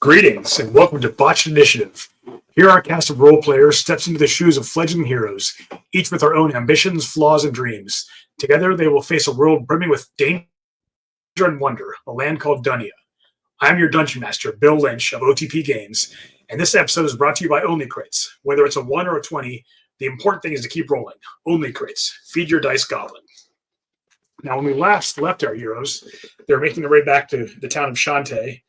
Greetings and welcome to Botched Initiative. Here our cast of role players steps into the shoes of fledgling heroes, each with their own ambitions, flaws, and dreams. Together they will face a world brimming with danger and wonder, a land called Dunia. I am your Dungeon Master, Bill Lynch of OTP Games, and this episode is brought to you by Only Crits. Whether it's a 1 or a 20, the important thing is to keep rolling. Only Crits. Feed your dice, Goblin. Now, when we last left our heroes, they were making their way back to the town of Shantae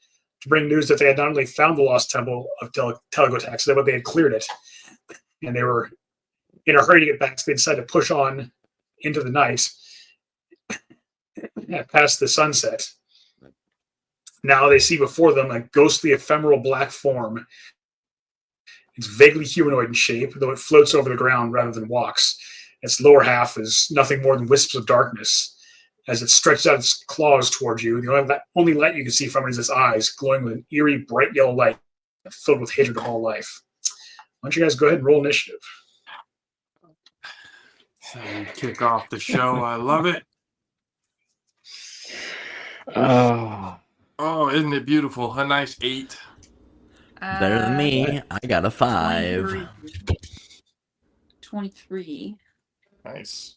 to bring news that they had not only found the lost temple of Telegotax, but they had cleared it. And they were in a hurry to get back, so they decided to push on into the night past the sunset. Now they see before them a ghostly, ephemeral black form. It's vaguely humanoid in shape, though it floats over the ground rather than walks. Its lower half is nothing more than wisps of darkness. As it stretches out its claws towards you, the only light you can see from it is its eyes, glowing with an eerie, bright yellow light filled with hatred of all life. Why don't you guys go ahead and roll initiative? So we kick off the show. I love it. Oh, isn't it beautiful? A nice 8. Better than me. I got a 5. 23. Nice.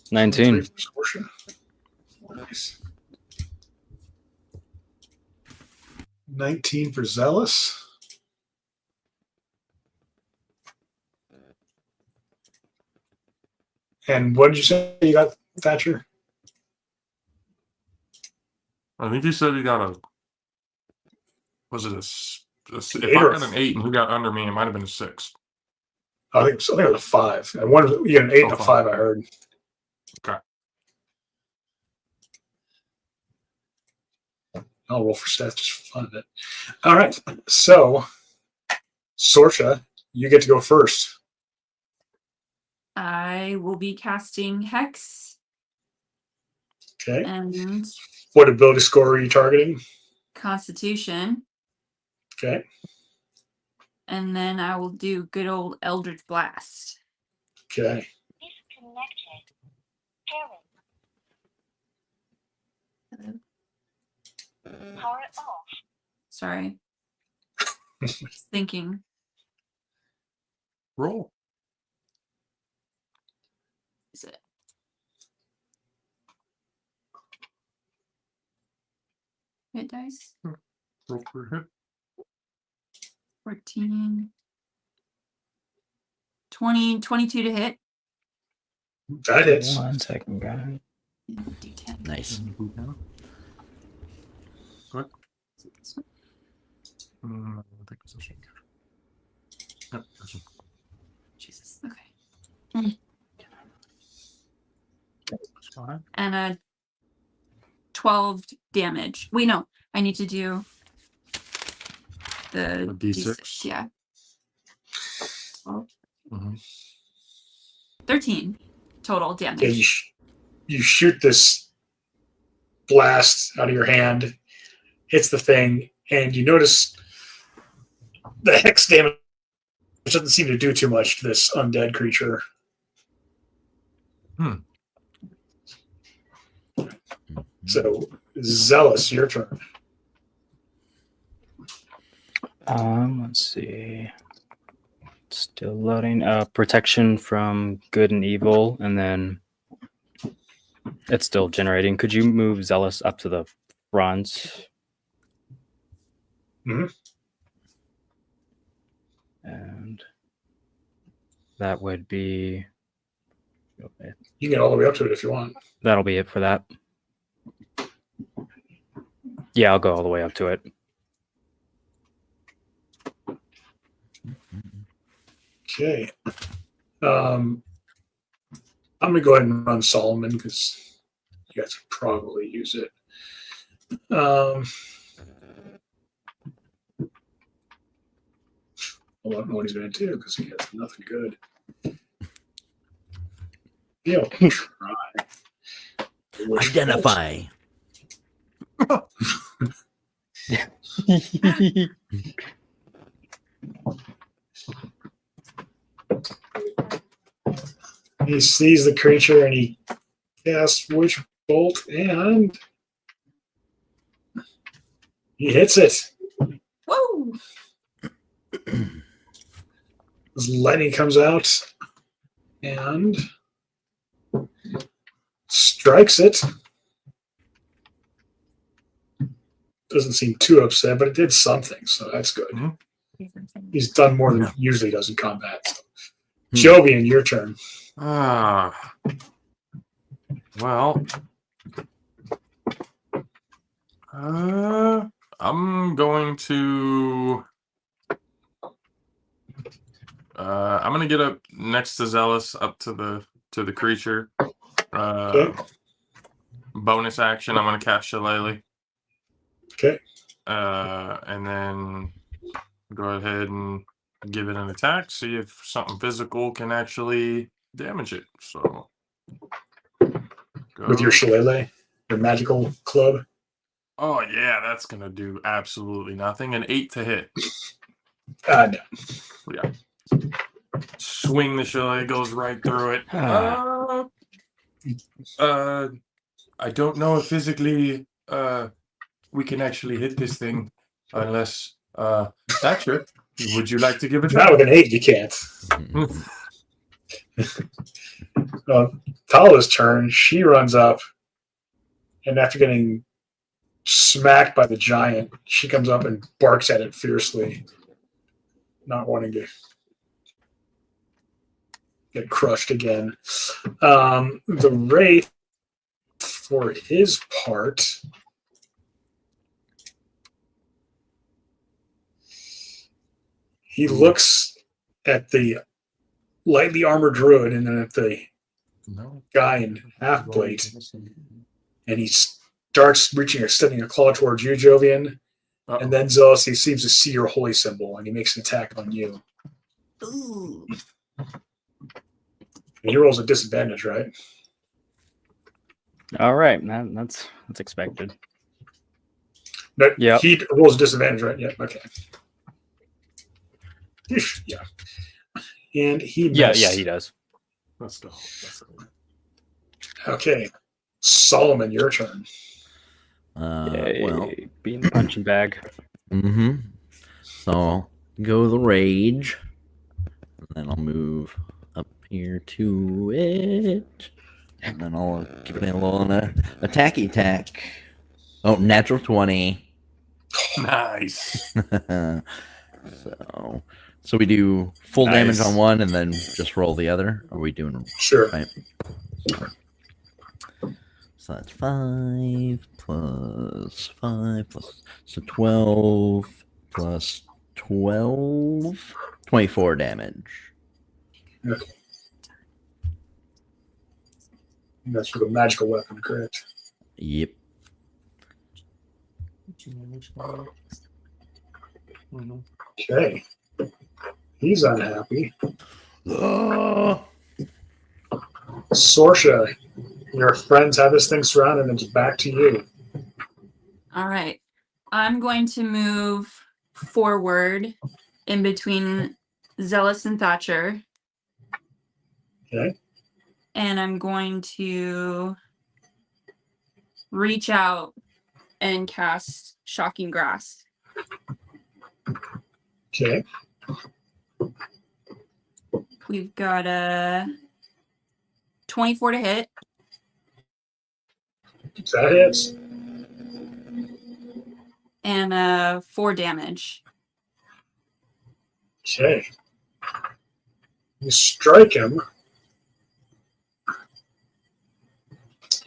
19. Nice. 19 for Zealous. And what did you say you got, Thatcher? I think you said you got a. Was it if I got an 8 and who got under me, it might have been a 6. I think it was a 5. And one, you got an 8 and a 5, I heard. Okay. I'll roll for stats just for fun of it. All right. So, Sorsha, you get to go first. I will be casting Hex. Okay. And What ability score are you targeting? Constitution. Okay. And then I will do good old Eldritch Blast. Okay. Disconnected. Power off. Sorry. Just thinking. Roll. Is it? Hit dice. Roll for hit. 14. 20, 22 to hit. That hits. 1 second, guys. D10. Nice. What? Is it this one? I think it's this one. Yep, this one. Jesus. Okay. That's fine. And a 12 damage. Wait, no. I need to do the A D6. Yeah. 12. Mm-hmm. 13 total damage. Okay, you shoot this blast out of your hand, hits the thing, and you notice the hex damage doesn't seem to do too much to this undead creature. So, Zealous, your turn. Let's see. Still loading. Protection from good and evil, and then it's still generating. Could you move Zealous up to the front? Mm-hmm. And that would be. You can get all the way up to it if you want. That'll be it for that. Yeah, I'll go all the way up to it. Okay. I'm going to go ahead and run Solomon because you guys could probably use it. I don't know what he's going to do because he has nothing good. He'll try. Identify. He sees the creature and he casts Witch Bolt and He hits it. Whoa! As lightning comes out and strikes it. Doesn't seem too upset, but it did something, so that's good. He's done more than he usually does in combat. So. Jovian, your turn. Well, I'm going to. I'm gonna get up next to Zealous, up to the creature. Okay. Bonus action. I'm gonna cast Shillelagh. Okay. And then go ahead and give it an attack. See if something physical can actually damage it. So. With your shillelagh, your magical club. Oh yeah, that's gonna do absolutely nothing. An 8 to hit. No. Yeah. Swing the shillelagh, goes right through it. I don't know if physically we can actually hit this thing unless Thatcher, would you like to give it a try? Not with an 8, you can't. Tala's turn. She runs up, and after getting smacked by the giant, she comes up and barks at it fiercely, not wanting to get crushed again. The Wraith, for his part, he looks at the lightly armored druid and then at the guy in half plate, and he starts extending a claw towards you, Jovian. Uh-oh. And then Zealous, he seems to see your holy symbol, and he makes an attack on you. Ooh. And he rolls a disadvantage, right? All right, that's expected. No, Yep. he rolls a disadvantage, right? Yeah, okay. Yeah. And he missed. Yeah, he does. Let's go. Okay. Solomon, your turn. Well, being the punching bag. So I'll go the rage. And then I'll move up here to it. And then I'll give it a little attacky attack. Oh, natural 20. Nice. So we do full damage Nice. on one and then just roll the other? Or are we doing Sure. right? So that's 5 plus 5 plus so 12 plus 12, 24 damage. Okay. That's for the magical weapon, correct? Yep. Okay. He's unhappy. Sorsha, your friends have this thing surrounded and it's back to you. All right. I'm going to move forward in between Zealous and Thatcher. Okay. And I'm going to reach out and cast Shocking Grasp. Okay. We've got a 24 to hit. That hits. And 4 damage. Okay. You strike him.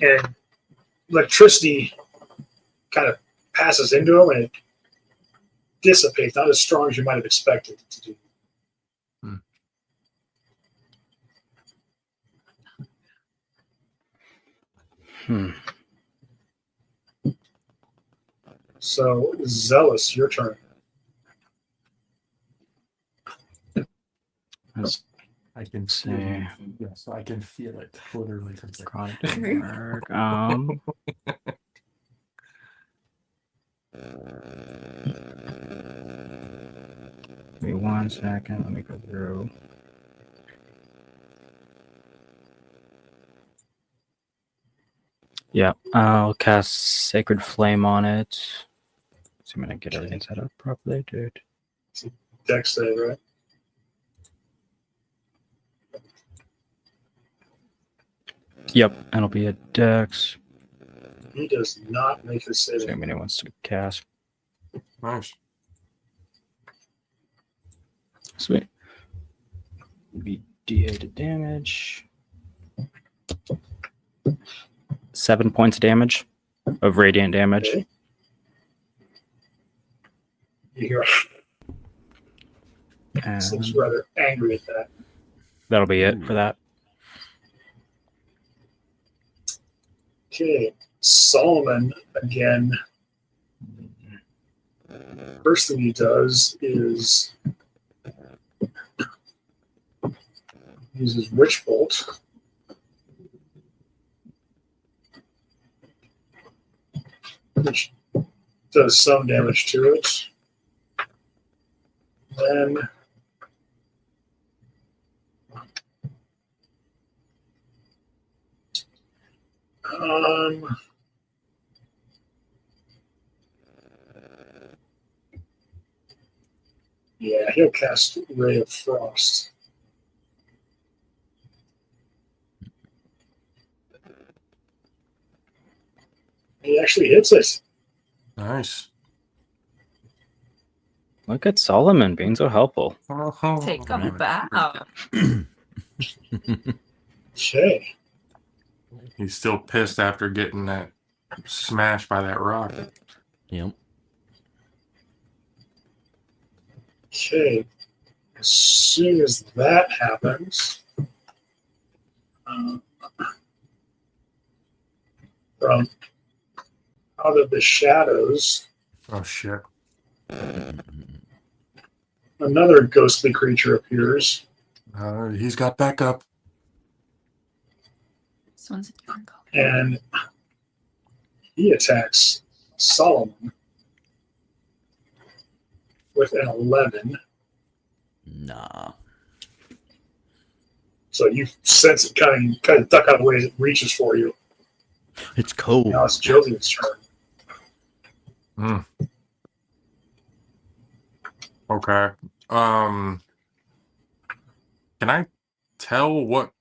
And electricity kind of passes into him and it dissipates, not as strong as you might have expected it to do. So, Zealous, your turn. I can see. Yes, I can feel it. Literally. Work. Give me 1 second. Let me go through. Yeah, I'll cast Sacred Flame on it. So I'm gonna get everything set up properly, dude. Dex save, right? Yep, and it'll be a dex. He does not make the save. Assuming he wants to cast. Nice. Sweet. Be D8 of damage. 7 points of damage of radiant damage. Okay. You hear And seems rather angry at that. that'll be it for that. Okay, Solomon again. First thing he does is uses Witch Bolt. Which does some damage to it. Then yeah, he'll cast Ray of Frost. He actually hits it. Nice. Look at Solomon being so helpful. Take them back. Oh, Okay. He's still pissed after getting that smashed by that rock. Yep. Okay. As soon as that happens, from out of the shadows, Oh shit. another ghostly creature appears. He's got backup. this one's a different color. And he attacks Solomon with an 11. Nah. So you sense it kind of duck out of the way as it reaches for you. It's cold. Now it's Josian's turn. Okay. Can I tell what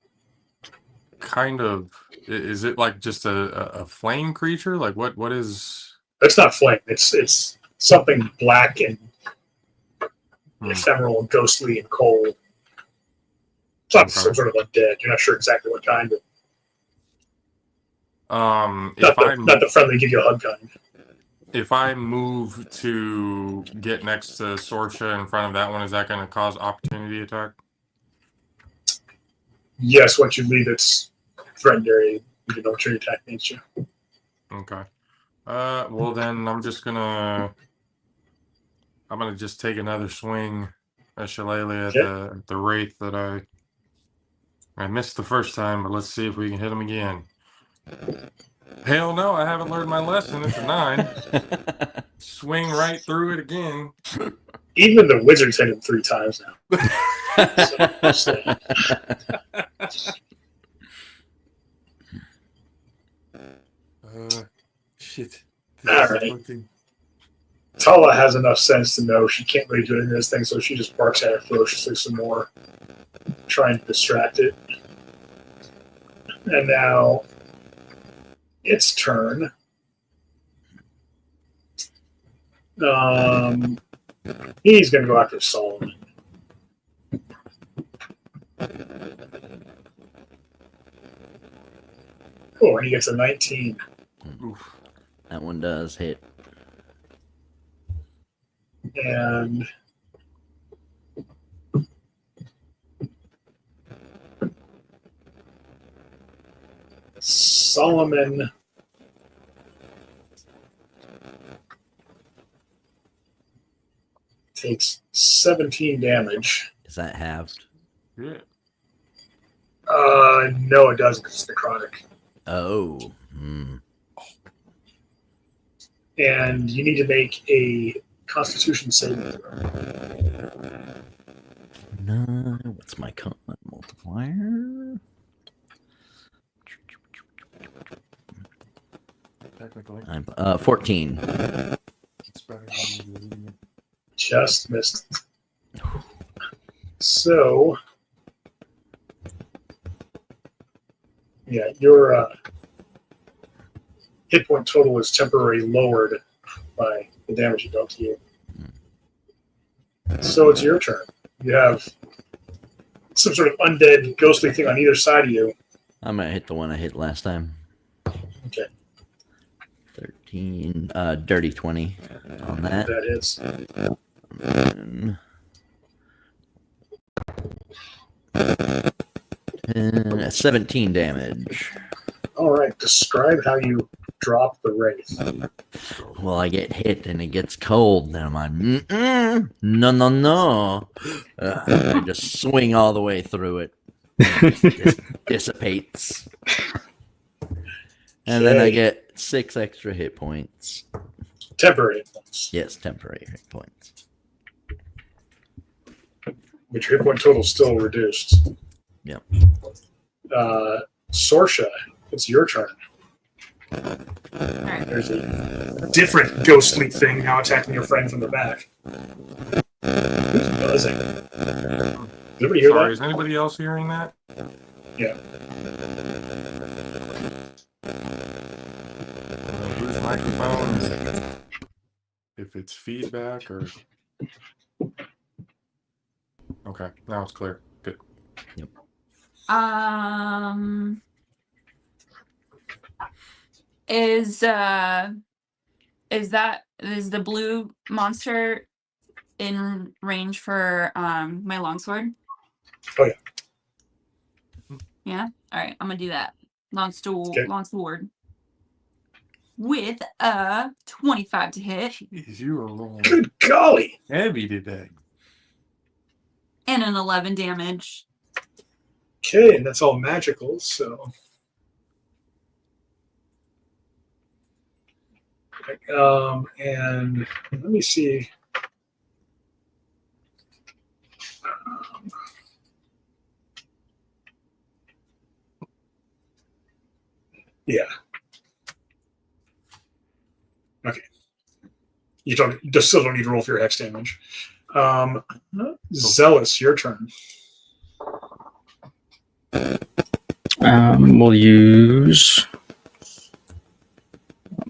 kind of is it? Like just a flame creature? Like what is? It's not flame. It's something black and ephemeral and ghostly and cold. It's not some sort of undead. You're not sure exactly what kind, but if not the friendly give you a hug kind. If I move to get next to Sorsha in front of that one, is that going to cause opportunity attack? Yes, once you leave its threatened area, you can opportunity attack against you. Okay. Well then I'm gonna just take another swing at Shillelagh at the Wraith that I missed the first time, but let's see if we can hit him again. Hell no, I haven't learned my lesson. It's a 9. Swing right through it again. Even the wizards hit him 3 times now. Shit. All right. Tala has enough sense to know she can't really do anything to this thing, so she just barks at it ferociously some more, trying to distract it. And now its turn. He's going to go after Solomon. Oh, and he gets a 19. Oof. That one does hit. And Solomon takes 17 damage. Is that halved? Yeah. No, it doesn't because it's necrotic. Oh. Hmm. And you need to make a Constitution saving throw. No. What's my con multiplier? Technically. I'm 14. It's better than Just missed. So, yeah, your hit point total is temporarily lowered by the damage you dealt to you. So it's your turn. You have some sort of undead, ghostly thing on either side of you. I'm gonna hit the one I hit last time. Okay, 13, dirty 20 on that. that is. And 17 damage. All right, describe how you drop the wraith. Well, I get hit and it gets cold, and I'm like, no, no, no. I just swing all the way through it. It dissipates. And then I Okay. get 6 extra hit points. Temporary hit points, Yes, temporary hit points. but your hit point total is still reduced. Yep. Sorsha, it's your turn. All right. There's a different ghostly thing now attacking your friend from the back. Who's buzzing? Did everybody hear Sorry, that? is anybody else hearing that? Yeah. Whose microphone? If it's feedback or. Okay, now it's clear. Good. Is the blue monster in range for my longsword? Oh, yeah. Yeah. All right, I'm gonna do that. Okay. Longsword with a 25 to hit Jeez, you are rolling Good golly. heavy today. and an 11 damage. Okay, and that's all magical, so. And let me see. Yeah. Okay. You still don't need to roll for your hex damage. Zealous, your turn. We'll use.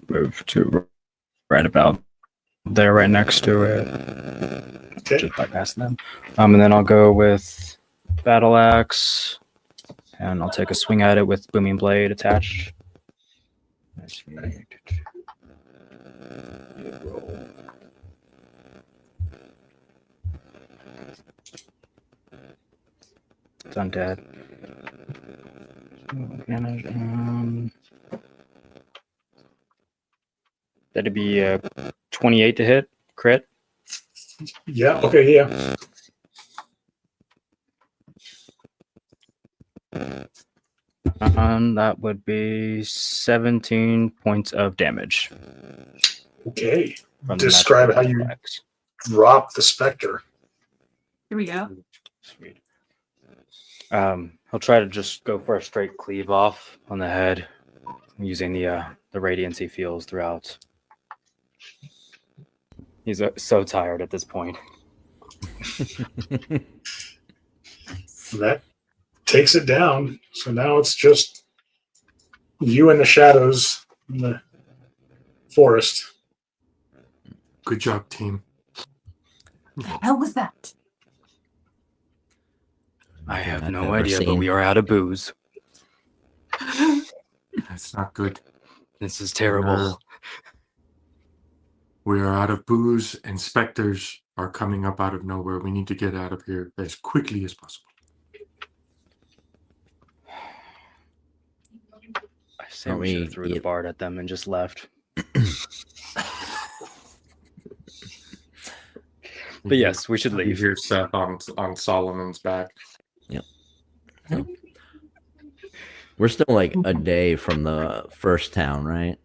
Move to right about there, right next to it. Okay. Just bypass them. And then I'll go with battle axe, and I'll take a swing at it with booming blade attached. Let's see. It's undead. That'd be 28 to hit, crit. Yeah, okay, yeah. And that would be 17 points of damage. Okay. From the Describe magical how you axe. drop the specter. Here we go. Sweet. He'll try to just go for a straight cleave off on the head, using the radiance he feels throughout. He's so tired at this point. That takes it down. So now it's just you and the shadows in the forest. Good job, team. The hell was that? I have I've no never idea, but seen. we are out of booze. That's not good. This is terrible. We are out of booze, and specters are coming up out of nowhere. We need to get out of here as quickly as possible. I say Are we should we have threw the get- bard at them and just left. But yes, we should You leave. hear Seth on Solomon's back. We're still like a day from the first town, right?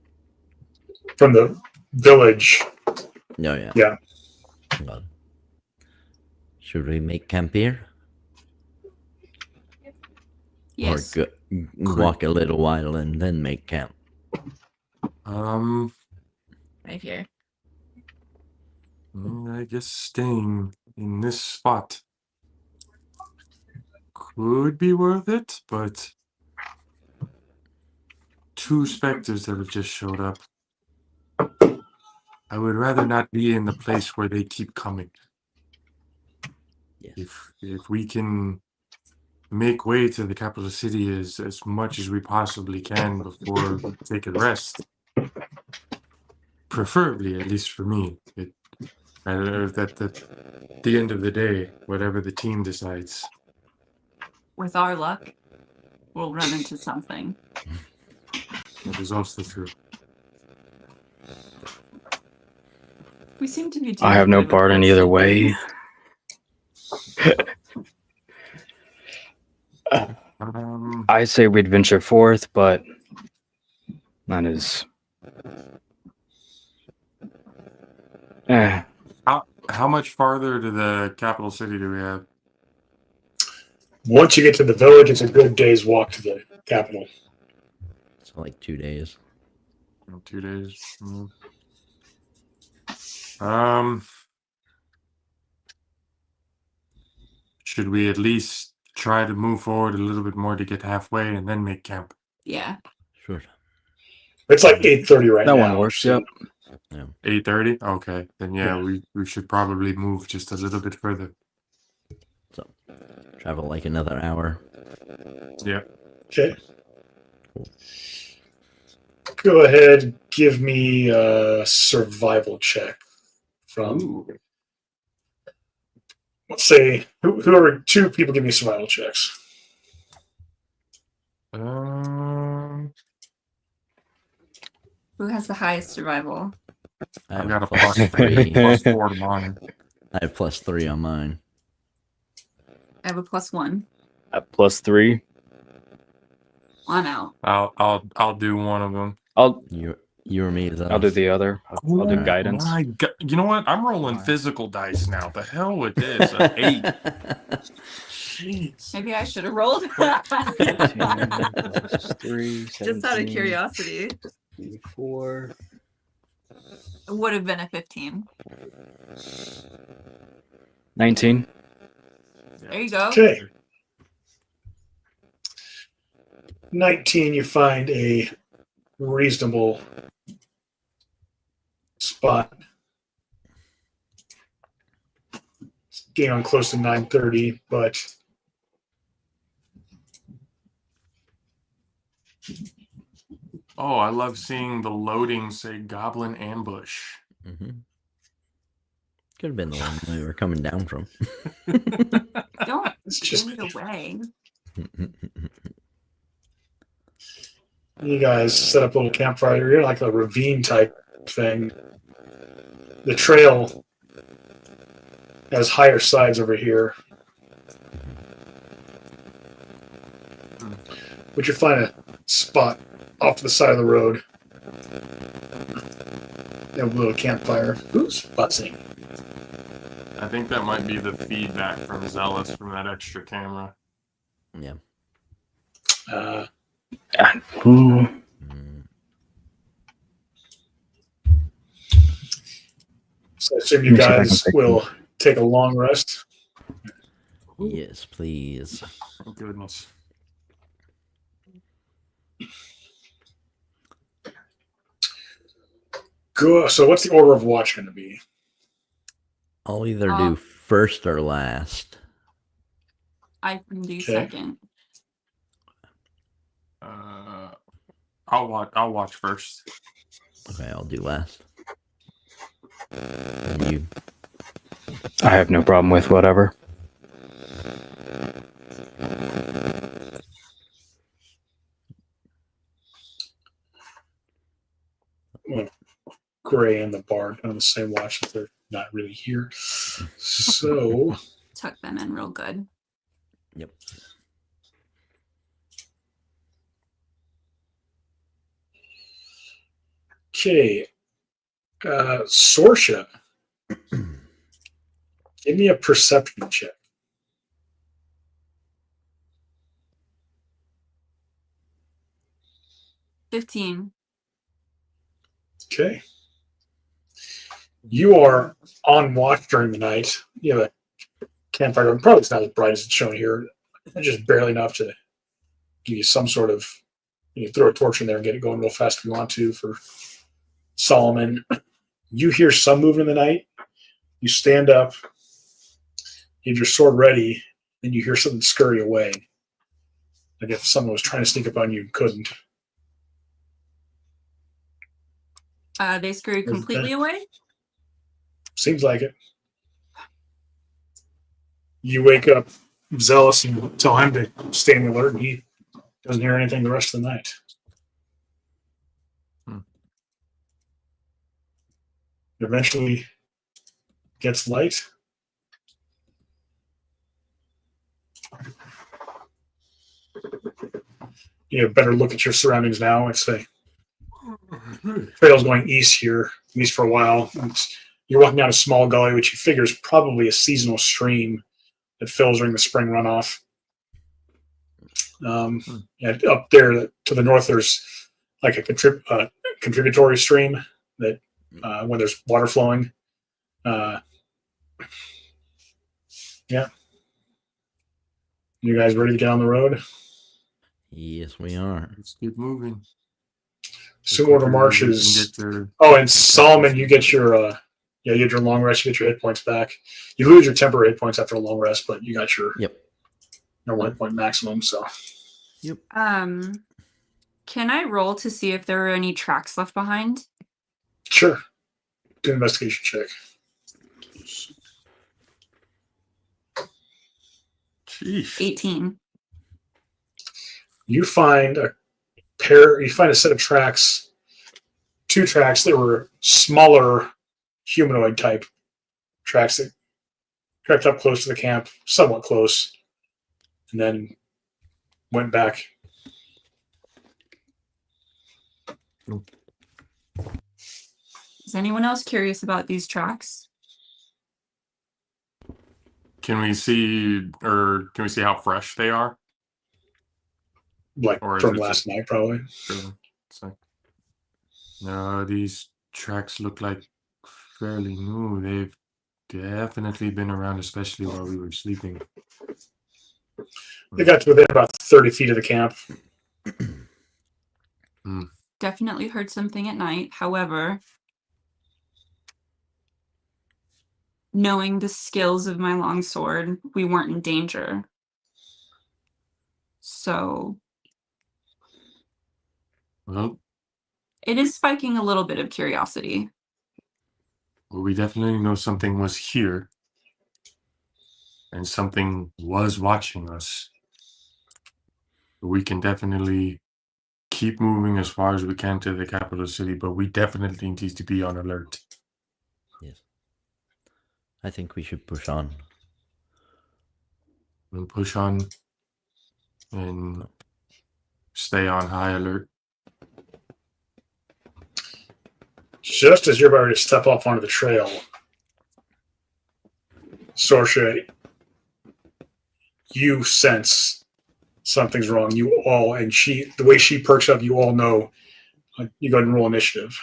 From the village. No, yeah. Yeah. Well, should we make camp here? Yes. Or walk a little while and then make camp? Right here. I guess staying in this spot could be worth it, but 2 specters that have just showed up. I would rather not be in the place where they keep coming. Yes. If we can make way to the capital city as much as we possibly can before we take a rest, preferably, at least for me, at the end of the day, whatever the team decides. With our luck, we'll run into something. That is also true. We seem to be doing I have no good with part in most either of way. things. I say we'd venture forth, but that is. How much farther to the capital city do we have? Once you get to the village, it's a good day's walk to the capital. So like 2 days. 2 days. Um, should we at least try to move forward a little bit more to get halfway and then make camp? Yeah. Sure. It's like 8:30 right That now. one works, so- yep. 8:30? Okay. Then Yeah. we should probably move just a little bit further. So travel like another hour. Yeah. Okay. Go ahead, give me a survival check from, let's say, whoever, 2 people give me survival checks. Um, Who has the highest survival? I I've have got a plus plus 3. +4 to mine. I have plus 3 on mine. I have a +1. At +3. I'm out. I'll do one of them. You or me? Is that I'll do us? the other. I'll do Alright. guidance. My God. You know what? I'm rolling physical dice now. The hell with this. An 8. Jeez. Maybe I should have rolled. 15 plus 3, 17, Just out of curiosity. 4. It would have been a 15. 19. There you go. Okay. 19, you find a reasonable spot. It's getting on close to 9:30, but Oh, I love seeing the loading say Goblin Ambush. Mm-hmm. Could have been the one we were coming down from. Don't it's give just it away. you guys set up a little campfire. You're like a ravine type thing. The trail has higher sides over here. But you find a spot off to the side of the road. You have a little campfire. Who's buzzing? I think that might be the feedback from Zealous from that extra camera. Yeah. Ooh. So I assume you guys will take a long rest. Yes, please. Thank goodness. Go. So what's the order of watch going to be? I'll either do first or last. I can do Okay. second. I'll watch first. Okay, I'll do last. And you? I have no problem with whatever. Well, Gray and the Bard on the same watch, if they're not really here. So Tuck them in real good. Yep. okay, Sorsha, give me a perception check. 15. Okay. You are on watch during the night. You have a campfire going. Probably it's not as bright as it's shown here. Just barely enough to give you some sort of. You can throw a torch in there and get it going real fast if you want to. For Solomon, you hear some movement in the night. You stand up. You have your sword ready, and you hear something scurry away. Like if someone was trying to sneak up on you and couldn't. They scurry completely away. Seems like it. You wake up zealous and tell him to stay on the alert, and he doesn't hear anything the rest of the night. It eventually gets light. You have a better look at your surroundings now. I'd say trail's going east here, at least for a while. You're walking down a small gully, which you figure is probably a seasonal stream that fills during the spring runoff. And up there to the north, there's like a contributory stream that when there's water flowing. Yeah. You guys ready to get on the road? Yes, we are. Let's keep moving. Sweetwater Marshes. Oh, and Solomon, you get your you get your long rest. You get your hit points back. You lose your temporary hit points after a long rest, but you got your normal hit point maximum. So. Yep. Can I roll to see if there are any tracks left behind? Sure. Do an investigation check. Sheesh. 18. You find a set of tracks, 2 tracks that were smaller humanoid type tracks that crept up close to the camp, somewhat close, and then went back. Is anyone else curious about these tracks? Can we see how fresh they are? Like Or is from it last night, probably. It's like, no, these tracks look like fairly new. They've definitely been around, especially while we were sleeping. They got to within about 30 feet of the camp. Definitely heard something at night. However, knowing the skills of my longsword, we weren't in danger. So Well, it is spiking a little bit of curiosity. we definitely know something was here. And something was watching us. We can definitely keep moving as far as we can to the capital city, but we definitely need to be on alert. Yes. I think we should push on. We'll push on and stay on high alert. Just as you're about to step off onto the trail, Sorsha, you sense something's wrong. You all, and the way she perks up, you all know. You go ahead and roll initiative.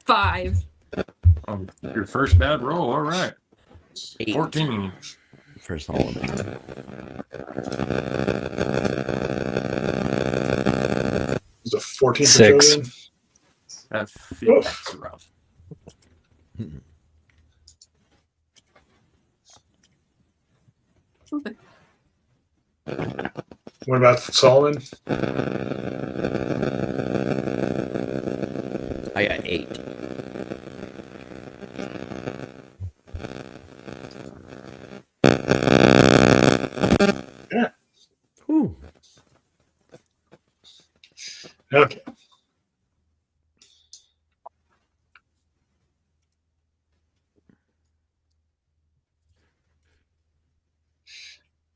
5. Your first bad roll, all right. 14. For Solomon. It's a 14 for 6. Julian. That's rough. What about Solomon? I got 8. Yeah. Whew. Okay.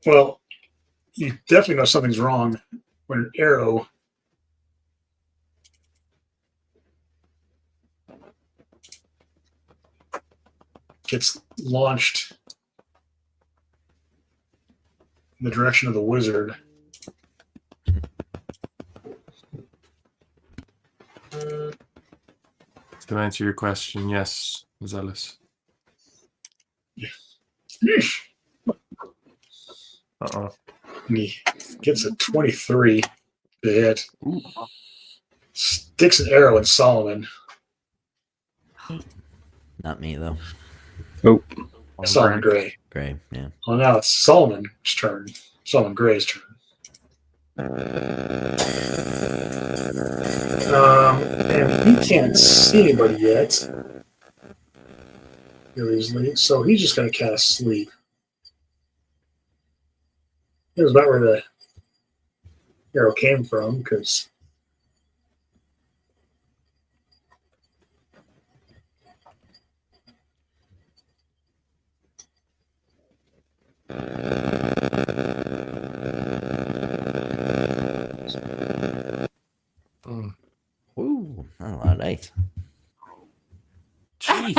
Well, you definitely know something's wrong when an arrow gets launched in the direction of the wizard. To answer your question, yes, Zealous. Yeesh. Uh-oh. And he gets a 23 to hit. Ooh. Sticks an arrow in Solomon. Not me though. Oh, Solomon Gray. Great. Yeah. Well, now it's Solomon's turn. Solomon Gray's turn. And he can't see anybody yet. Real easily. So he's just going to cast Sleep. It was about where the arrow came from, because Ooh, not a lot of dice. Jeez.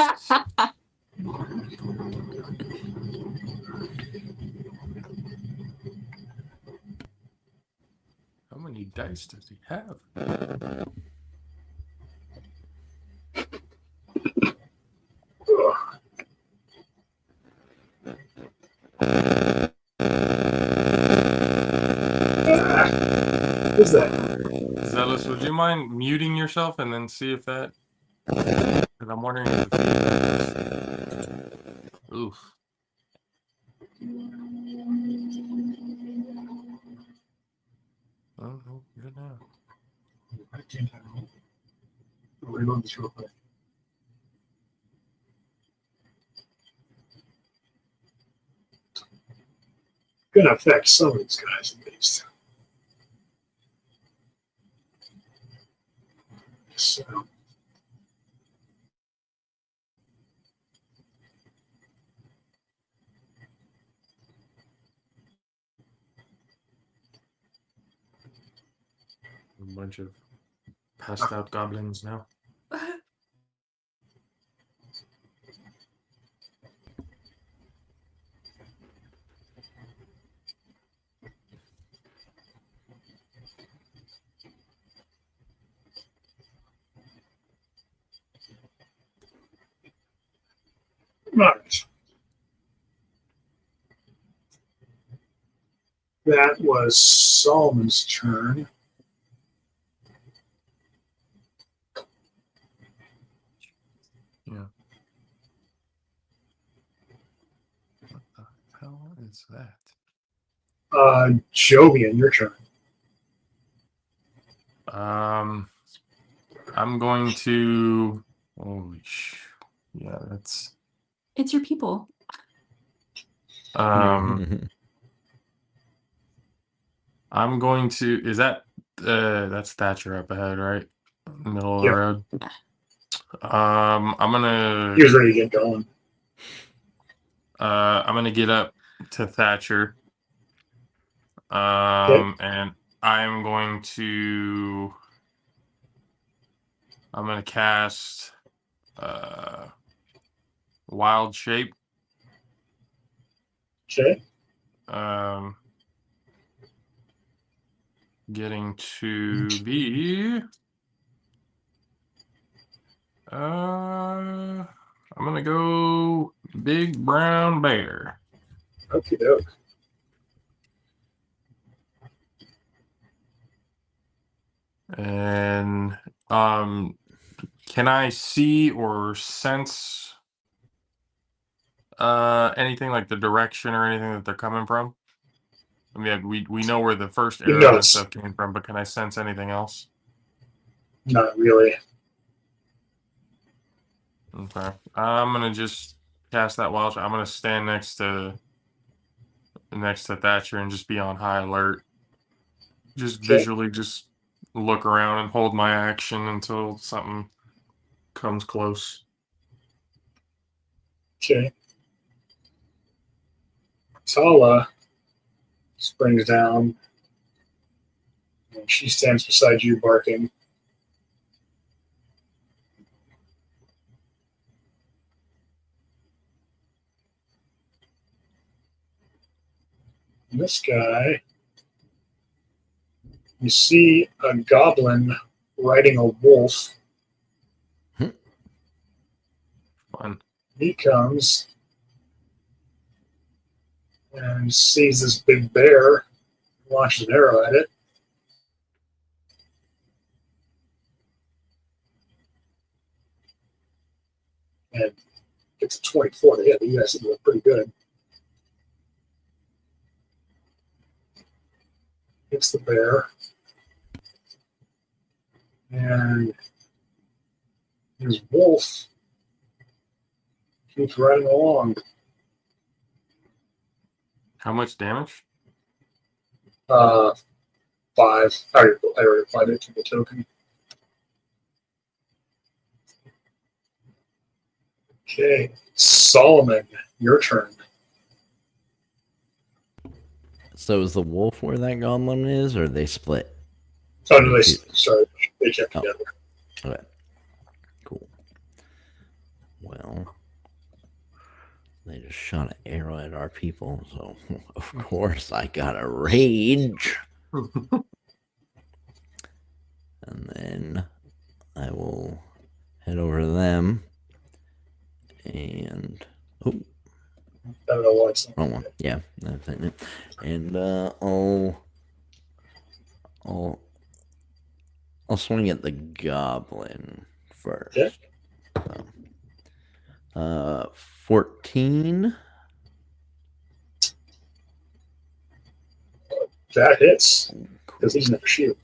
How many dice does he have? what's that? Zealous, would you mind muting yourself and then see if that... Because I'm wondering if the feedback is... Oof. Oh, no, good now. I can't have it. I'll reload this real quick. Gonna affect some of these guys at least. So. A bunch of passed out goblins now. Right. That was Solomon's turn. Yeah. What the hell is that? Jovian, your turn. I'm going to... Holy sh... Yeah, that's... It's your people. I'm going to... Is that... that's Thatcher up ahead, right? Middle of the Yep. road. I'm gonna... He was ready to get going. I'm gonna get up to Thatcher. Okay. And I'm going to... I'm gonna cast... Wild Shape. Okay. Getting to be... I'm gonna go Big Brown Bear. Okay, doke. And can I see or sense anything like the direction or anything that they're coming from? I mean, we know where the first arrows and stuff came from, but can I sense anything else? Not really. Okay, I'm gonna just cast that wild. I'm gonna stand next to Thatcher and just be on high alert. Just visually, just look around and hold my action until something comes close. Okay. Tala springs down. And she stands beside you, barking. This guy, you see a goblin riding a wolf Fun. He comes and sees this big bear, launches an arrow at it. And gets a 24 to hit. You guys look pretty good. Hits the bear. And his wolf keeps riding along. How much damage? 5. I already applied it to the token. Okay. Solomon, your turn. So is the wolf where that goblin is, or they split? Oh, no, sorry. They kept Oh. together. Okay. Cool. Well, they just shot an arrow at our people, so of course I gotta rage. And then I will head over to them. And I don't know why it's not. wrong one. Yeah, that's it. And I'll swing at the goblin first. Okay. 14. That hits because he's never shoot.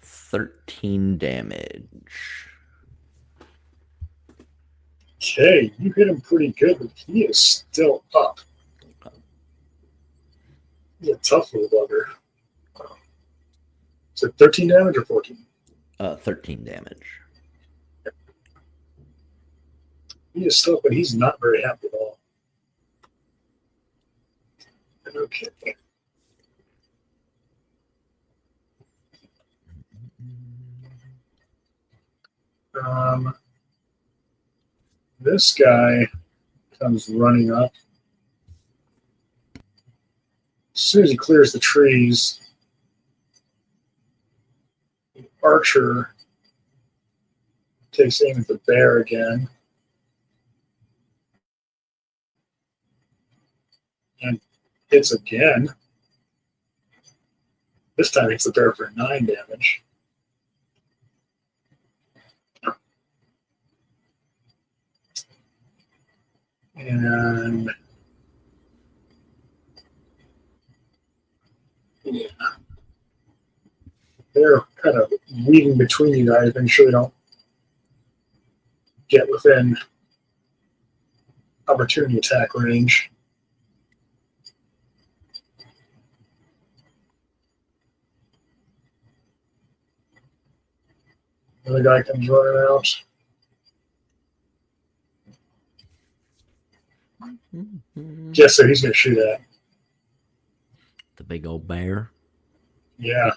13 damage. Okay, you hit him pretty good, but he is still up. He's a tough little bugger. Is it 13 damage or 14? 13 damage. He is still up, but he's not very happy at all. Okay. This guy comes running up. As soon as he clears the trees, the archer takes aim at the bear again. And hits again. This time hits the bear for 9 damage. And yeah, they're kind of weaving between you guys, making sure they don't get within opportunity attack range. Another guy comes running out. Yes, so he's going to shoot at. The big old bear. Yeah.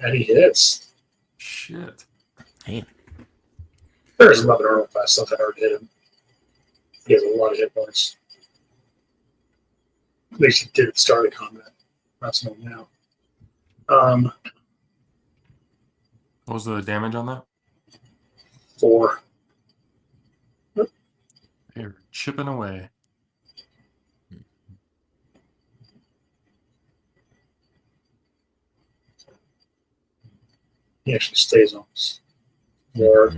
And he hits. Shit. Damn. There's 11 armor class stuff that already hit him. He has a lot of hit points. At least he did at the start of combat. Not so now. What was the damage on that? 4. They're chipping away. He actually stays on this. More.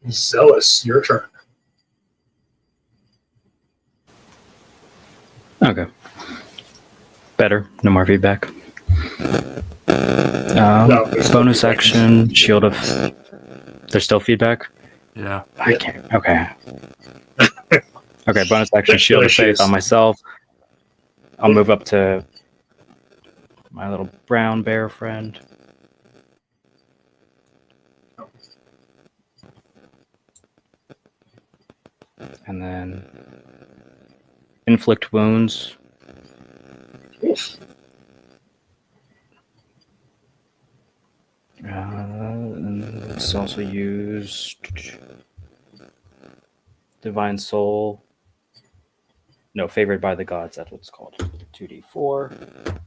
Zealous, your turn. Okay. Better. No more feedback. No, there's no Bonus feedback. action, shield of. There's still feedback? Yeah. I can't. Okay. Okay, bonus action, There's shield no of faith issues. on myself. I'll move up to my little brown bear friend. And then inflict wounds. Oof. And let's also use Divine Soul. No, favored by the gods. That's what it's called. 2d4.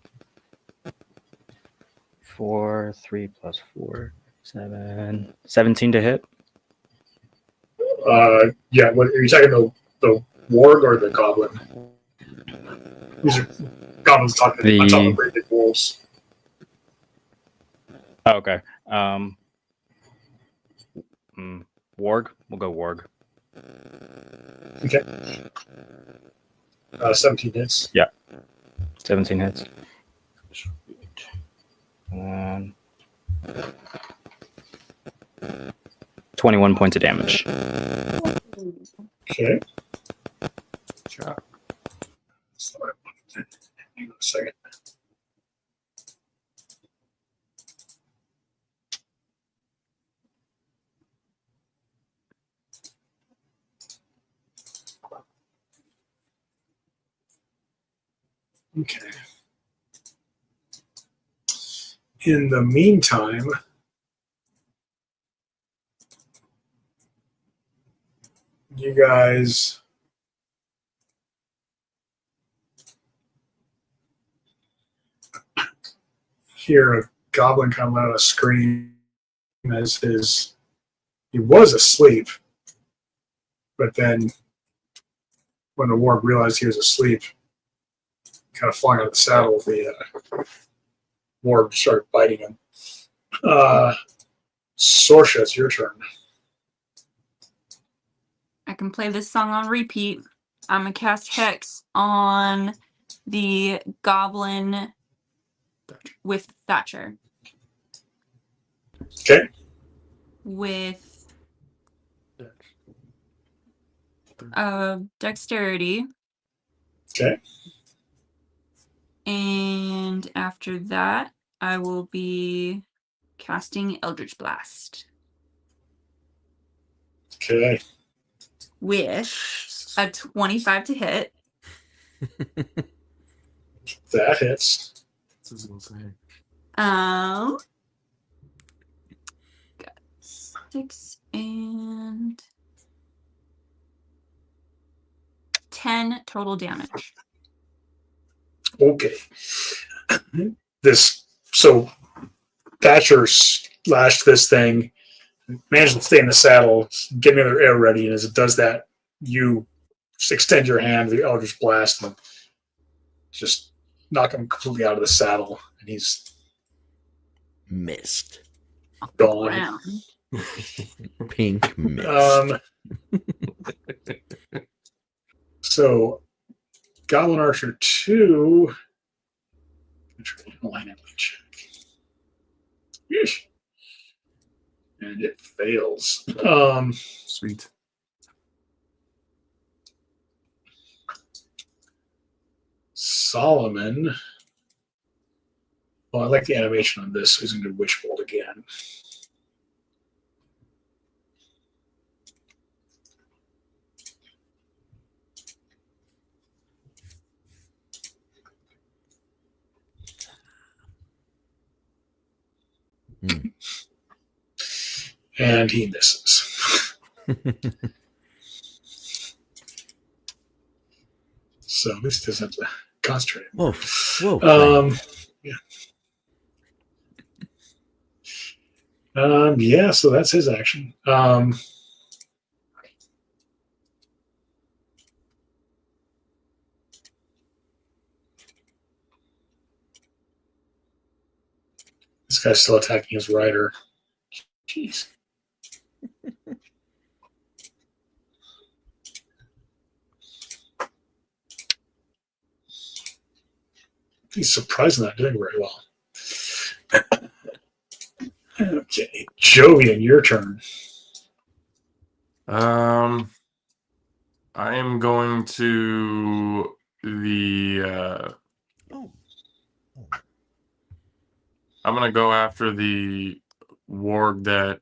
4, 3 plus 4, 7. 17 to hit. Yeah. What are you talking the warg or the goblin? These are goblins talking on top of great big wolves. Oh, okay. Warg. We'll go warg. Okay. 17 hits. 17 hits. And 21 points of damage. Okay. Chop. Hang on a second. Okay. In the meantime, you guys hear a goblin kind of let out a scream as he was asleep, but then when the warg realized he was asleep, kind of flung out of the saddle, the warg started biting him. Sorsha, it's your turn. I can play this song on repeat. I'm gonna cast Hex on the goblin with Thatcher. Okay. With dexterity. Okay. And after that, I will be casting Eldritch Blast. Okay. With a 25 to hit. That hits. This is insane. Got 6 and 10 total damage. Okay. So Thatcher slashed this thing, managed to stay in the saddle, get another arrow ready, and as it does that, you just extend your hand to the Eldritch Blast and just knock him completely out of the saddle, and he's Missed. gone. Round. Pink mist. So Goblin Archer 2. Line check. Yeesh. And it fails. Sweet. Solomon. Well, I like the animation on this, so he's going to do Witch Bolt again. And he misses. So at least he doesn't have to concentrate. Whoa. Yeah, so that's his action. This guy's still attacking his rider. Jeez. He's surprisingly not doing very well. Okay, Jovian, your turn. I am going to the. I'm gonna go after the warg that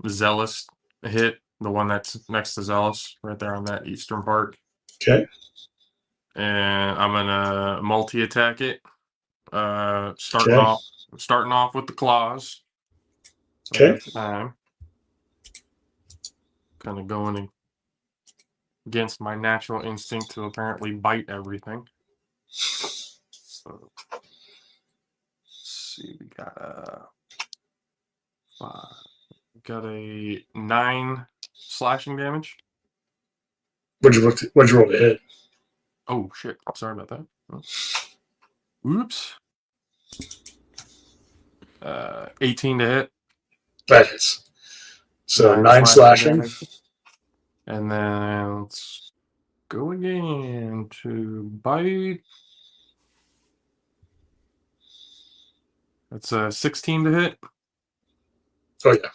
Zealous hit, the one that's next to Zealous, right there on that eastern part. Okay. And I'm gonna multi-attack it. Starting off with the claws. So Okay. that's time. Kind of going against my natural instinct to apparently bite everything. So, let's see, we got a 5. We got a 9 slashing damage. What'd you roll to hit? Oh shit! Sorry about that. Oops. 18 to hit. That hits. So 9 slashing. damage. And then let's go again to bite. That's a 16 to hit. Oh yeah.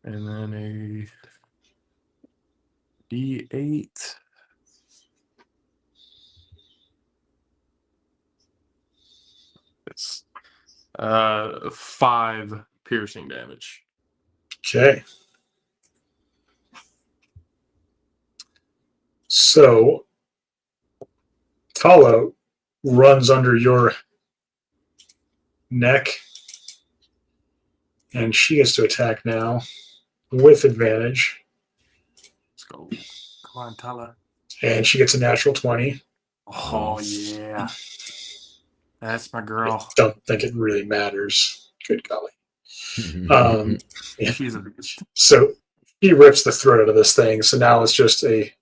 And then a D8. It's 5 piercing damage. Okay. So Tala runs under your neck, and she gets to attack now with advantage, Let's go. Come on, Tala. and she gets a natural 20. Oh, yeah. That's my I girl. don't think it really matters. Good golly. Yeah. She's a bitch. So he rips the throat out of this thing. So now it's just a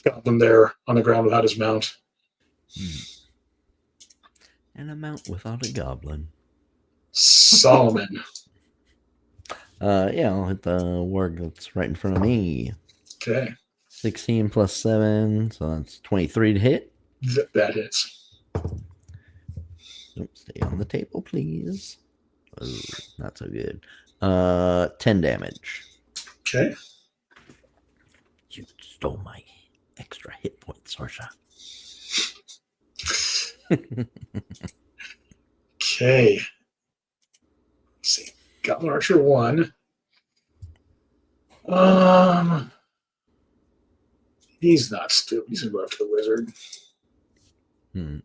goblin there on the ground without his mount. And a mount without a goblin. Solomon. Yeah, I'll hit the warg that's right in front of me. Okay. 16 plus 7, so that's 23 to hit. That hits. Oops, stay on the table, please. Oh, not so good. 10 damage. Okay. You stole my extra hit points, Sorsha. Okay. Let's see. Goblin Archer 1. He's not stupid. He's gonna go after the wizard. Hmm.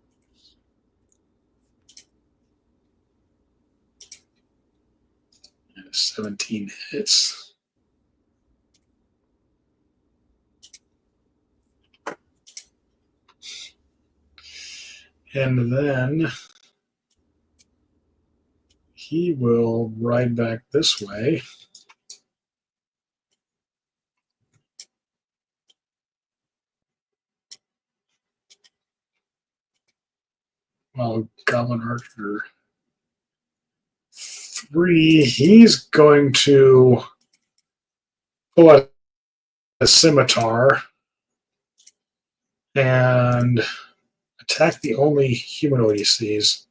And 17 hits. And then he will ride back this way. While Goblin Archer 3, he's going to pull out a scimitar and attack the only humanoid he sees,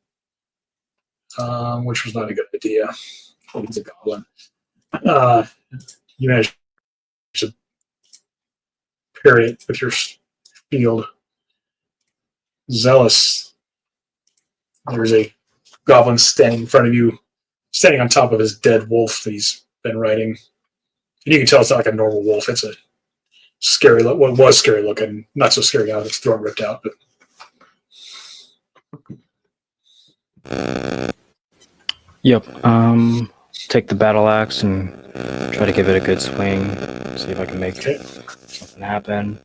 which was not a good idea. Oh, he's a goblin. You managed to parry it with your shield. Zealous. There's a goblin standing in front of you, standing on top of his dead wolf that he's been riding. And you can tell it's not like a normal wolf. It's a scary look. Well, it was scary looking. Not so scary now. Its throat ripped out. But Yep. Take the battle axe and try to give it a good swing. See if I can make something happen.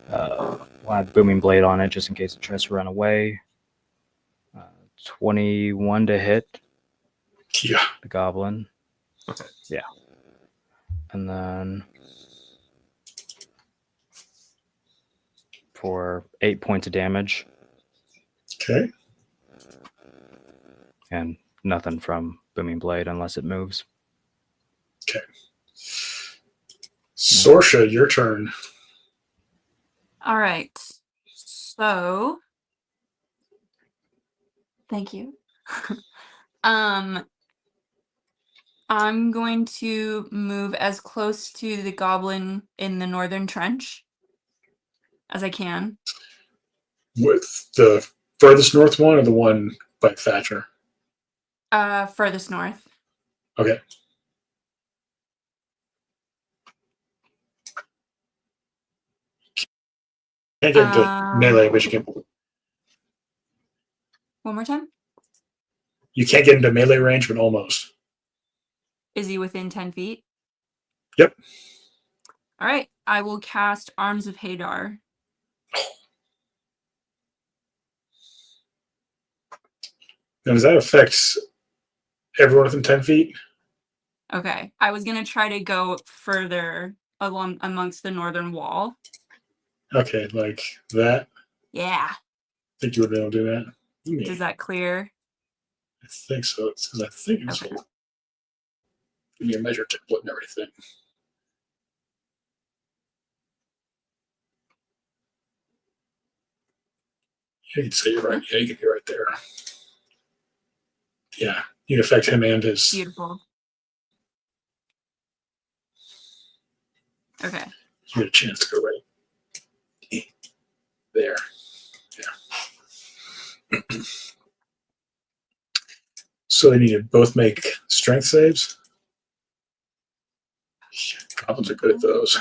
We'll have booming blade on it just in case it tries to run away. 21 to hit yeah. the goblin. Yeah. And then for 8 points of damage. Okay. And nothing from booming blade unless it moves. Okay. Sorsha, your turn. All right. So, thank you. I'm going to move as close to the goblin in the northern trench as I can. With the furthest north one or the one by Thatcher? Furthest north. Okay. Can't get into melee, but you can. One more time. You can't get into melee range, but almost. Is he within 10 feet? Yep. All right. I will cast Arms of Hadar. Now, does that affect everyone within 10 feet? Okay. I was gonna try to go further along amongst the northern wall. Okay, like that. Yeah. I think you would be able to do that. Does that clear? I think so. It's because I think it's Okay. give me a measure template and everything. Yeah, you'd say you're right. Yeah, you can be right there. Yeah, you'd affect him and his. Beautiful. Okay. You get a chance to go right there. Yeah. So they need to both make strength saves. Goblins are good at those.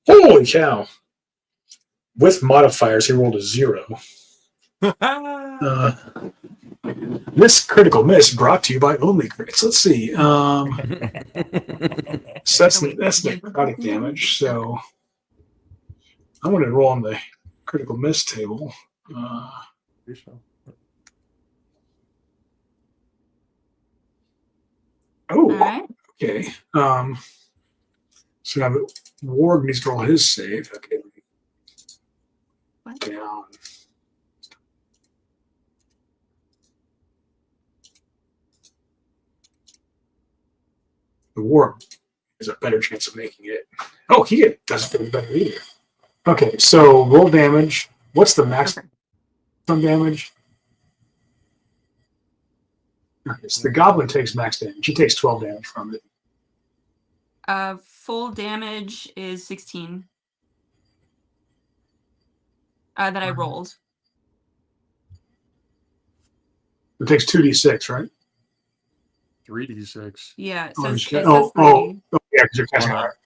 Holy cow! With modifiers, he rolled a 0. This critical miss brought to you by Only Crits. Let's see. So that's necrotic damage. So I'm going to roll on the critical miss table. All right. Okay. So now the Warg needs to roll his save. Okay. What? Down. The Warg has a better chance of making it. Oh, he doesn't do better either. Okay, so roll damage. What's the maximum damage? Okay, so the goblin takes max damage. He takes 12 damage from it. Full damage is 16. That I rolled. It takes 2d6, right? 3d6. Yeah. It Oh, says, you it can't- says 3. Yeah, because you're casting On a- higher.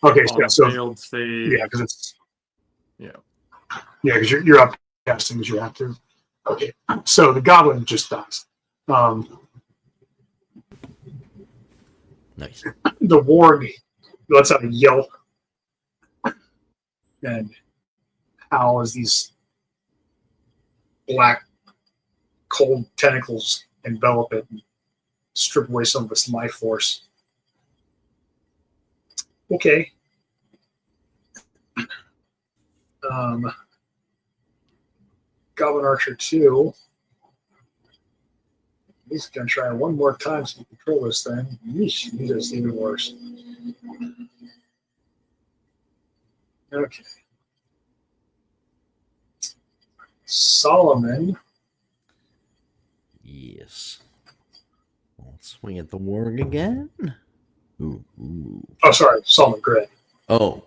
Okay, On a so failed save. yeah, because it's Yeah. because you're up casting as you have to. Okay, so the goblin just dies. Nice. The warg lets out a yelp and howl as these black, cold tentacles envelop it and strip away some of its life force. Okay. Goblin Archer 2. He's going to try one more time so he can control this thing. Yeesh, he does even worse. Okay. Solomon. Yes. I'll swing at the warg again. Ooh. Oh, sorry. Solomon Gray. Oh.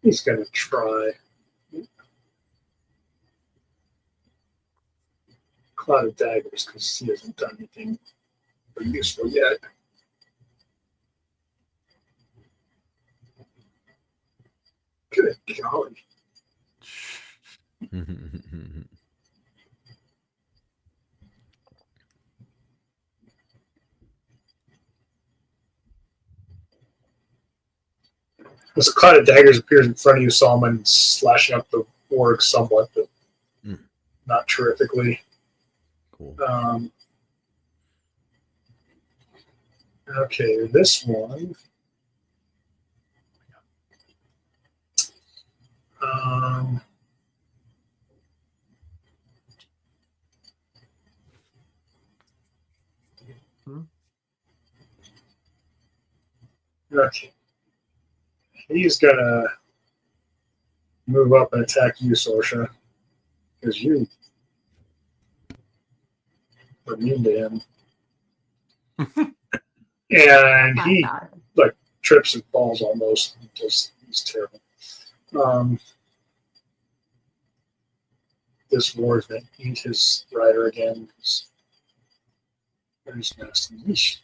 He's going to try. Cloud of Daggers because he hasn't done anything useful yet. Good golly. As a cloud of daggers appears in front of you, Solomon, slashing up the org somewhat, but not terrifically. Cool. Okay, this one. Okay. He's gonna move up and attack you, Sorsha, because you are immune to him. And he trips and falls almost. He's terrible. This war is going to eat his rider again. Very nasty. Yeesh.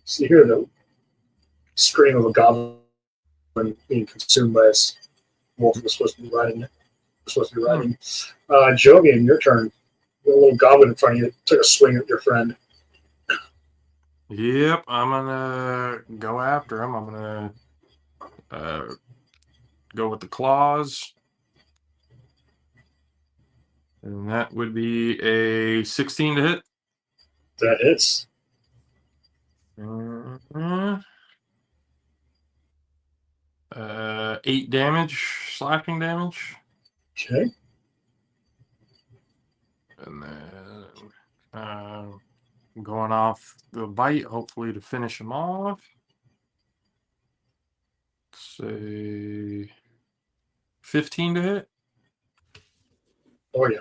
So you hear the scream of a goblin when being consumed by its wolf it was supposed to be riding. Jovian, your turn. The little goblin in front of you took a swing at your friend. Yep, I'm gonna go after him. I'm gonna go with the claws. And that would be a 16 to hit. That hits. 8 damage, slashing damage. Okay. And then going off the bite, hopefully to finish him off. Say 15 to hit. Oh yeah.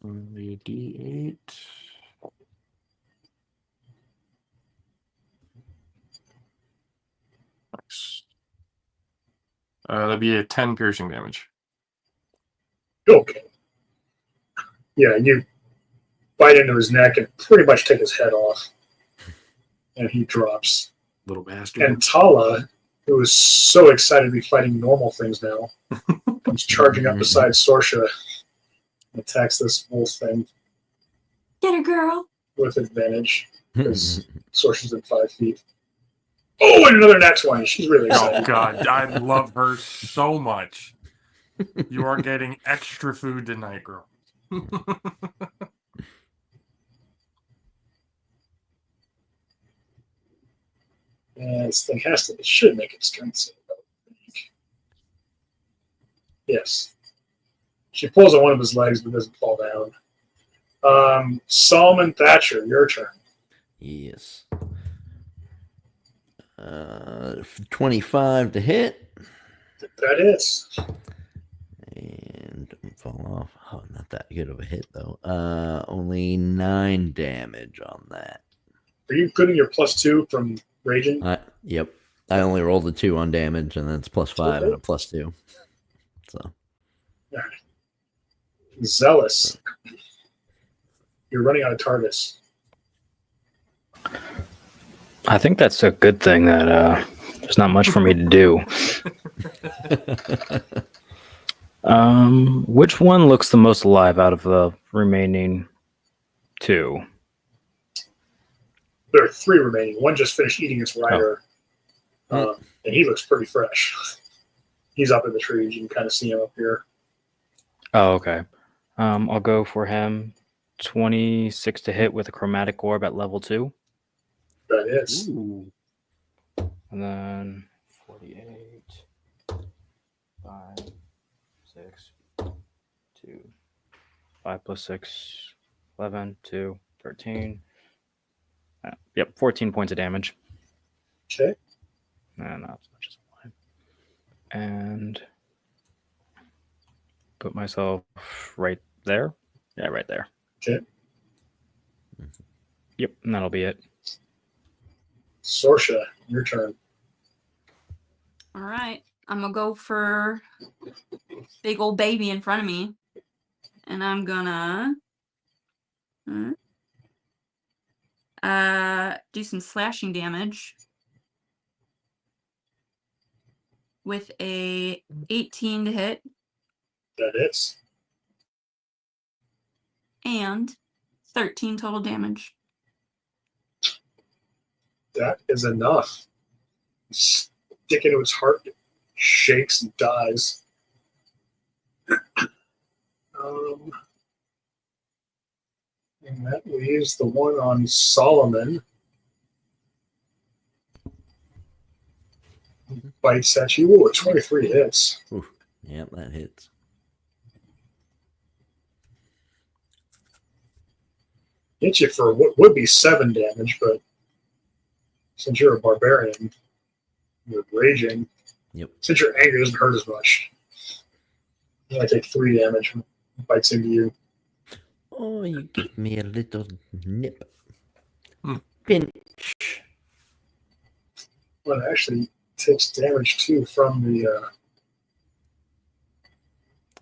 And the D8. Nice. That'd be a 10 piercing damage. Okay. Yeah, you bite into his neck and pretty much take his head off. And he drops. Little bastard. And Tala, who is so excited to be fighting normal things now, comes charging up beside Sorsha and attacks this wolf thing Get her, girl. with advantage because Sorsha's in 5 feet. Oh, and another nat 20. She's really Oh excited. God, I love her so much. You are getting extra food tonight, girl. And this thing it should make its strength save. Yes. She pulls on one of his legs but doesn't fall down. Solomon Thatcher, your turn. Yes. 25 to hit. That is. And fall off. Oh, not that good of a hit, though. Only 9 damage on that. Are you putting your +2 from raging? Yep. I only rolled a 2 on damage, and then it's +5 and a +2. So. Zealous. You're running out of targets. I think that's a good thing that there's not much for me to do. Which one looks the most alive out of the remaining 2? There are 3 remaining. One just finished eating its rider, and he looks pretty fresh. He's up in the trees. You can kind of see him up here. Oh, okay. I'll go for him. 26 to hit with a chromatic orb at level 2. That is. Ooh. And then 48, 5, 6, 2, 5 plus 6, 11, 2, 13. Yep, 14 points of damage. Okay. Not as much as I wanted. And put myself right there. Yeah, right there. Okay. Yep, and that'll be it. Sorsha, your turn. All right. I'm going to go for big old baby in front of me. And I'm going to do some slashing damage with a 18 to hit That is. and 13 total damage. That is enough. Stick into its heart, it shakes and dies. And that leaves the one on Solomon. Bites at you. Ooh, 23 hits. Oof. Yep, that hits. Hits you for what would be 7 damage, but since you're a barbarian, you're raging. Yep. Since you're angry, it doesn't hurt as much. You only take 3 damage when it bites into you. Oh, you give me a little nip. Hmm. Pinch. Well, it actually takes damage too from the.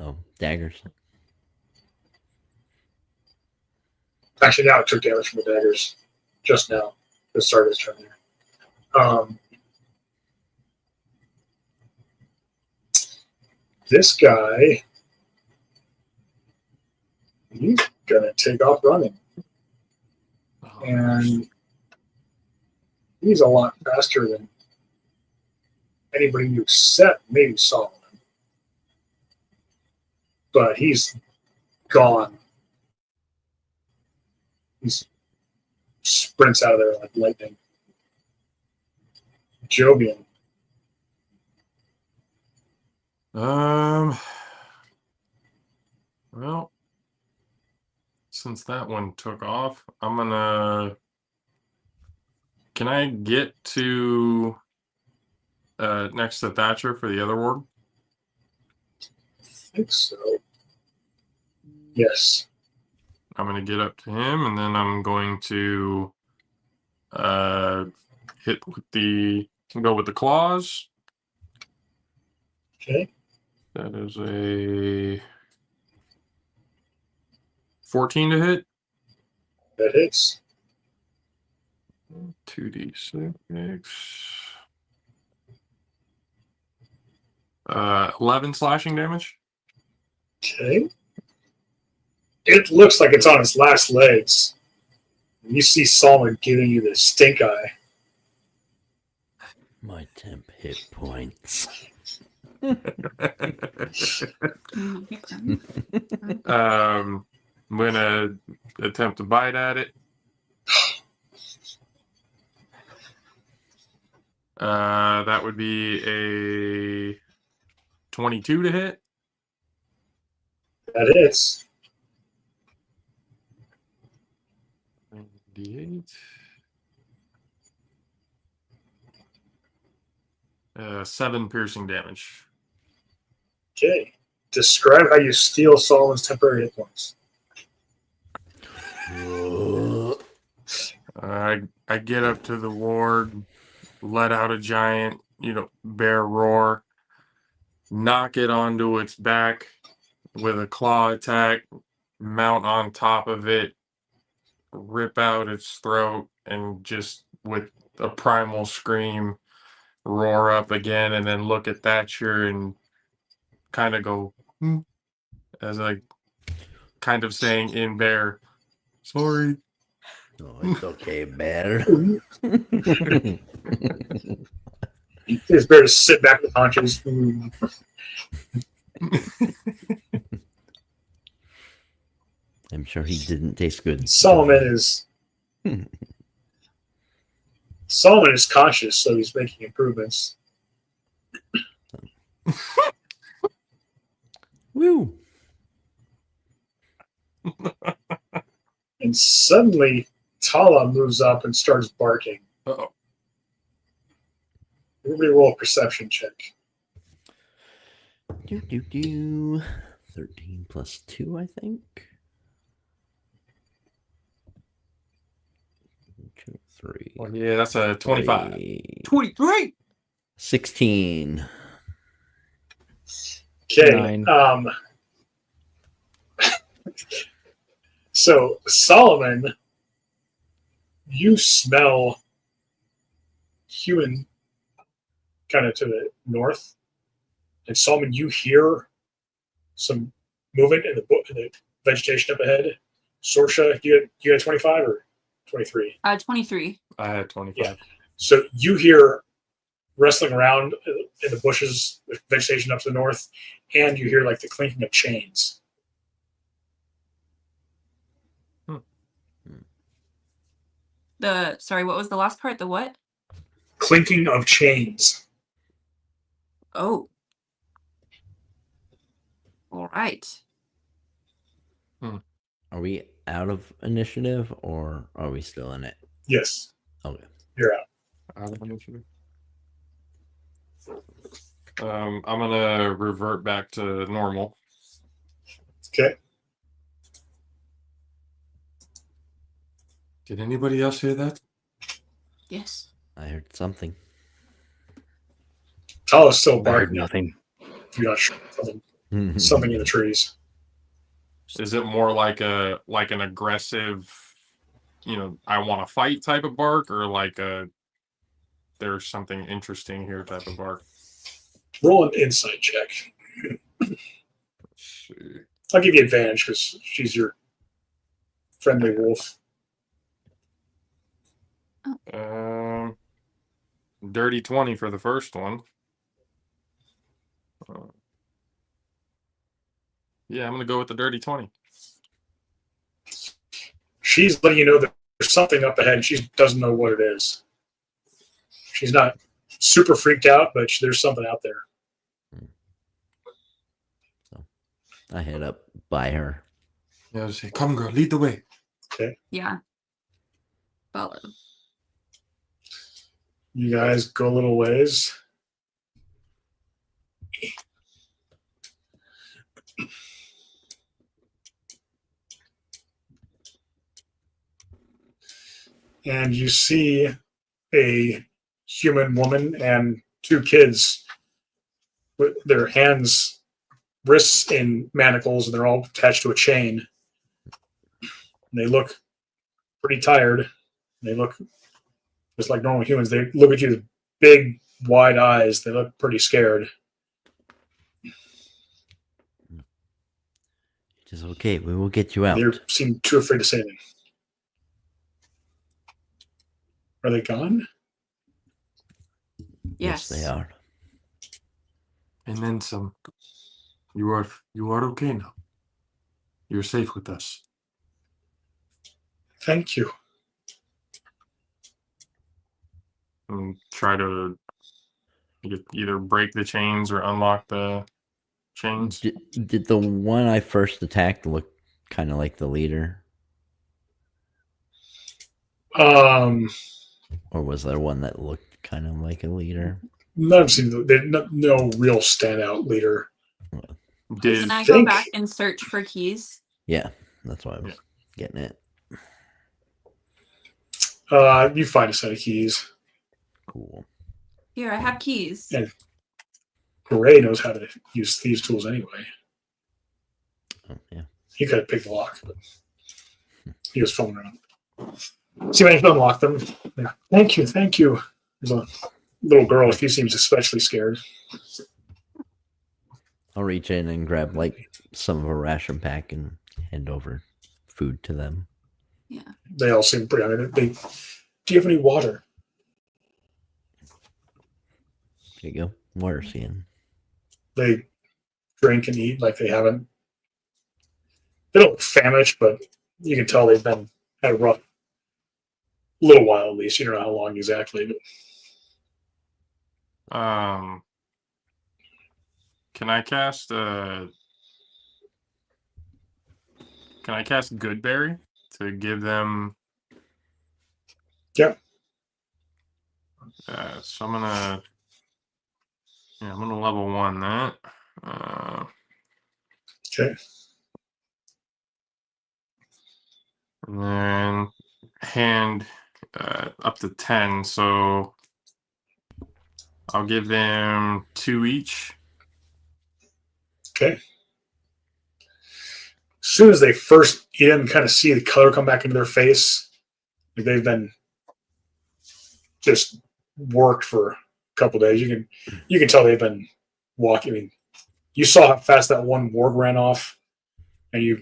Oh, daggers. Actually, now it took damage from the daggers. Just now. The start of his turn there. this guy, he's gonna take off running, Oh, and he's a lot faster than anybody you except maybe Solomon. But he's gone. He sprints out of there like lightning. Jovian. Well, since that one took off, I'm gonna. Can I get to next to Thatcher for the other ward? I think so. Yes. I'm gonna get up to him, and then I'm going to hit with go with the claws. Okay. That is a 14 to hit. That hits. 2d6. 11 slashing damage. Okay. It looks like it's on its last legs. You see Solomon giving you the stink eye. My temp hit points. I'm gonna attempt to bite at it. That would be a 22 to hit. That hits. 98. 7 piercing damage. Okay. Describe how you steal Solomon's temporary hit points. I get up to the ward, let out a giant, bear roar, knock it onto its back with a claw attack, mount on top of it, rip out its throat, and just with a primal scream, roar up again, and then look at Thatcher and kind of go, as like kind of saying in bear, sorry. Oh, it's okay, bear. It's better to sit back with haunches. I'm sure he didn't taste good. Solomon is conscious, so he's making improvements. Woo! And suddenly, Tala moves up and starts barking. Uh-oh. Everybody roll a perception check. 13 plus 2, I think. 2, 3. Well, yeah, that's a 25. 3, 23! 16. Okay. 9. So, Solomon, you smell human kind of to the north. And Solomon, you hear some movement in the vegetation up ahead. Sorsha, you had 25 or 23? 23. I had 25. Yeah. So you hear wrestling around in the bushes, the vegetation up to the north, and you hear like the clinking of chains. Sorry, what was the last part? The what? Clinking of chains. Oh. All right. Are we out of initiative or are we still in it? Yes, Okay. you're out. I'm gonna revert back to normal. Okay. Did anybody else hear that? Yes. I heard something. Tala's still I heard barking. nothing. You're not sure. Something in the trees. Is it more like an aggressive, I want to fight type of bark, or like there's something interesting here type of bark? Roll an insight check. see. I'll give you advantage because she's your friendly wolf. Dirty 20 for the first one. Yeah, I'm gonna go with the dirty 20. She's letting you know that there's something up ahead and she doesn't know what it is. She's not super freaked out, but there's something out there. So I head up by her. Yeah, I would say, come girl, lead the way. Yeah. Follow. You guys go a little ways. And you see a human woman and two kids with their hands, wrists in manacles, and they're all attached to a chain. And they look pretty tired. They look just like normal humans. They look at you with big, wide eyes. They look pretty scared. It is okay. We will get you out. They seem too afraid to say anything. Are they gone? Yes. They are. And then some. You are okay now. You're safe with us. Thank you. And try to either break the chains or unlock the chains. Did the one I first attacked look kind of like the leader? Or was there one that looked kind of like a leader? None of them seem no real standout leader. Did Can I go back and search for keys? Yeah, that's why I was getting it. You find a set of keys. Cool. Here, I have keys. Yeah. Gray knows how to use thieves' tools anyway. Oh, yeah. He could have picked the lock, but he was fumbling around. See, when I unlock them. Yeah. Thank you. There's a little girl. She seems especially scared. I'll reach in and grab like some of a ration pack and hand over food to them. Yeah. They all seem pretty. Do you have any water? Here you go. Water seeing. They drink and eat like they haven't. They don't look famished, but you can tell they've been had a rough little while at least. You don't know how long exactly, but can I cast Goodberry to give them? Yep. So I'm gonna level 1 that. okay. And then hand up to 10, so I'll give them 2 each. Okay. As soon as they first eat and kind of see the color come back into their face, like they've been just worked for a couple days. You can tell they've been walking. I mean, you saw how fast that one warg ran off, and you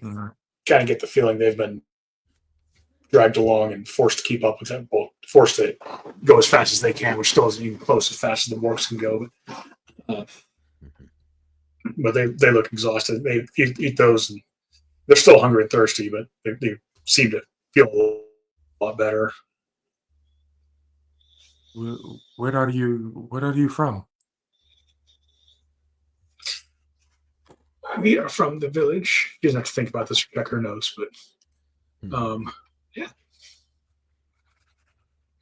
kind of get the feeling they've been dragged along and forced to keep up with them. Well, forced to go as fast as they can, which still isn't even close as fast as the wargs can go. But they look exhausted. They eat those, and they're still hungry and thirsty, but they seem to feel a lot better. Where are you from? We are from the village. She doesn't have to think about this or check her nose, but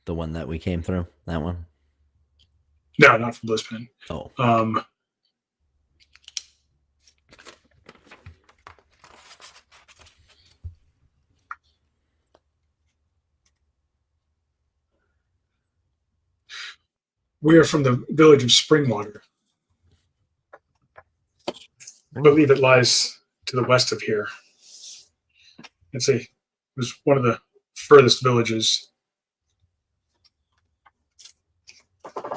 The one that we came through? That one? no, not from Blizzpin. Oh. We are from the village of Springwater. I believe it lies to the west of here. It was one of the furthest villages.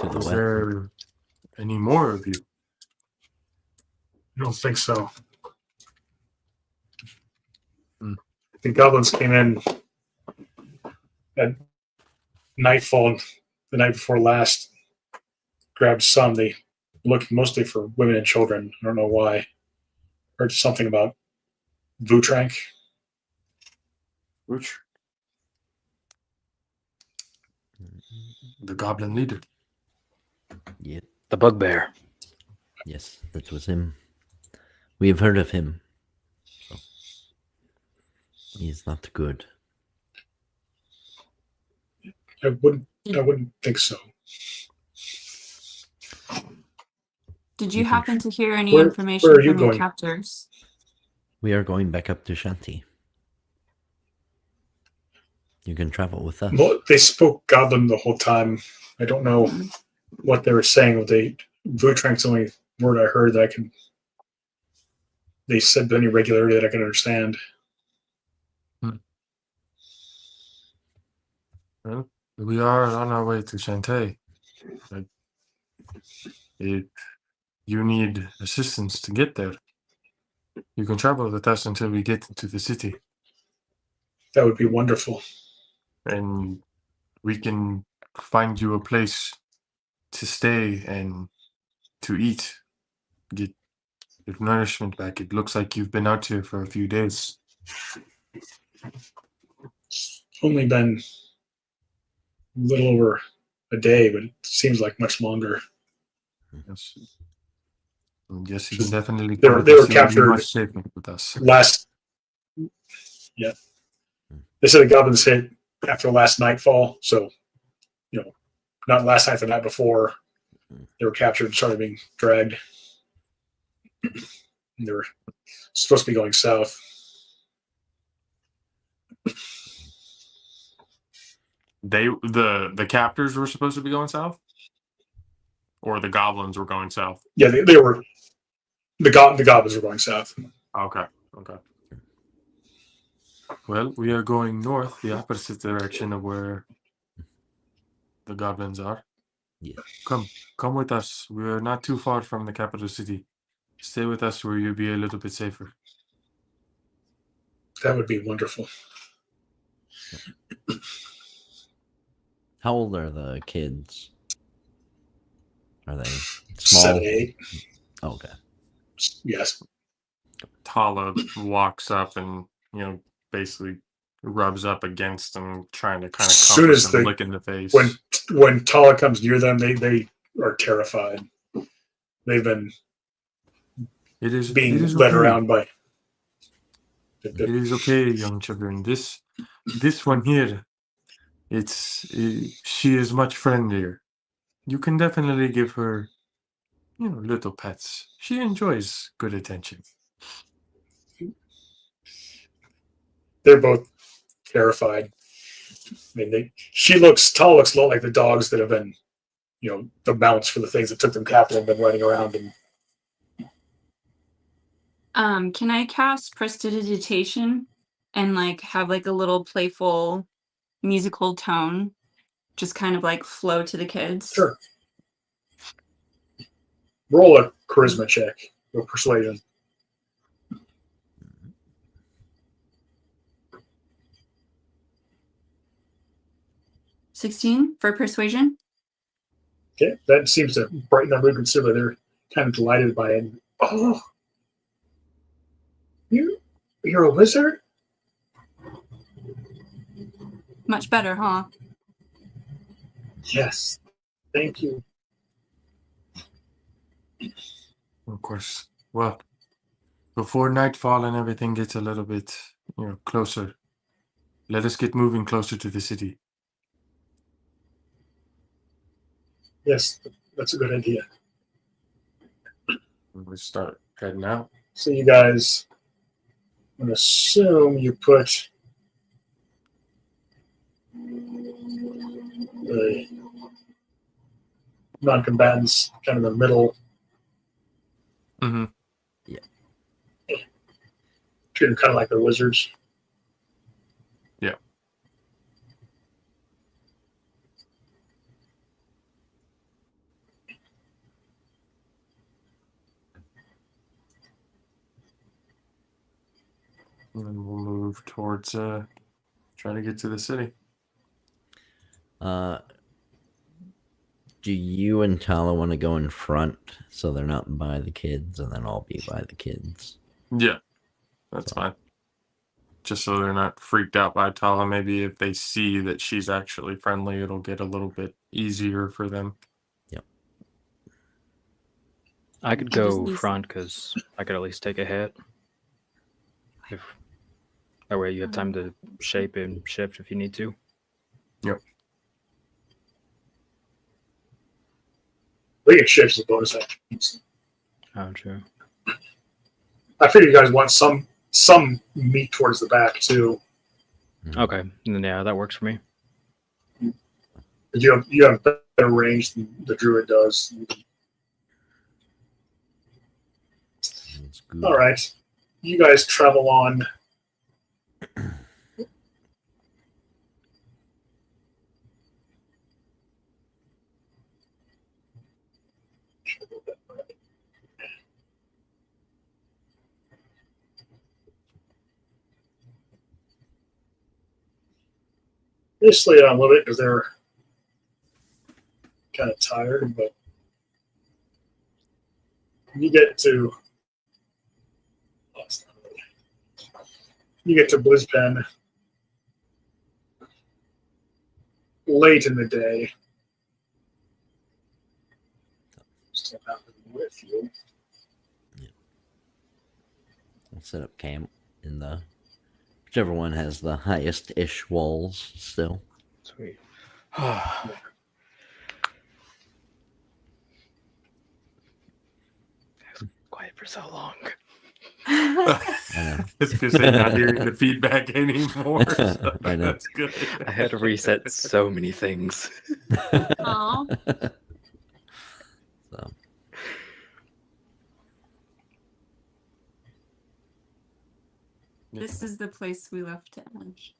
To the Is west. there any more of you? don't think so. Hmm. The goblins came in at nightfall the night before last, grabbed some. They looked mostly for women and children. I don't know why. Heard something about Vutrank. Which? The goblin leader. Yep. The bugbear. Yes, that was him. We have heard of him. So he's not good. I wouldn't think so. Did You you can happen to hear any Where information are you from your going? captors? We are going back up to Shanti. You can travel with us. Well, they spoke goblin the whole time. I don't know what they were saying. Vutrank's the only word I heard that I can. They said with any regularity that I can understand. Well, we are on our way to Shantae. If you need assistance to get there, you can travel with us until we get into the city. That would be wonderful. And we can find you a place to stay and to eat. Get your nourishment back. It looks like you've been out here for a few days. It's only been a little over a day, but it seems like much longer. Yes. Yes, you can definitely They come were with they us. were You will be captured much safer with us. last. Yeah, they said the goblins hit after last nightfall. So, not last night, the night before. They were captured and started being dragged. And they were supposed to be going south. The captors were supposed to be going south, or the goblins were going south. Yeah, they were. The goblins were going south. Okay. Well, we are going north, the opposite direction of where the goblins are. Yeah. Come with us. We are not too far from the capital city. Stay with us where you'll be a little bit safer. That would be wonderful. How old are the kids? Are they small? 7, 8. Oh, okay. Yes. Tala walks up and, basically rubs up against them, trying to kind of Soon comfort as them, they- lick in the face. When Tala comes near them, they are terrified. They've been It is being okay. led around by. It is okay, young children. This one here, she is much friendlier. You can definitely give her, little pets. She enjoys good attention. They're both terrified. I mean, Tala looks a lot like the dogs that have been, the mounts for the things that took them captive and been running around. And Can I cast prestidigitation and have a little playful musical tone, just kind of flow to the kids? sure, roll a charisma check or persuasion. $16 for persuasion. Okay, that seems to brighten their mood considerably. They're kind of delighted by it. Oh, you're a wizard? Much better, huh? Yes, thank you. Of course. Well, before nightfall and everything gets a little bit, closer, let us get moving closer to the city. Yes, that's a good idea. We start heading out. So you guys, I'm going to assume you put the non-combatants kind of in the middle. Mm-hmm. Treat them kind of like they're wizards. Yeah. And then we'll move towards trying to get to the city. Do you and Tala want to go in front so they're not by the kids, and then I'll be by the kids? Yeah, that's fine. Just so they're not freaked out by Tala. Maybe if they see that she's actually friendly, it'll get a little bit easier for them. Yep. I could I just go need- front because I could at least take a hit. If that way you have time to shape and shift if you need to. Yep. We can shift as a bonus action. Oh, true. I figure you guys want some meat towards the back too. Okay, then yeah, that works for me. You have better range than the druid does. That's good. All right, you guys travel on. They slow down a little bit because they're kind of tired, but you get to Blizzpen late in the day. Still happening with you. We'll set up camp in the whichever one has the highest ish walls still. Sweet. Quiet for so long. It's because they're not hearing the feedback anymore. So I know. that's good. I had to reset so many things. Aw. So This is the place we left at lunch.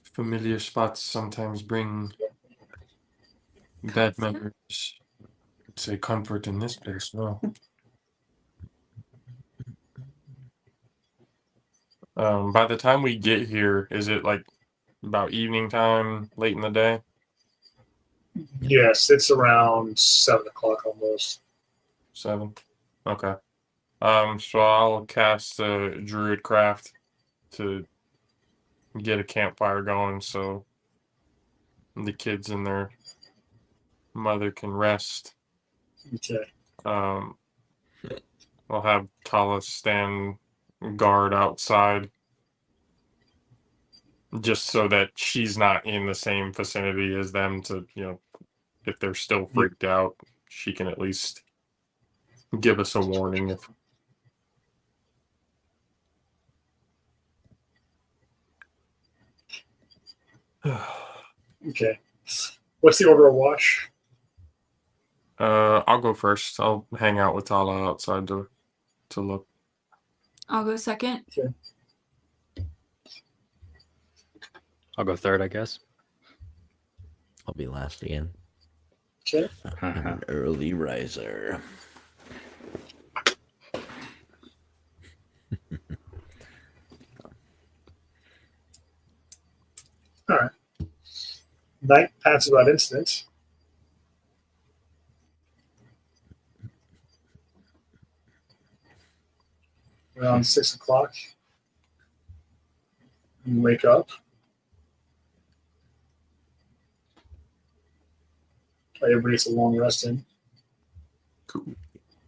Familiar spots sometimes bring bad memories. I'd say comfort in this place. No. By the time we get here, is it like about evening time, late in the day? Yes, it's around 7 o'clock almost. 7. Okay. So I'll cast a druid craft to get a campfire going so the kids and their mother can rest. Okay. I'll have Tala stand guard outside just so that she's not in the same vicinity as them to, if they're still freaked out, she can at least give us a warning if Okay. What's the order of watch? I'll go first. I'll hang out with Tala outside to look. I'll go second. I'll go third, I guess. I'll be last again. Okay. I'm an early riser. All right. Night passes without incident. Around 6 o'clock, you wake up. Everybody gets a long rest in. Cool.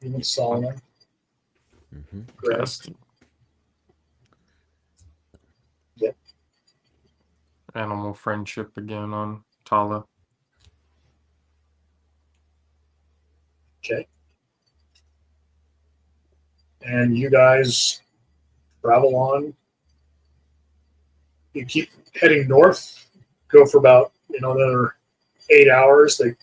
Even Solomon. Mm-hmm. Greg. Cast. Yep. Animal friendship again on Tala. Okay. And you guys travel on. You keep heading north. Go for about another 8 hours. The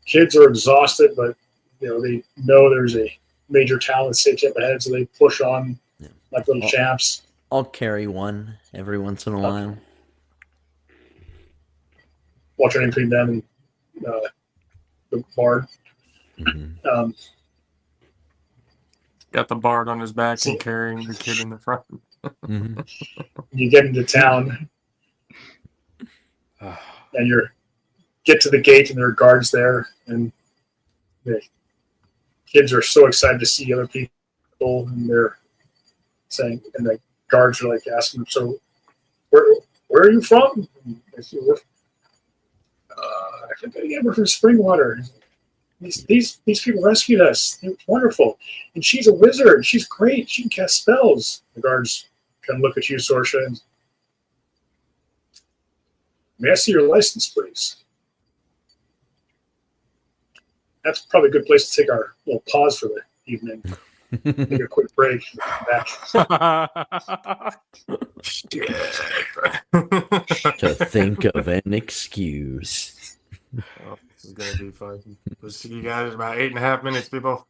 kids are exhausted, but they know there's a major town that sits up ahead, so they push on like little champs. I'll carry one every once in a while. Watch between them and the bard. Mm-hmm. Got the bard on his back See- and carrying the kid in the front. Mhm. You get into town and you get to the gate and there are guards there, and the kids are so excited to see other people, and they're saying, and the guards are like asking them, so where are you from? And they say, I think we're from Springwater. These people rescued us. They're wonderful. And she's a wizard. She's great. She can cast spells. The guards kind of look at you, Sorsha, and may I see your license, please? That's probably a good place to take our little pause for the evening. Take a quick break. Back. To think of an excuse. Oh, this is gonna be fun. We'll see you guys in about 8.5 minutes, people.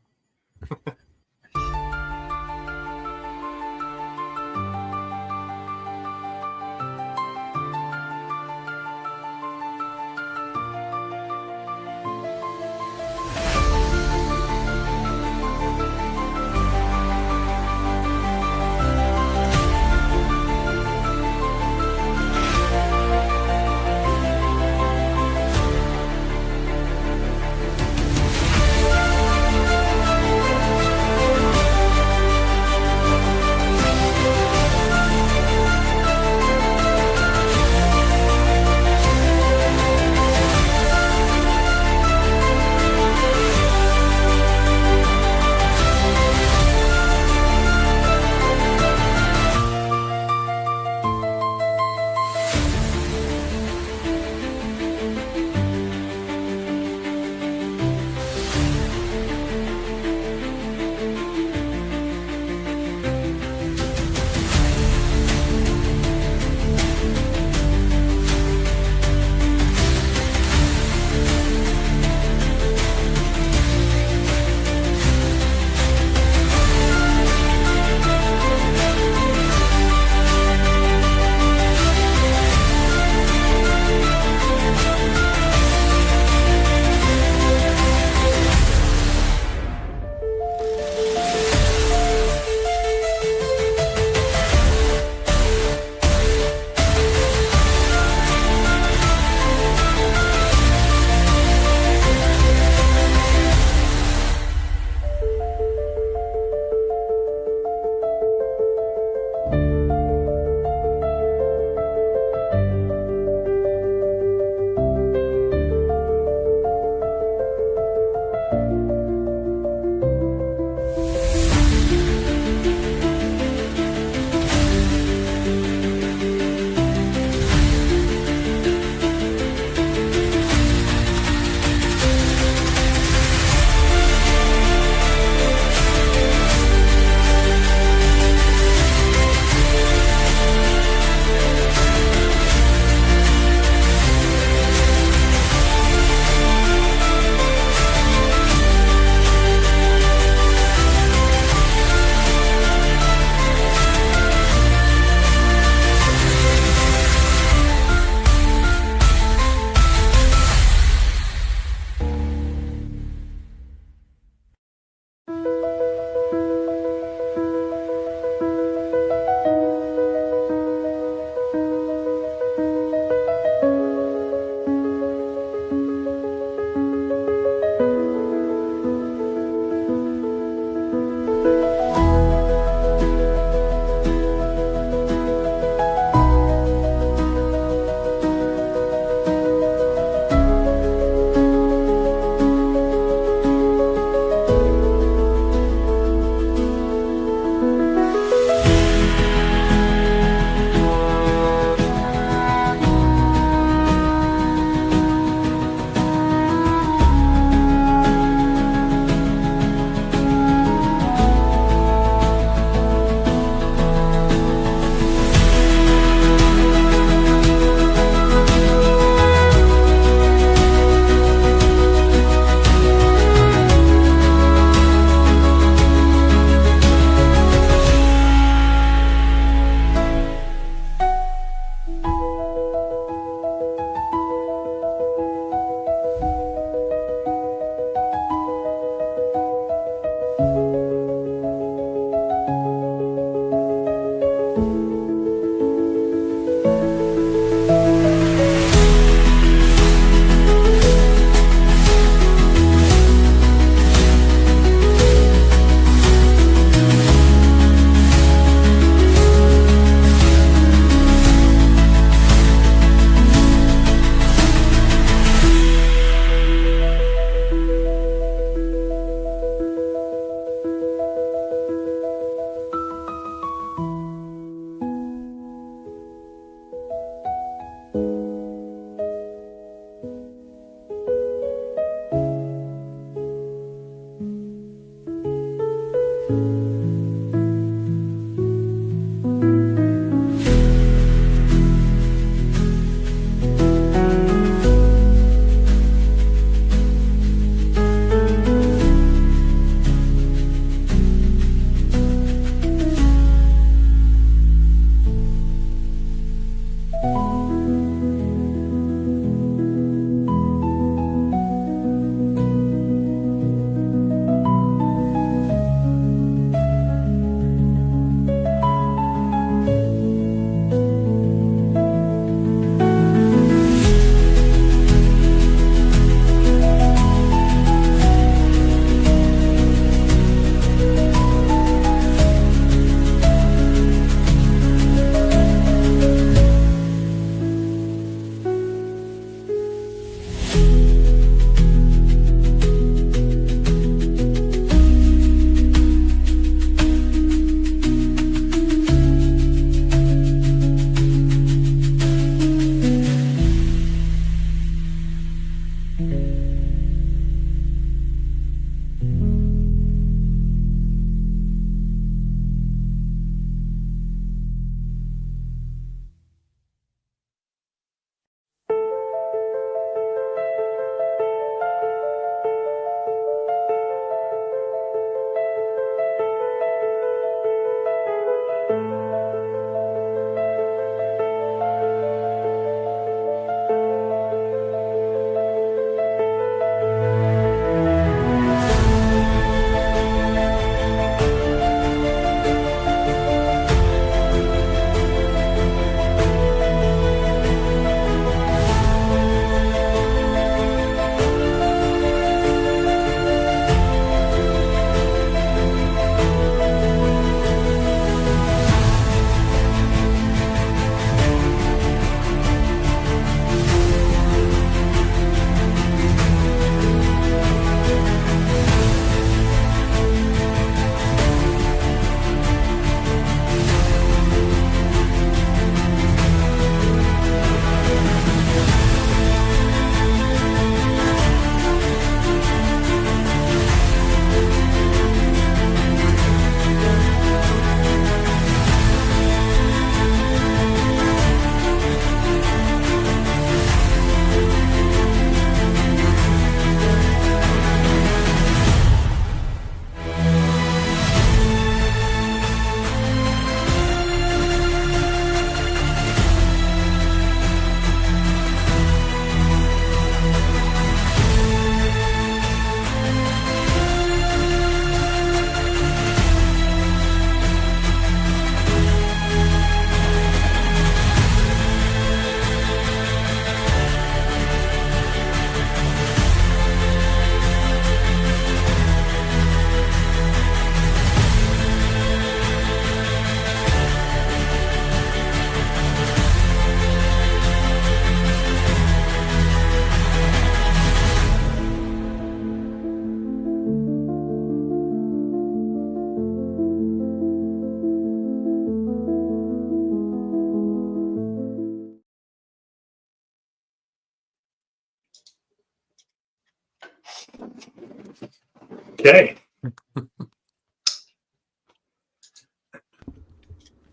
Okay.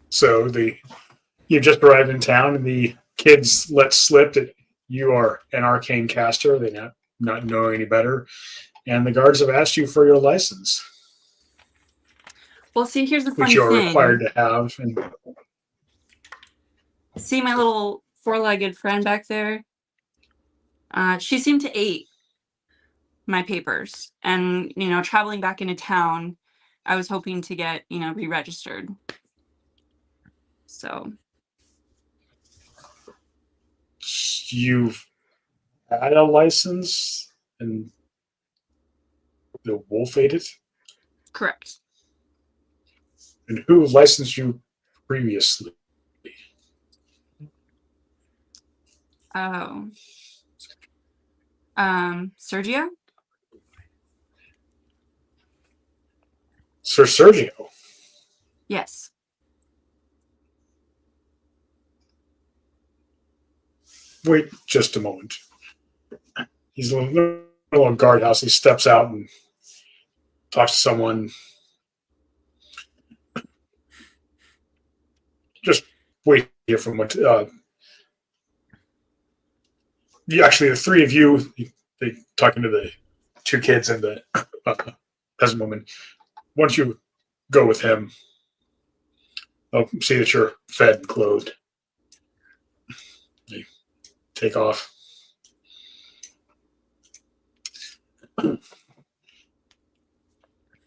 So you just arrived in town, and the kids let slip that you are an arcane caster. They not know any better, and the guards have asked you for your license, Well, see, here's the which funny you are thing. required to have. And See my little four-legged friend back there? She seemed to hate my papers. And, traveling back into town, I was hoping to get, re-registered. So, you've had a license, and the wolf ate it. correct. And who licensed you previously? Oh. Sergio? Sir Sergio. Yes. Wait just a moment. He's in a little guardhouse. He steps out and talks to someone. Just wait here for what. Actually, the three of you, they talking to the two kids and the peasant woman. Once you go with him, I'll see that you're fed and clothed. They take off.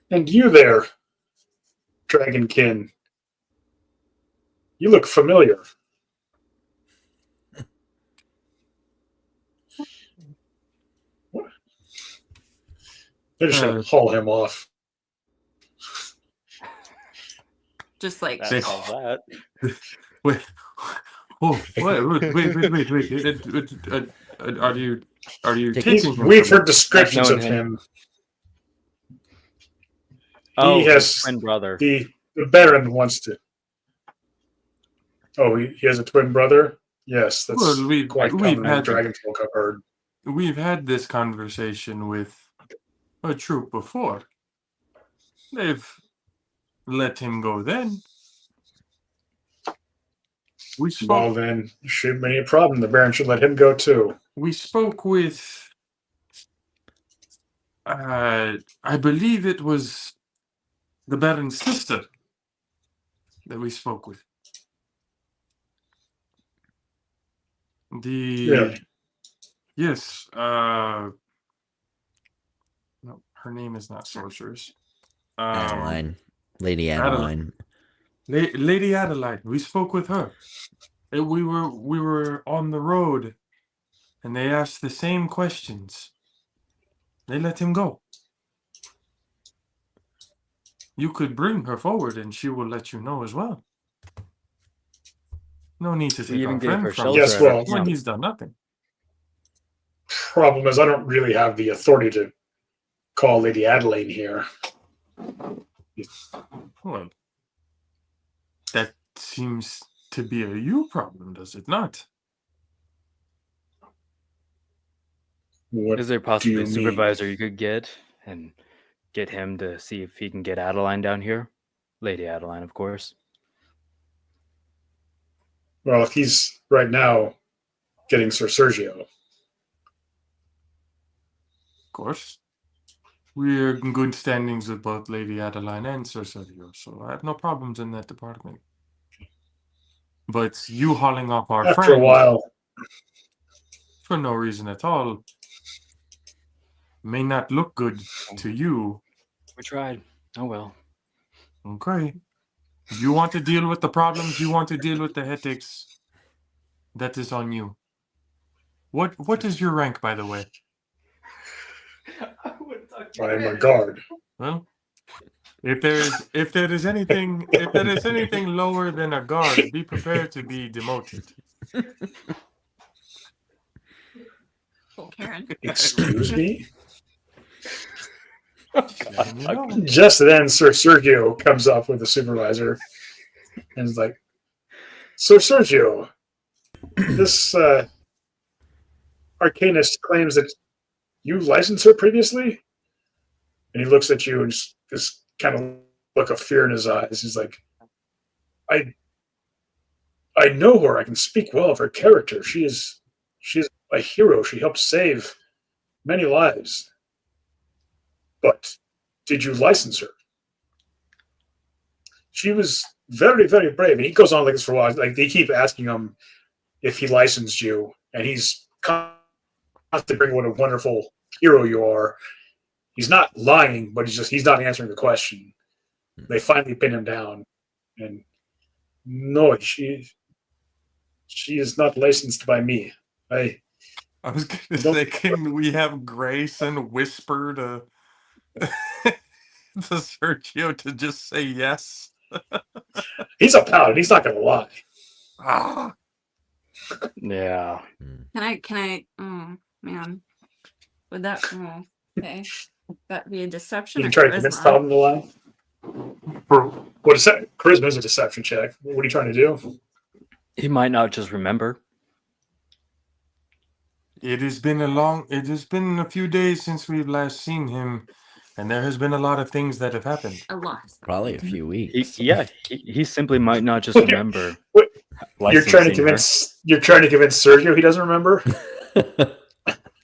And you there, Dragonkin. You look familiar. What? They're just going to haul him off. Just like, That's all that. Wait. Oh, wait. Are you taking him? We've from heard descriptions I've of known him. Oh, He his has twin brother. The Baron wants to. Oh, he has a twin brother? Yes, that's Well, quite we've common in had dragon folk, I've heard. We've had this conversation with a troop before. They've let him go then. We spoke. Well, then, shouldn't be a problem. The Baron should let him go, too. We spoke with. I believe it was the Baron's sister that we spoke with. Really? Yes. No, her name is not sorceress. Adeline. Lady Adeline. Lady Adeline. We spoke with her. We were on the road, and they asked the same questions. They let him go. You could bring her forward, and she will let you know as well. No need to We take even our gave friend her from shelter. Yes, at well, our when camp. he's done nothing. Problem is, I don't really have the authority to call Lady Adeline here. Well, that seems to be a you problem, does it not? What Is there do possibly you a mean? supervisor you could get and get him to see if he can get Adeline down here? Lady Adeline, of course. Well, he's right now getting Sir Sergio. Of course. We're in good standings with both Lady Adeline and Sir Sergio, so I have no problems in that department. But you hauling off our After friend a while, for no reason at all may not look good to you. We tried. Oh well. Okay. You want to deal with the problems, you want to deal with the headaches. That is on you. What is your rank, by the way? I am a guard. Well, if there is anything lower than a guard, be prepared to be demoted. oh, Karen. Excuse me? Letting you know. Just then, Sir Sergio comes up with the supervisor and is like, Sir Sergio, this arcanist claims that you licensed her previously? And he looks at you and just kind of look of fear in his eyes. He's like, I know her. I can speak well of her character. She's a hero. She helped save many lives. But did you license her? She was very, very brave. And he goes on like this for a while. Like they keep asking him if he licensed you, and he's constantly bringing what a wonderful hero you are. He's not lying, but he's not answering the question. They finally pin him down, and no, she is not licensed by me. I was gonna say, can we have Grayson whisper to to Sergio to just say yes? He's a paladin. He's not going to lie. Ah, Yeah. Can I? Oh man, would that? Oh, okay. That be a deception. You or can try to convince charisma? paladin to lie. For what is that? Charisma is a deception check. What are you trying to do? He might not just remember. it has been a few days since we've last seen him, and there has been a lot of things that have happened. A lot. Probably a few weeks. He simply might not just remember. What? You're trying to licensing her. convince. You're trying to convince Sergio he doesn't remember.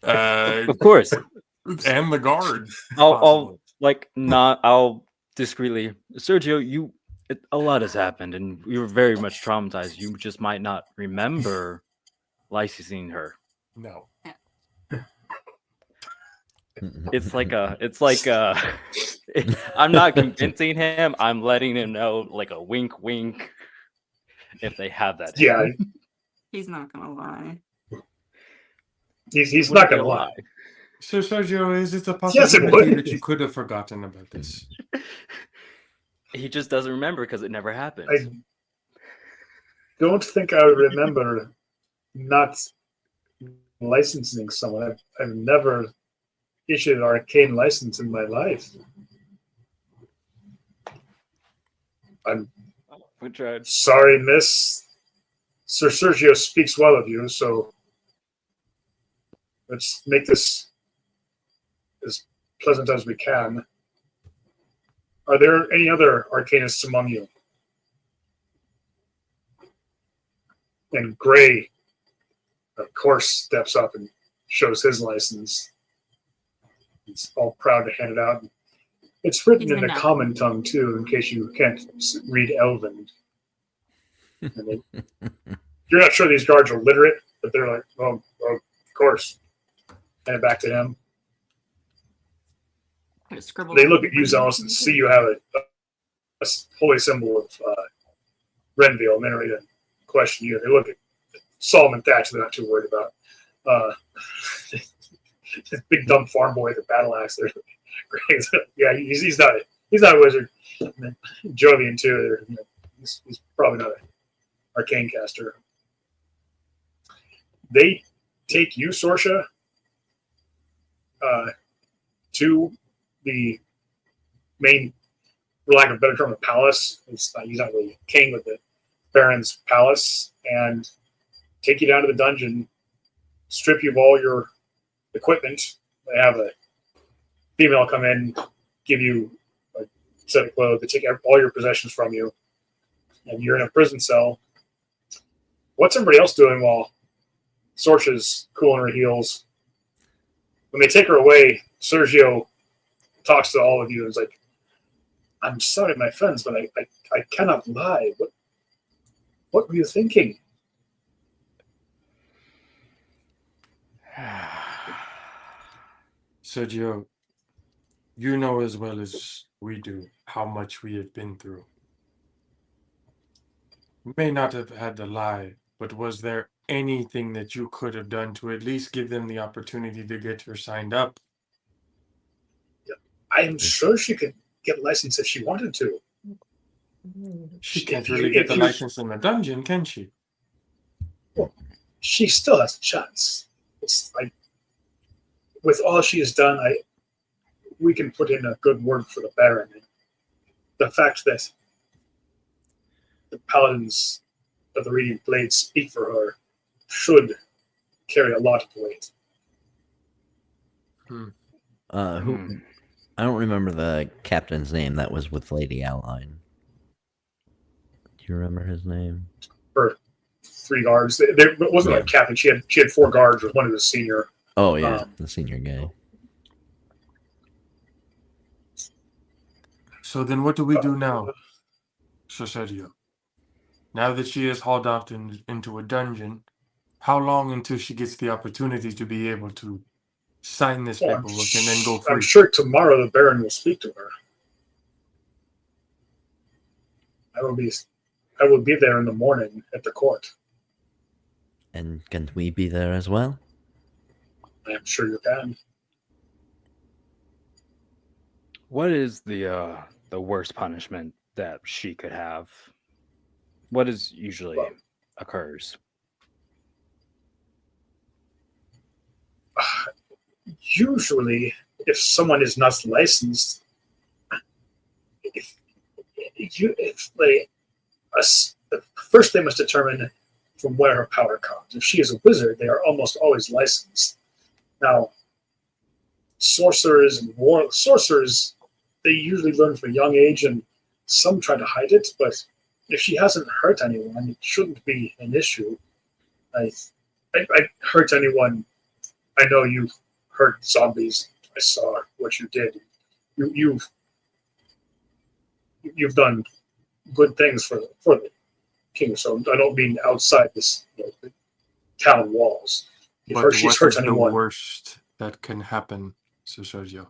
Of course. And the guard. I'll discreetly, Sergio, a lot has happened and you were very much traumatized. You just might not remember licensing her. No. It's like I'm not convincing him. I'm letting him know, like a wink, wink, if they have that. Yeah, He's not gonna lie. he's not going to lie. So Sergio, is it a Yes, it possibility would. that you could have forgotten about this? He just doesn't remember because it never happened. I don't think I would remember not licensing someone. I've never issued an arcane license in my life. I'm We tried. sorry, miss. Sir Sergio speaks well of you, so let's make this as pleasant as we can. Are there any other arcanists among you? And Gray, of course, steps up and shows his license. He's all proud to hand it out. It's written He's in the been common tongue, too, in case you can't read Elven. You're not sure these guards are literate, but they're like, oh, of course. Hand it back to him. I scribbled They on look the at you, board. Zealous, and see you have a holy symbol of Renville, and they're ready to question you. They look at Solomon Thatch, they're not too worried about. This big dumb farm boy with a battle axe. They're great. Yeah, he's not a wizard. Jovian too. He's probably not an arcane caster. They take you, Sorsha, to the main, for lack of a better term, the palace. He's not really king, but the Baron's palace, and take you down to the dungeon, strip you of all your equipment. They have a female come in, give you a set of clothes, they take all your possessions from you, and you're in a prison cell. What's everybody else doing while Sorsha's cooling her heels? When they take her away, Sergio talks to all of you and is like, I'm sorry, my friends, but I cannot lie. What were you thinking? Sergio, you know as well as we do how much we have been through. You may not have had to lie, but was there anything that you could have done to at least give them the opportunity to get her signed up? I am sure she could get a license if she wanted to. She can't really get the license in the dungeon, can she? Well, she still has a chance. With all she has done, we can put in a good word for the Baron. The fact that the paladins of the Radiant Blade speak for her should carry a lot of weight. I don't remember the captain's name that was with Lady Adeline. Do you remember his name? Her 3 guards. There wasn't Yeah. like captain. She had 4 guards with one of the senior. Oh yeah, the senior guy. So then what do we do now, Sir Sergio? Now that she is hauled off into a dungeon, how long until she gets the opportunity to be able to sign this Well, paperwork and then go free? I'm sure tomorrow the Baron will speak to her. I will be there in the morning at the court. And can we be there as well? I am sure you can. What is the worst punishment that she could have? What is usually occurs? Usually, if someone is not licensed, first they must determine from where her power comes. If she is a wizard, they are almost always licensed. Now, sorcerers, they usually learn from a young age, and some try to hide it. But if she hasn't hurt anyone, it shouldn't be an issue. I hurt anyone. I know you've hurt zombies. I saw what you did. You've done good things for the king. So I don't mean outside this the town walls. But She's what hurt is the anyone, worst that can happen, Sir Sergio?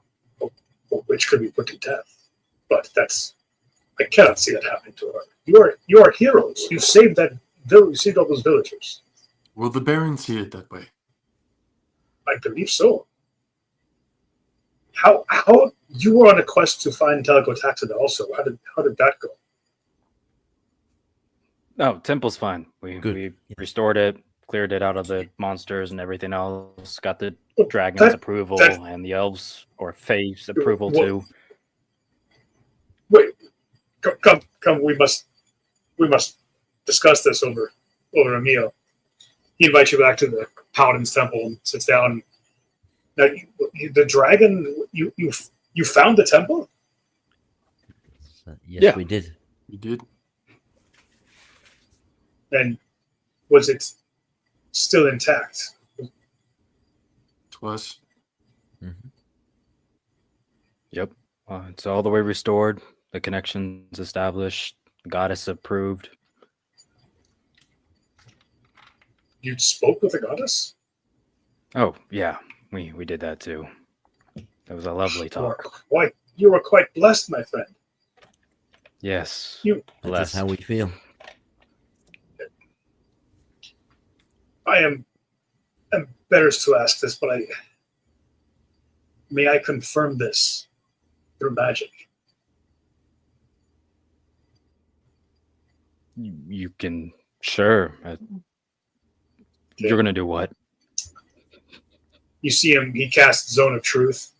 which could be put to death. But I cannot see that happening to her. You are heroes. You saved that village. You saved all those villagers. Will the Baron see it that way? I believe so. How you were on a quest to find Telecotaxida also? How did that go? No, Temple's fine. We Good. restored it, cleared it out of the monsters and everything else. Got the Well, dragon's approval and the elves or Fae's approval Well, too. Wait, come. We must discuss this over a meal. He invites you back to the Paladin's Temple and sits down. Now, the dragon, you found the temple? Yes, Yeah. we did. You did? And was it still intact? It was. Mm-hmm. Yep. It's all the way restored. The connections established. Goddess approved. You spoke with the goddess? Oh, yeah. We did that too. It was a lovely talk. You were quite blessed, my friend. Yes. That's Blessed. how we feel. I am embarrassed to ask this, but may I confirm this through magic? You can, sure. You're going to do what? You see him, he casts Zone of Truth.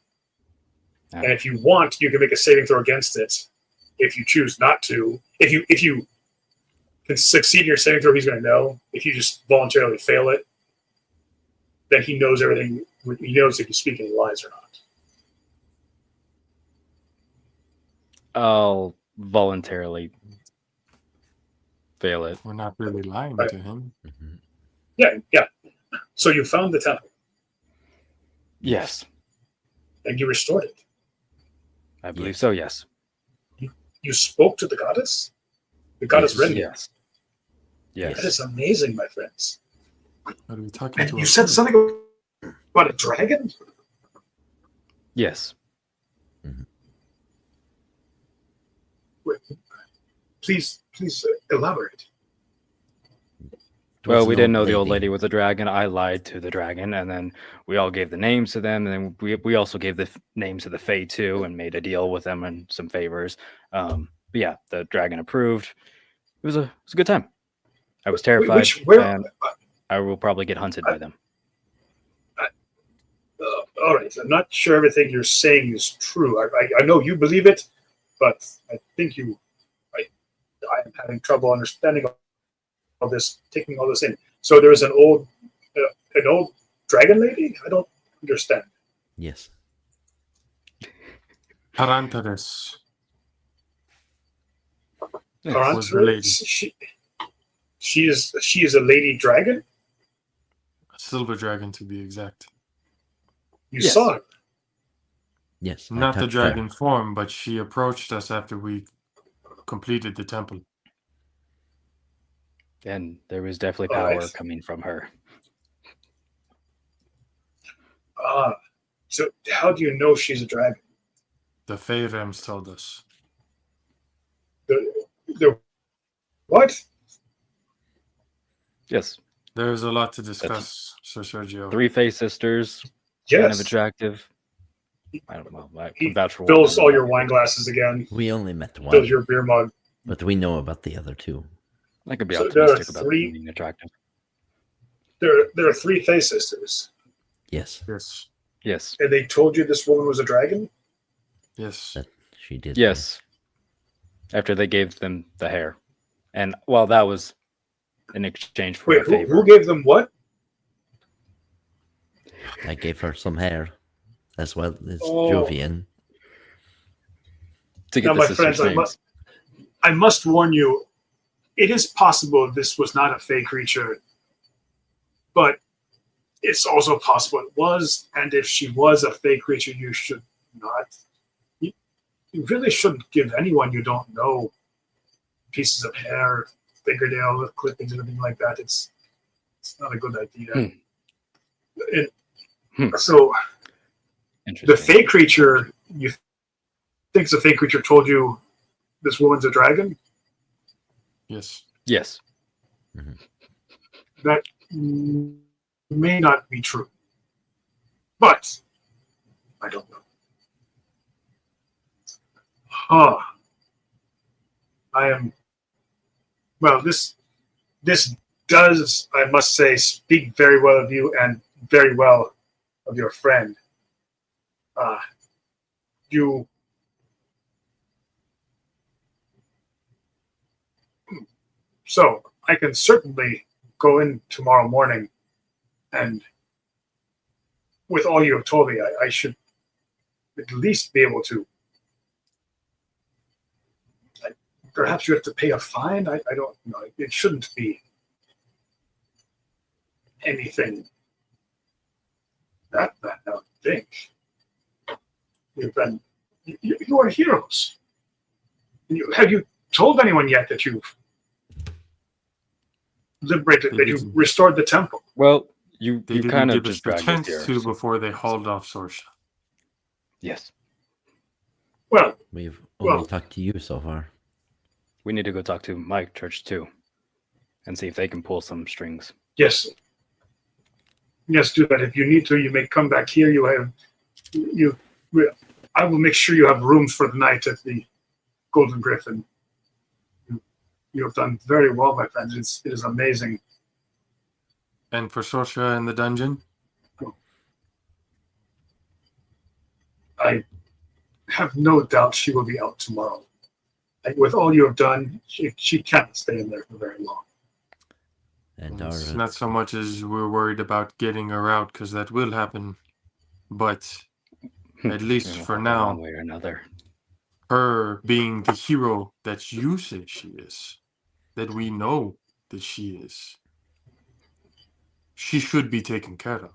Ah. And if you want, you can make a saving throw against it. If you choose not to, if you can succeed in your saving throw, he's going to know. If you just voluntarily fail it, then he knows everything. He knows if you speak any lies or not. I'll voluntarily fail it. We're not really lying Right. to him. Mm-hmm. Yeah. So you found the temple Yes. and you restored it. I believe so, yes. You spoke to the goddess? The goddess Rendia. Yes. Yes. That is amazing, my friends. What are we talking And to? you our said friend? something about a dragon? Yes. Wait, please elaborate. Well, Was we an didn't old know the old lady. lady was a dragon. I lied to the dragon, and then we all gave the names to them, and then we also gave the names to the Fae too, and made a deal with them and some favors. But yeah, the dragon approved. It was a good time. I was terrified, and I will probably get hunted by them. All right, I'm not sure everything you're saying is true. I know you believe it, but I think I am having trouble understanding all this, taking all this in. So there was an old dragon lady? I don't understand. Yes. Tarantaris Aren't was the lady. She is a lady dragon? A silver dragon, to be exact. You Yes. saw her. Yes. I Not the touched her. dragon form, but she approached us after we completed the temple. And there was definitely All power right. coming from her. So how do you know she's a dragon? The Fey Rams told us. The what? Yes. There's a lot to discuss, Sir Sergio. 3 Fae sisters, kind of Yes. attractive. I don't know. I He can vouch for fills one. all your wine glasses again. We only met one, Fills your beer mug. but we know about the other 2. I could be So there are optimistic about 3 being attractive. There are 3 Fae sisters, Yes, Yes. Yes. and they told you this woman was a dragon. Yes. that she did. Yes. After they gave them the hair. And well, that was in exchange for Wait, a favor. who gave them what? I gave her some hair, as well as Oh. Jovian. to get Now, the my sisters' friends, names. I must warn you, it is possible this was not a Fae creature, but it's also possible it was. And if she was a Fae creature, you should not. You really shouldn't give anyone you don't know pieces of hair, fingernail clippings, anything like that. It's not a good idea. So the Interesting. Fae creature, you think the Fae creature told you this woman's a dragon? Yes. Yes. That may not be true, but I don't know. I am. Well, this does, I must say, speak very well of you and very well of your friend. You. So I can certainly go in tomorrow morning, and with all you have told me, I should at least be able to. Perhaps you have to pay a fine. I don't know. It shouldn't be anything that bad. I don't think. You are heroes. Have you told anyone yet that you've liberated, that you've restored the temple? Well, you They didn't kind of give us just the dragged us chance here. to before they hauled off Sorsha. Yes. We've only Well- talked to you so far. We need to go talk to my church too and see if they can pull some strings. Yes. Yes, do that. If you need to, you may come back here. I will make sure you have room for the night at the Golden Griffin. You have done very well, my friends. It is amazing. And for Sorsha in the dungeon? I have no doubt she will be out tomorrow. With all you have done, she can't stay in there for very long. And It's our not so much as we're worried about getting her out, because that will happen. But at least for One now, way or another. her being the hero that you say she is, that we know that she is, she should be taken care of.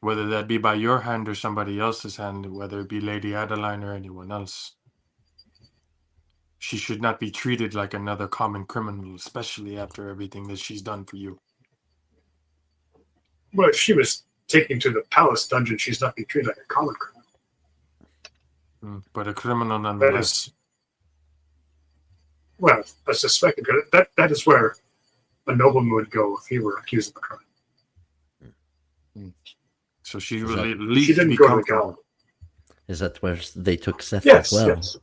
Whether that be by your hand or somebody else's hand, whether it be Lady Adeline or anyone else. She should not be treated like another common criminal, especially after everything that she's done for you. Well, if she was taken to the palace dungeon, she's not being treated like a common criminal. But a criminal That nonetheless. is, well, I suspect that is where a nobleman would go if he were accused of a crime. So she Is will that- at least She didn't be go to the comfortable. gallows. is that where they took Seth Yes, as well? yes.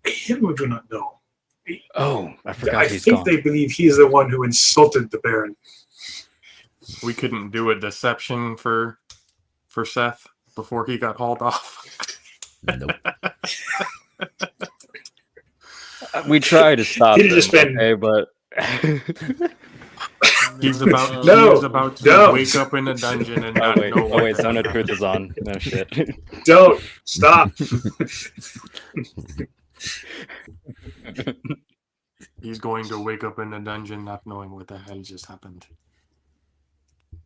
Him we do not know. Oh, I forgot I he's think gone. they believe he's the one who insulted the Baron. We couldn't do a deception for Seth before he got hauled off. Nope. We tried to stop He'd him, just been- okay, but He's about No, he is about to don't. wake up in a dungeon and Oh not wait, know what the Zone of heck Truth is happened. on. No shit. Don't stop. He's going to wake up in a dungeon not knowing what the hell just happened.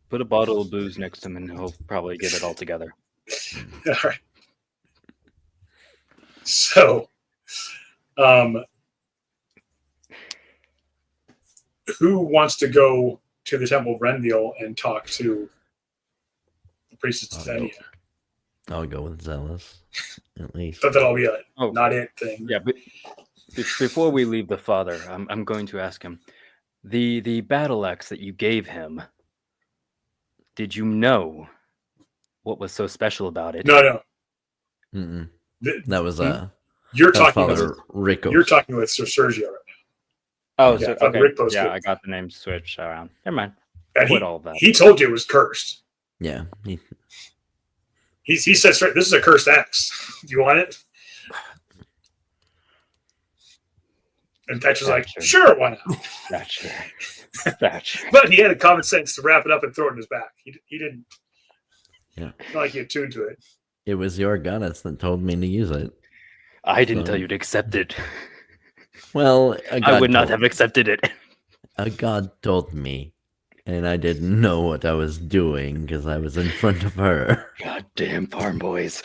Put a bottle of booze next to him, and he'll probably get it all together. All right. So, who wants to go to the Temple of Renville and talk to the priestess I'll go. Thenia? I'll go with Zealous, at least. Thought that'll be a Oh, not it thing. yeah. But before we leave the father, I'm going to ask him the battle axe that you gave him. Did you know what was so special about it? No. Mm-mm. Th- That was You're talking Father with Rico. you're talking with Sir Sergio right Oh, Yeah, so Father okay. Rico's Yeah, good. I got the name switched around. Never mind. now. And Quit all of that. he told you it was cursed. Yeah. He said straight, "This is a cursed axe. Do you want it?" And Thatcher's like, Thatcher. "Sure, why not?" Thatcher. But he had the common sense to wrap it up and throw it in his back. He didn't. Yeah. Not like he attuned to it. It was your goddess that told me to use it. I didn't So- tell you to accept it. Well, I would not have accepted it. A god told me, and I didn't know what I was doing because I was in front of her. Goddamn farm boys.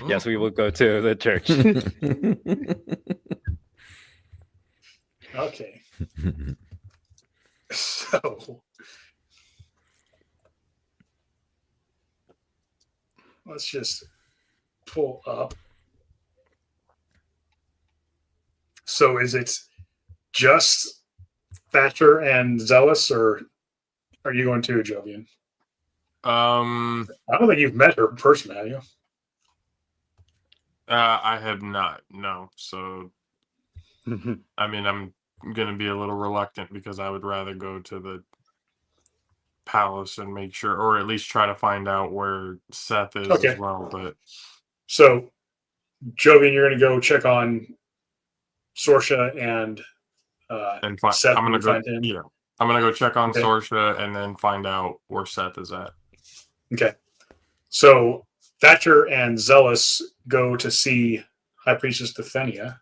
Yes, we will go to the church. Okay. So let's just pull up. So is it just Thatcher and Zealous, or are you going too, Jovian? I don't think you've met her in person, have you? I have not. No. So, I mean, I'm gonna be a little reluctant because I would rather go to the palace and make sure, or at least try to find out where Seth is Okay. as well. But So, Jovian, you're going to go check on Sorsha and Seth. I'm gonna when you go. find him. Yeah, I'm gonna go check on Okay. Sorsha and then find out where Seth is at. Okay. So Thatcher and Zealous go to see High Priestess Tithenia.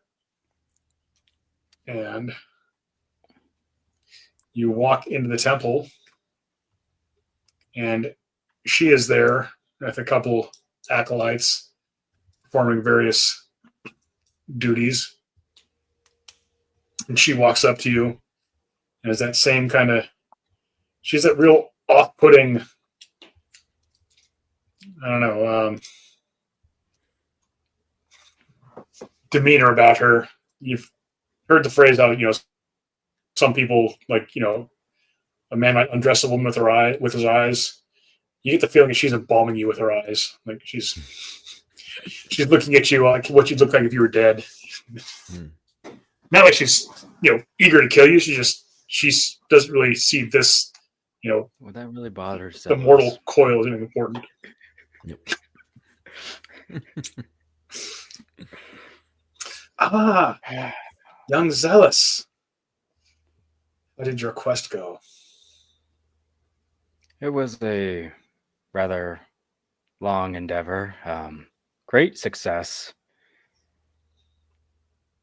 And you walk into the temple, and she is there with a couple acolytes performing various duties. And she walks up to you and is that same kind of, she's that real off-putting, I don't know, demeanor about her. You've heard the phrase how, some people, like, a man might undress a woman with his eyes. You get the feeling that she's embalming you with her eyes. Like she's looking at you like what you'd look like if you were dead. Not like she's, eager to kill you. She doesn't really see this, Would that really bother the mortal coil as anything important. Yep. Young Zealous. How did your quest go? It was a rather long endeavor. Great success.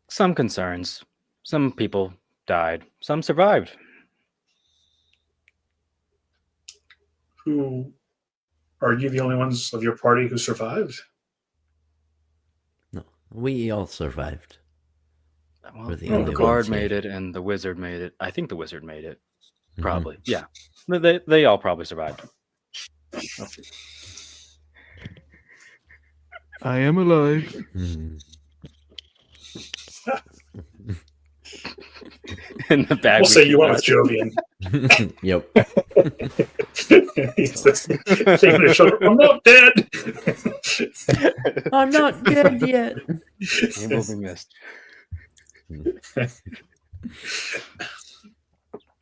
Some concerns. Some people died. Some survived. Who are you the only ones of your party who survived? No, we all survived. Well, We're the only the ones bard here. made it, and the wizard made it. I think the wizard made it. Mhm. Probably. Yeah. They all probably survived. I am alive. Mhm. In the bag. We'll say you went with Jovian. Yep. He's this thing on his shoulder. I'm not dead. I'm not dead yet. He will be missed.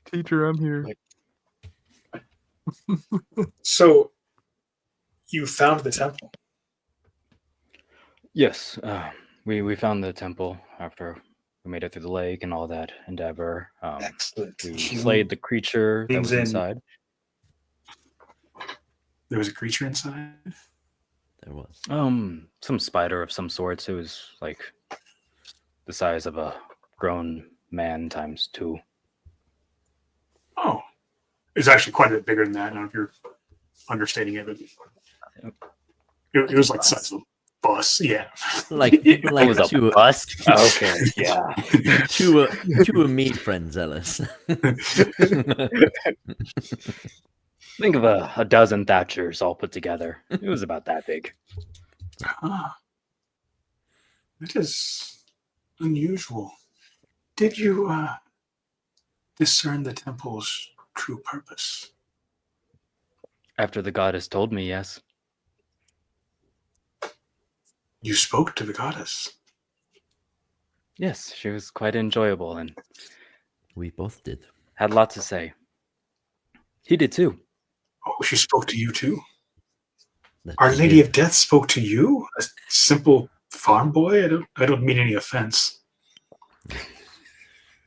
Teacher, I'm here. So, you found the temple. Yes. We found the temple after we made it through the lake and all that endeavor. Excellent. We She slayed the creature that leans was in. inside. There was a creature inside. There was. Some spider of some sorts. It was like the size of a grown man times 2. Oh, it's actually quite a bit bigger than that. I don't know if you're understating it, but it was like the size of a bus. Yeah. Like It was a two, bust. Okay, yeah. two of me friends, Ellis. Think of a dozen Thatchers all put together. It was about that big. Ah, it is unusual. Did you discern the temple's true purpose? After the goddess told me, yes. You spoke to the goddess. Yes, she was quite enjoyable and We both did. had a lot to say. He did too. Oh, she spoke to you too? That Our we Lady did. of Death spoke to you? A simple farm boy? I don't mean any offense.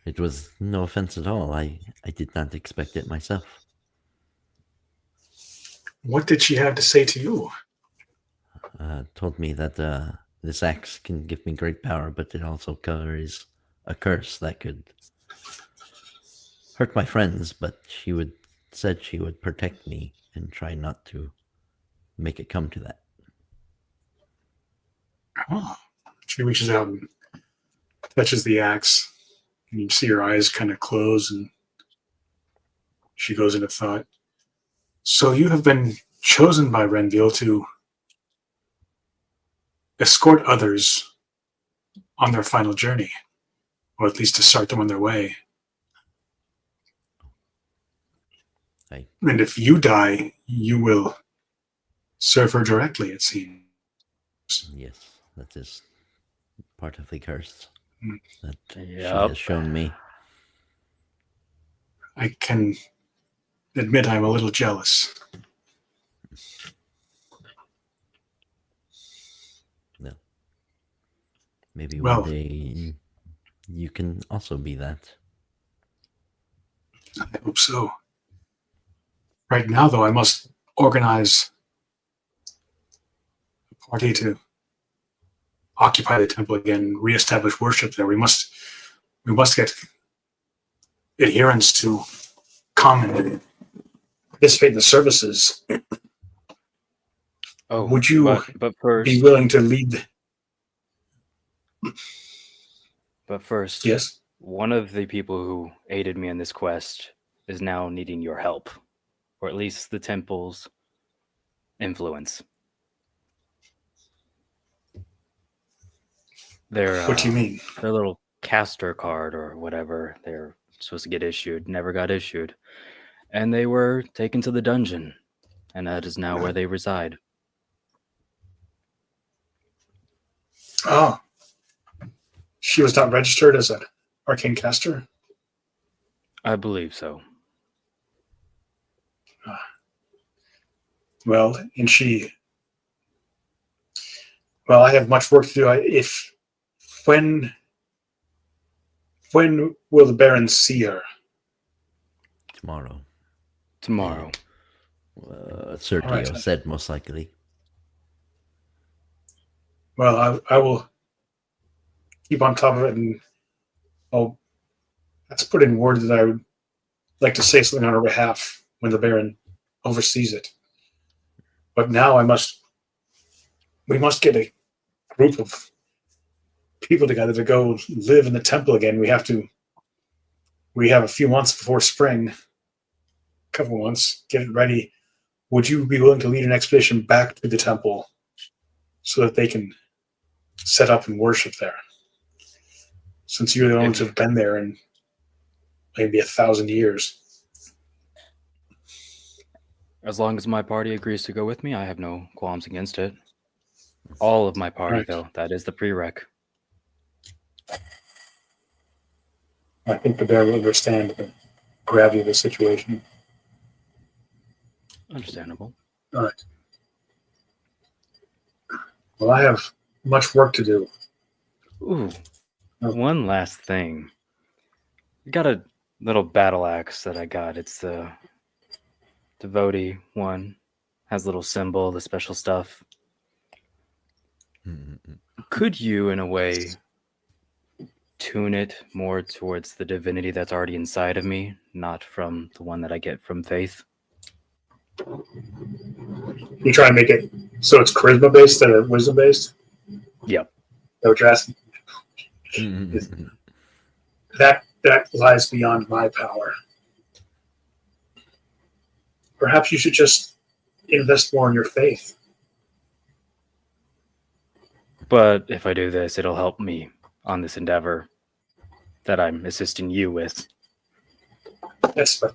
It was no offense at all. I did not expect it myself. What did she have to say to you? Told me that this axe can give me great power, but it also carries a curse that could hurt my friends. But said she would protect me and try not to make it come to that. Oh. She reaches out and touches the axe. And you see her eyes kind of close, and she goes into thought. So you have been chosen by Renville to escort others on their final journey, or at least to start them on their way. I And if you die, you will serve her directly, it seems. Yes, that is part of the curse Mm. that she Yep. has shown me. I can admit I'm a little jealous. Maybe Well- one day you can also be that. I hope so. Right now, though, I must organize a party to occupy the temple again, reestablish worship there. We must get adherents to come and participate in the services. Oh, Would you but first, be willing to lead? Yes. one of the people who aided me in this quest is now needing your help, or at least the temple's influence. What do you mean? Their little caster card or whatever they're supposed to get issued never got issued, and they were taken to the dungeon, and that is now where they reside. Oh, she was not registered as an arcane caster. I believe so. Well, Well, I have much work to do. When will the Baron see her? Tomorrow. Tomorrow. Sergio Alright. said most likely. Well, I will keep on top of it, and let's put in word that I would like to say something on her behalf when the Baron oversees it. But now we must get a group of people together to go live in the temple again. We have a few months before spring, a couple months, get it ready. Would you be willing to lead an expedition back to the temple so that they can set up and worship there? Since you're the ones who've been there in maybe 1,000 years. As long as my party agrees to go with me, I have no qualms against it. All of my party, Right. though, that is the prereq. I think the bear will understand the gravity of the situation. Understandable. All right. Well, I have much work to do. Ooh, One last thing. I got a little battle axe that I got. It's the devotee one. Has a little symbol, the special stuff. Could you, in a way, tune it more towards the divinity that's already inside of me, not from the one that I get from faith? You try and make it so it's charisma based instead of wisdom based. Yep. No, drastic. That lies beyond my power. Perhaps you should just invest more in your faith. But if I do this, it'll help me on this endeavor that I'm assisting you with. Yes, but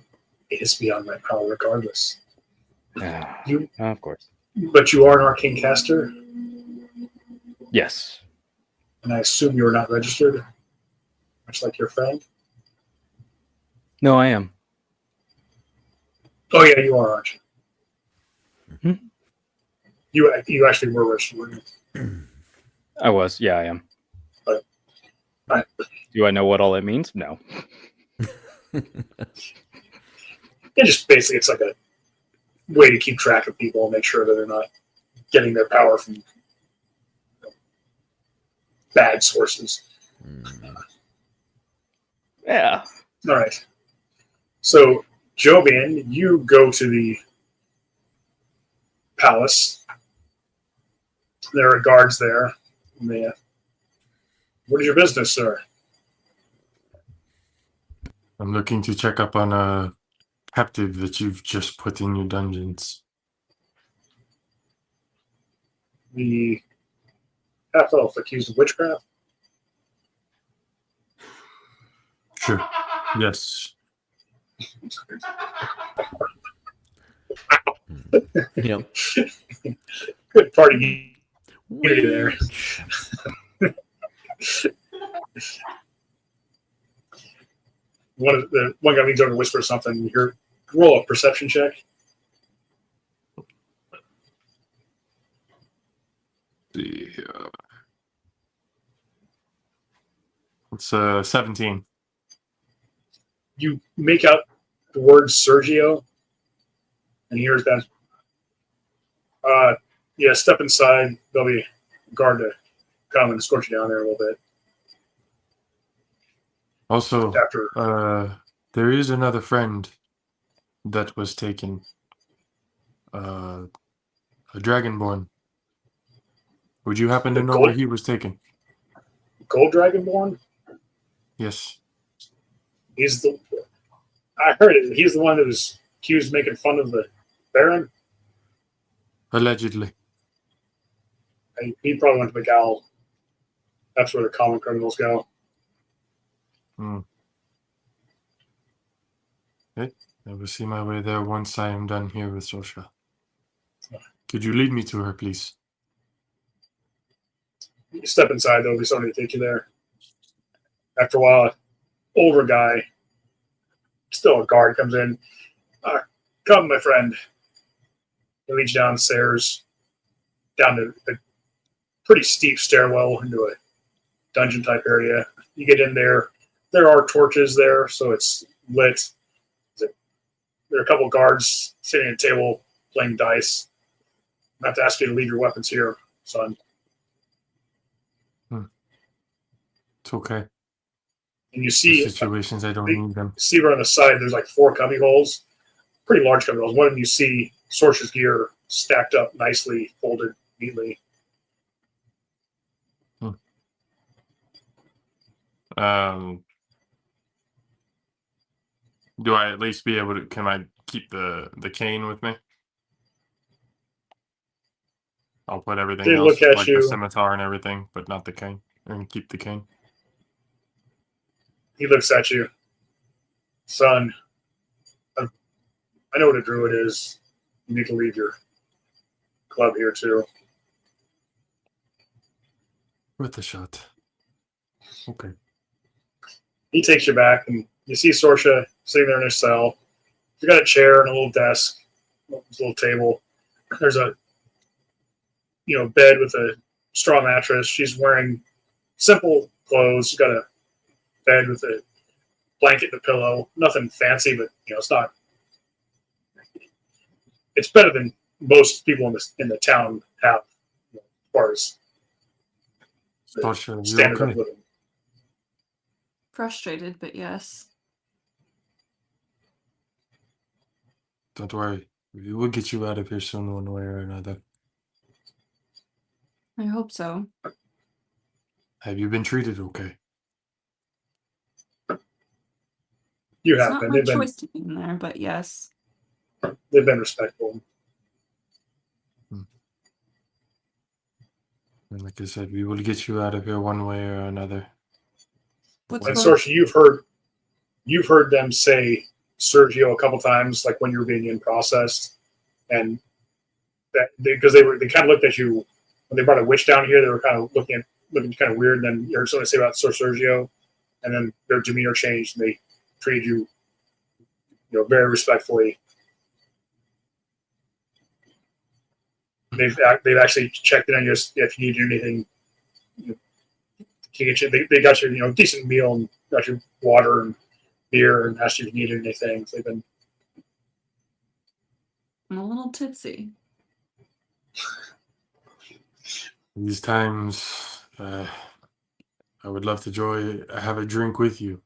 it is beyond my power regardless. You, Of course. but you are an arcane caster, Yes. and I assume you are not registered, much like your friend. No, I am. Oh yeah, you are, aren't you? Mhm. You actually were registered, weren't you? I was. Yeah, I am. Right. Do I know what all it means? No. And just basically, it's like a way to keep track of people and make sure that they're not getting their power from bad sources. Yeah. All right. So, Jovian, you go to the palace. There are guards there. What is your business, sir? I'm looking to check up on a captive that you've just put in your dungeons. The half-elf accused of witchcraft? Sure. Yes. Yep. Good party unity there. One guy leans over and whispers something. You hear, roll a perception check. See here. It's 17. You make out the word Sergio, and he hears that. Yeah, step inside. There'll be a guard to come and escort you down there a little bit. Also, After there is another friend that was taken. A dragonborn. Would you happen to The know gold- where he was taken? Gold Dragonborn, Yes. I heard it. He's the one that was accused of making fun of the Baron. Allegedly. He probably went to the Gal. That's where the common criminals go. Okay. I will see my way there once I am done here with Sosha. Could you lead me to her, please? You step inside, there'll be somebody to take you there. After a while, an older guy, still a guard, comes in. Come, my friend. He leads down the stairs, down to a pretty steep stairwell into a dungeon type area. You get in there. There are torches there, so it's lit. There are a couple guards sitting at a table playing dice. I have to ask you to leave your weapons here, son. It's okay. And you see In situations I don't need them. see right on the side, there's like 4 cubby holes, pretty large cubby holes. One of them you see Sorcerer's gear stacked up nicely, folded neatly. Do I at least be able to? Can I keep the cane with me? I'll put everything They else, look at like you. the scimitar and everything, but not the cane. And keep the cane. He looks at you. Son, I know what a druid is. You need to leave your club here too. With the shot. Okay. He takes you back, and you see Sorsha sitting there in his cell. He's got a chair and a little desk, a little table. There's a bed with a straw mattress. She's wearing simple clothes. You got a bed with a blanket and a pillow. Nothing fancy, but it's not. It's better than most people in the town have, as far as the Sasha, you standard of okay? living. Frustrated, but yes. Don't worry. We will get you out of here soon, one way or another. I hope so. Have you been treated okay? You It's have not been. my They've been choice to be in there, but yes. respectful. And like I said, we will get you out of here one way or another. What's And the Sorsha, you've heard them say Sergio a couple times, like when you were being in processed, and that because they kind of looked at you when they brought a witch down here. They were kind of looking kind of weird. And then you heard something say about Sir Sergio, and then their demeanor changed, and they treated you, very respectfully. They've actually checked in on you if you needed anything. They got you, decent meal and got you water and beer and asked you if you needed anything. So they've been. I'm a little tipsy. These times, I would love to have a drink with you.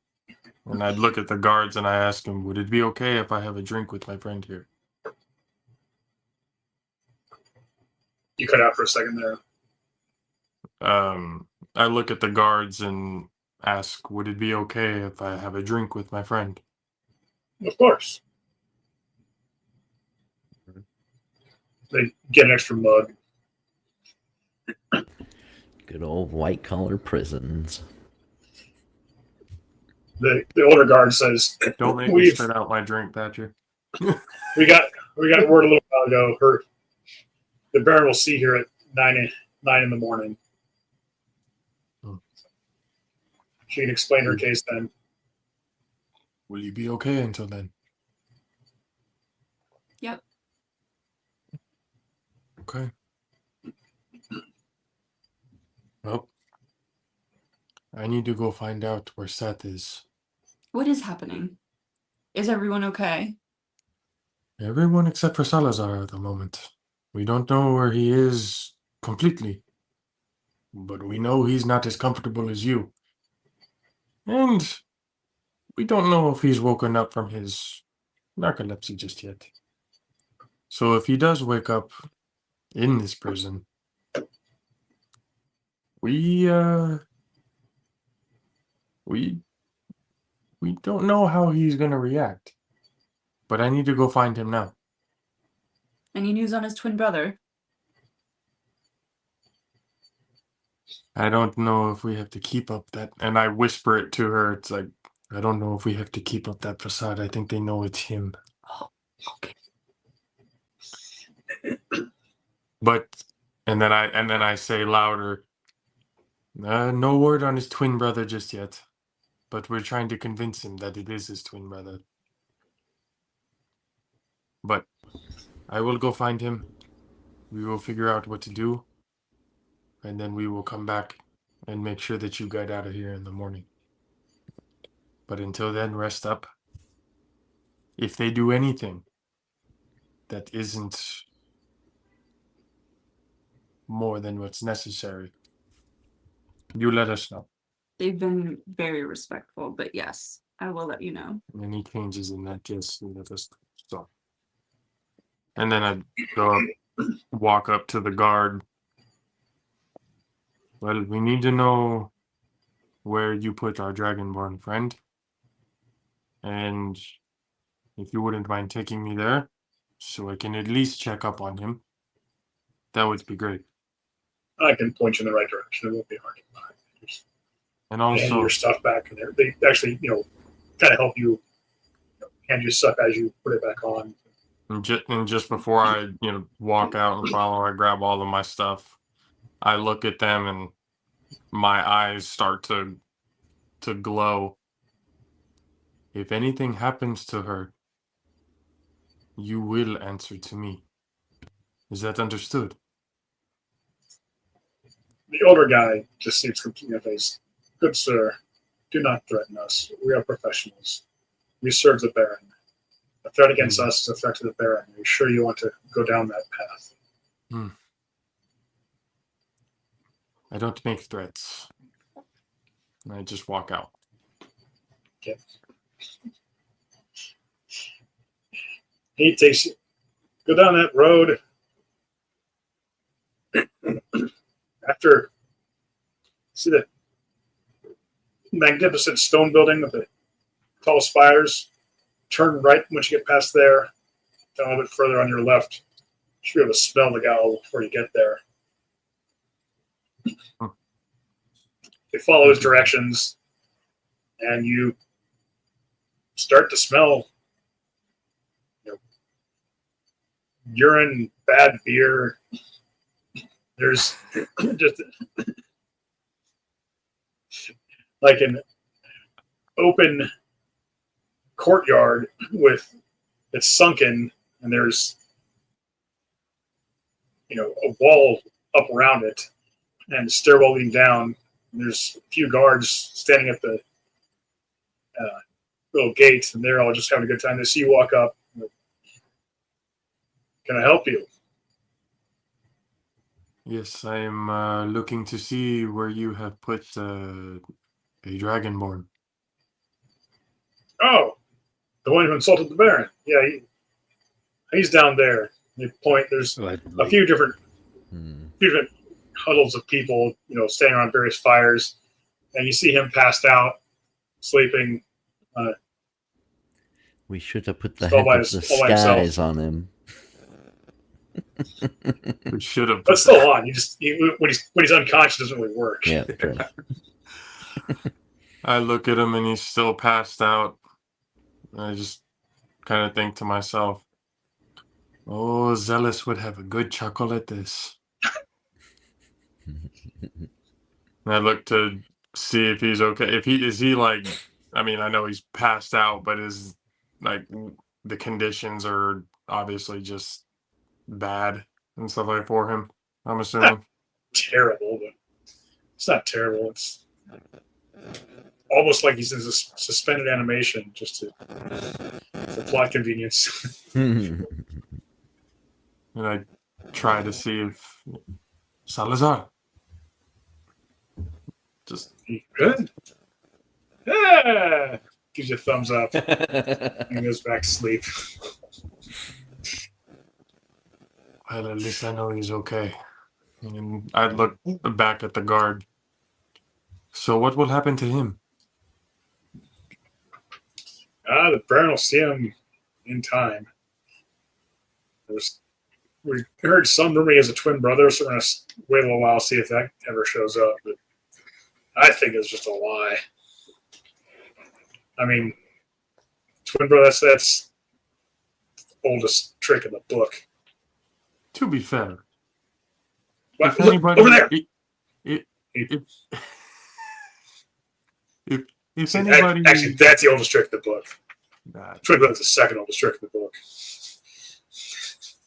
And I'd look at the guards and I ask them, would it be okay if I have a drink with my friend here? You cut out for a second there. I look at the guards and ask, would it be okay if I have a drink with my friend? Of course. They get an extra mug. Good old white collar prisons. The older guard says, Don't make me We've- spit out my drink, Thatcher. "We got word a little while ago. The Baron will see here at 9 in the morning. Hmm. She can explain her case then. Will you be okay until then? Yep. Okay. Well, I need to go find out where Seth is. What is happening? Is everyone okay? Everyone except for Salazar at the moment. We don't know where he is completely. But we know he's not as comfortable as you. And we don't know if he's woken up from his narcolepsy just yet. So if he does wake up in this prison, we don't know how he's gonna react. But I need to go find him now. Any news on his twin brother? I don't know if we have to keep up that, and I whisper it to her. It's like, I don't know if we have to keep up that facade. I think they know it's him. Oh, okay. But, and then I say louder, no word on his twin brother just yet. But we're trying to convince him that it is his twin brother. But I will go find him. We will figure out what to do. And then we will come back and make sure that you get out of here in the morning. But until then, rest up. If they do anything that isn't more than what's necessary, you let us know. They've been very respectful, but yes, I will let you know. Any changes in that, just let us know. And then I'd go up, walk up to the guard. Well, we need to know where you put our Dragonborn friend. And if you wouldn't mind taking me there, so I can at least check up on him, that would be great. I can point you in the right direction. It won't be hard to find. Just And hand also, your stuff back in there. They actually, kind of help you, hand you stuff as you put it back on. and just before I, walk out and follow, I grab all of my stuff. I look at them and my eyes start to glow. If anything happens to her, you will answer to me. Is that understood? The older guy just seems completely face. Good sir, do not threaten us. We are professionals. We serve the Baron. A threat against us is a threat to the Baron. Are you sure you want to go down that path? I don't make threats. I just walk out. Okay. He takes you. Go down that road. After, see the magnificent stone building with the tall spires. Turn right once you get past there. Down a little bit further on your left. You should be able to smell the gal before you get there. You follow his directions, and you start to smell, urine, bad beer. There's just like an open courtyard with it's sunken, and there's a wall up around it, and a stairwell leading down. And there's a few guards standing at the little gate, and they're all just having a good time. They see you walk up. Can I help you? Yes, I am looking to see where you have put a dragonborn. Oh, the one who insulted the Baron. Yeah, he's down there. They point. There's a few different huddles of people, standing around various fires, and you see him passed out, sleeping. We should have put the All head by of the all by himself. skies on him. We should have. But still on. When he's unconscious, it doesn't really work. Yeah, true. I look at him and he's still passed out. I just kind of think to myself, oh, Zealous would have a good chuckle at this. And I look to see if he's okay. Is he like, I mean, I know he's passed out, but is like the conditions are obviously just bad and stuff like for him, I'm assuming. Terrible, but it's not terrible. It's almost like he's in a suspended animation just for plot convenience. And I try to see if Salazar just Good. Yeah. Gives you a thumbs up and goes back to sleep. well, at least I know he's okay. And I look back at the guard. So what will happen to him? The Baron will see him in time. We heard some rumor he has a twin brother, so we're going to wait a little while, see if that ever shows up. But I think it's just a lie. I mean, twin brother, that's the oldest trick in the book. To be fair, What? if Look, anybody, over there! if anybody, Actually, that's the oldest trick in the book. Nah, Twin brother's the second oldest trick in the book.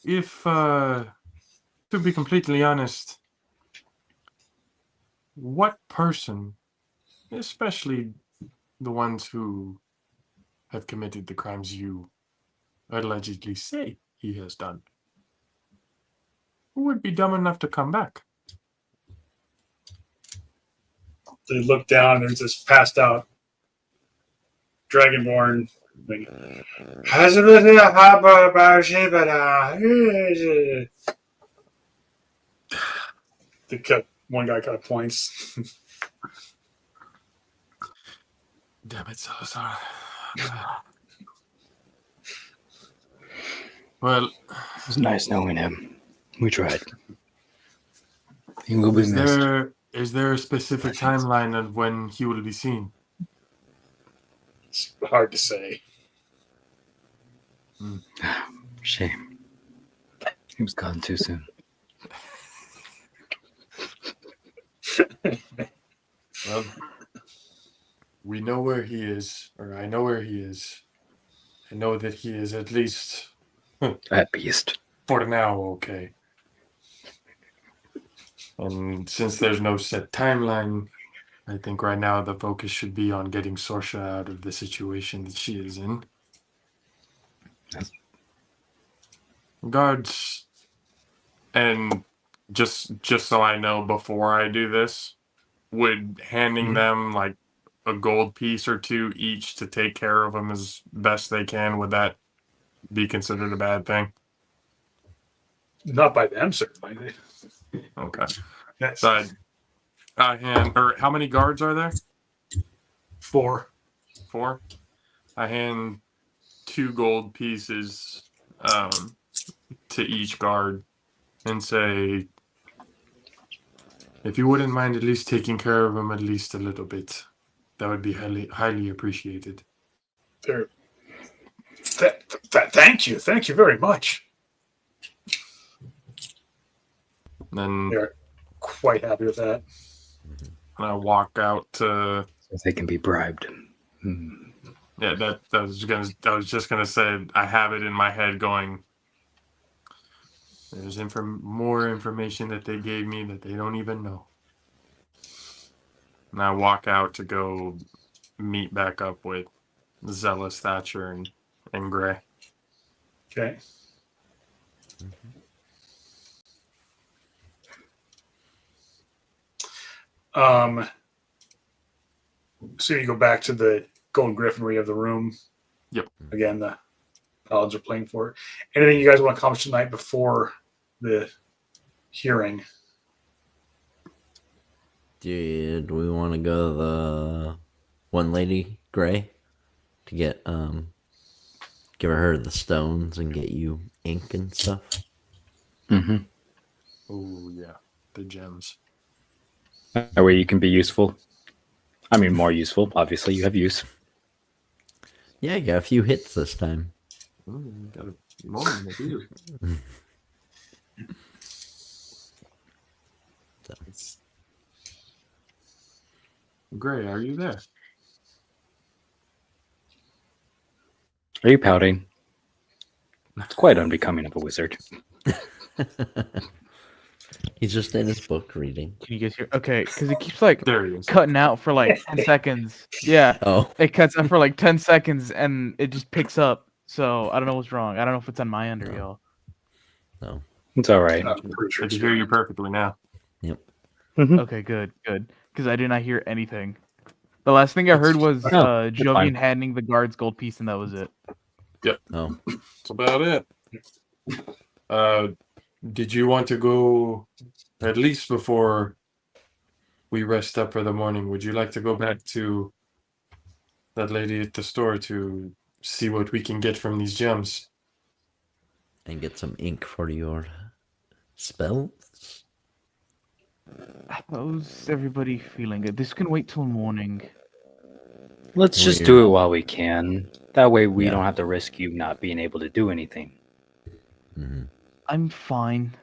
if to be completely honest, what person, especially the ones who have committed the crimes you allegedly say he has done, who would be dumb enough to come back? They look down, and there's this passed out Dragonborn. One guy kind of points. Damn it, Salazar. Well, It was nice knowing him. We tried. He will be missed. is there a specific timeline of when he will be seen? It's hard to say. Shame. He was gone too soon. Well, we know where he is, or I know where he is. I know that he is at least, At beast. for now, okay. And since there's no set timeline, I think right now the focus should be on getting Sorsha out of the situation that she is in. Yes. Guards, and just so I know before I do this, would handing them like a gold piece or two each to take care of them as best they can, would that be considered a bad thing? Not by them, certainly. Okay. That's So I hand, or how many guards are there? 4. 4. I hand 2 gold pieces to each guard and say, if you wouldn't mind at least taking care of them at least a little bit, that would be highly appreciated. Thank you. Thank you very much. Then They're quite happy with that. I walk out to. So they can be bribed. Yeah, that I was just gonna say, I have it in my head going. There's more information that they gave me that they don't even know. And I walk out to go meet back up with Zealous, Thatcher, and Gray. Okay. So you go back to the Golden Griffin where you have the room. Yep. Again, the paladins are playing for it. Anything you guys want to accomplish tonight before the hearing? Did we want to go to the one lady, Gray, to get give her the stones and get you ink and stuff? Mm-hmm. Oh yeah, the gems. That way you can be useful. I mean, more useful. Obviously, you have use. Yeah, I got a few hits this time. Ooh, got a moment with you. Gray, are you there? Are you pouting? It's quite unbecoming of a wizard. He's just in his book reading. Can you guys hear? Okay, because it keeps like There he is. cutting out for like 10 seconds. Yeah, Oh, it cuts out for like 10 seconds and it just picks up. So I don't know what's wrong. I don't know if it's on my end or No. y'all. no. It's all right. I'm pretty sure I it's can hear you perfectly now. Okay, good. Because I did not hear anything. The last thing I heard was that's Jovian fine. handing the guards gold piece, and that was it. Oh, That's about it. Did you want to go at least before we rest up for the morning? Would you like to go back to that lady at the store to see what we can get from these gems? and get some ink for your spells. How's everybody feeling? This can wait till morning. Let's just Weird. do it while we can. That way we Yeah. don't have to risk you not being able to do anything. Mm-hmm. I'm fine.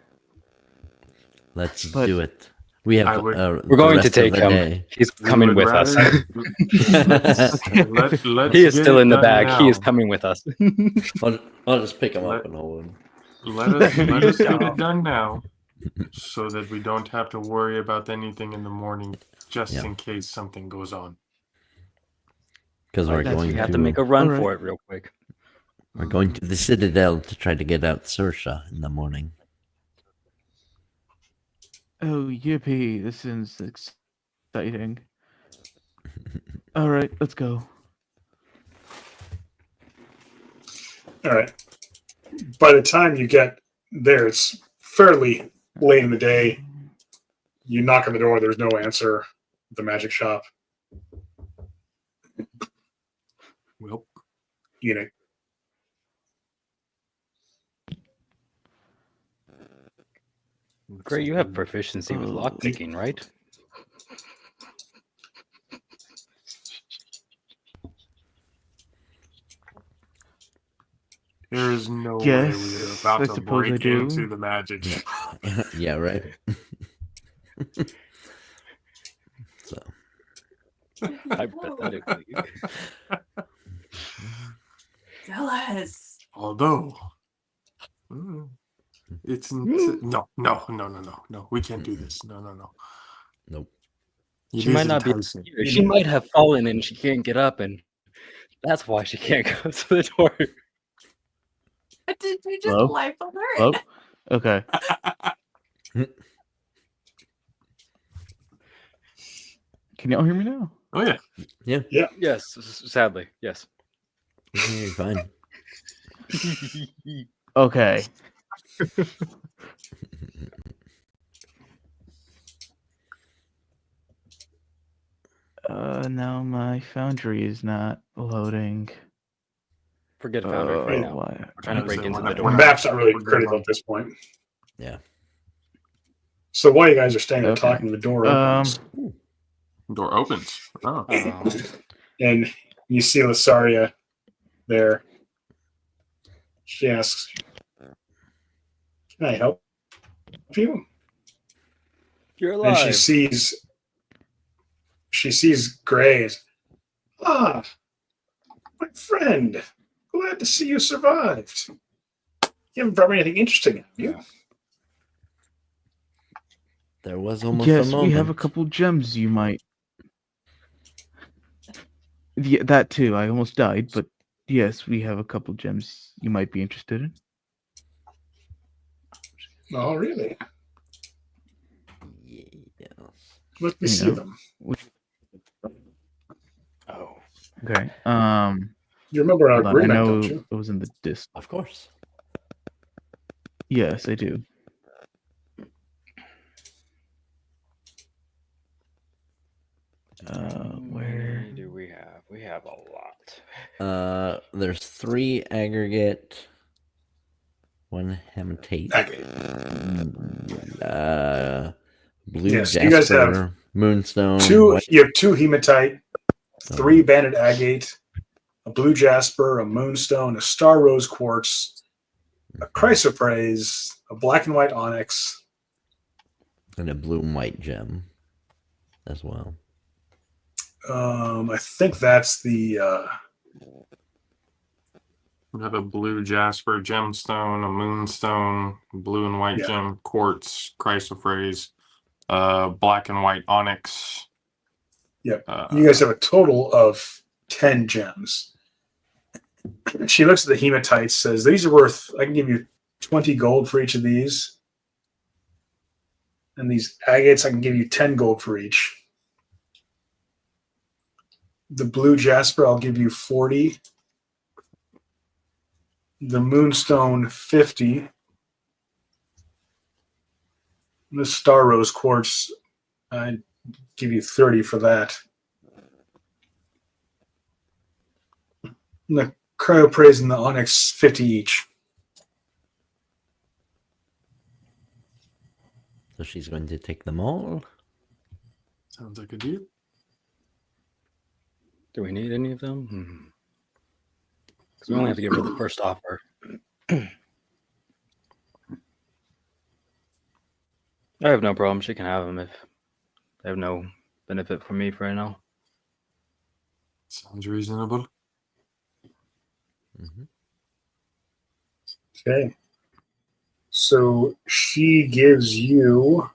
Let's But- do it. We have. We're going to take him. He's coming with us. Let's He is get still it in the done bag. now. He is coming with us. I'll just pick him Let- up and hold him. Let us get it done now, so that we don't have to worry about anything in the morning, just Yeah. in case something goes on. Because we're That's- going We to have to make a run Alright. for it real quick. we're going to the Citadel to try to get out Saoirse in the morning. Oh, yippee. This is exciting. All right, let's go. All right. By the time you get there, it's fairly late in the day. You knock on the door. There's no answer. The magic shop. Well, Eunuch. Great, you have proficiency with Oh. lockpicking, right? there is no way Yes, we are about I to suppose I break do. into the magic Yeah. shop. Yeah, right. So Hypothetically. Jealous. Although, it's no. We can't do this. No. nope. It She might is not be. enticing. She might have fallen and she can't get up, and that's why she can't go to the door. Did you just Hello? life alert? Hello? Okay. Can y'all hear me now? Oh yeah. Yeah, Yes, sadly, yes. you're fine. Okay. Now my foundry is not loading. Forget Foundry for right now. Why? We're trying to break into the The door. map's not really critical at this point. Yeah. So while you guys are staying there Okay. talking, the door opens, Door opens. Oh. and you see Lasaria there. She asks, "Can I help you?" You're And alive. she sees Gray as, "Ah, my friend, glad to see you survived. You haven't brought me anything interesting, have you?" There was almost a Yes, moment. we have a couple gems you might. Yeah, that too. I almost died, but yes, we have a couple gems you might be interested in. Oh, really? Yes. Let me You see know. them. Oh, Okay. You remember our Hold on. I agreement, know don't you? it was in the disc. Of course. Yes, I do. Where? many do we have? We have a lot. There's 3 aggregate, 1 hematite, blue Yes, jasper, you guys have moonstone. You have 2 hematite, 3 banded agate, a blue jasper, a moonstone, a star rose quartz, a chrysoprase, a black and white onyx, and a blue and white gem as well. I think that's the We have a blue jasper gemstone, a moonstone, blue and white gem, quartz, chrysoprase, black and white onyx. you guys have a total of 10 gems. She looks at the hematites, says, "These are worth, I can give you 20 gold for each of these. And these agates, I can give you 10 gold for each. The blue jasper, I'll give you 40. The moonstone, 50. And the star rose quartz, I give you 30 for that. And the cryoprase and the onyx, 50 each." So she's going to take them all. Sounds like a deal. Do we need any of them? Because we only have to give her the first offer. I have no problem. She can have them if they have no benefit for me for right now. Sounds reasonable. Mm-hmm. Okay. So she gives you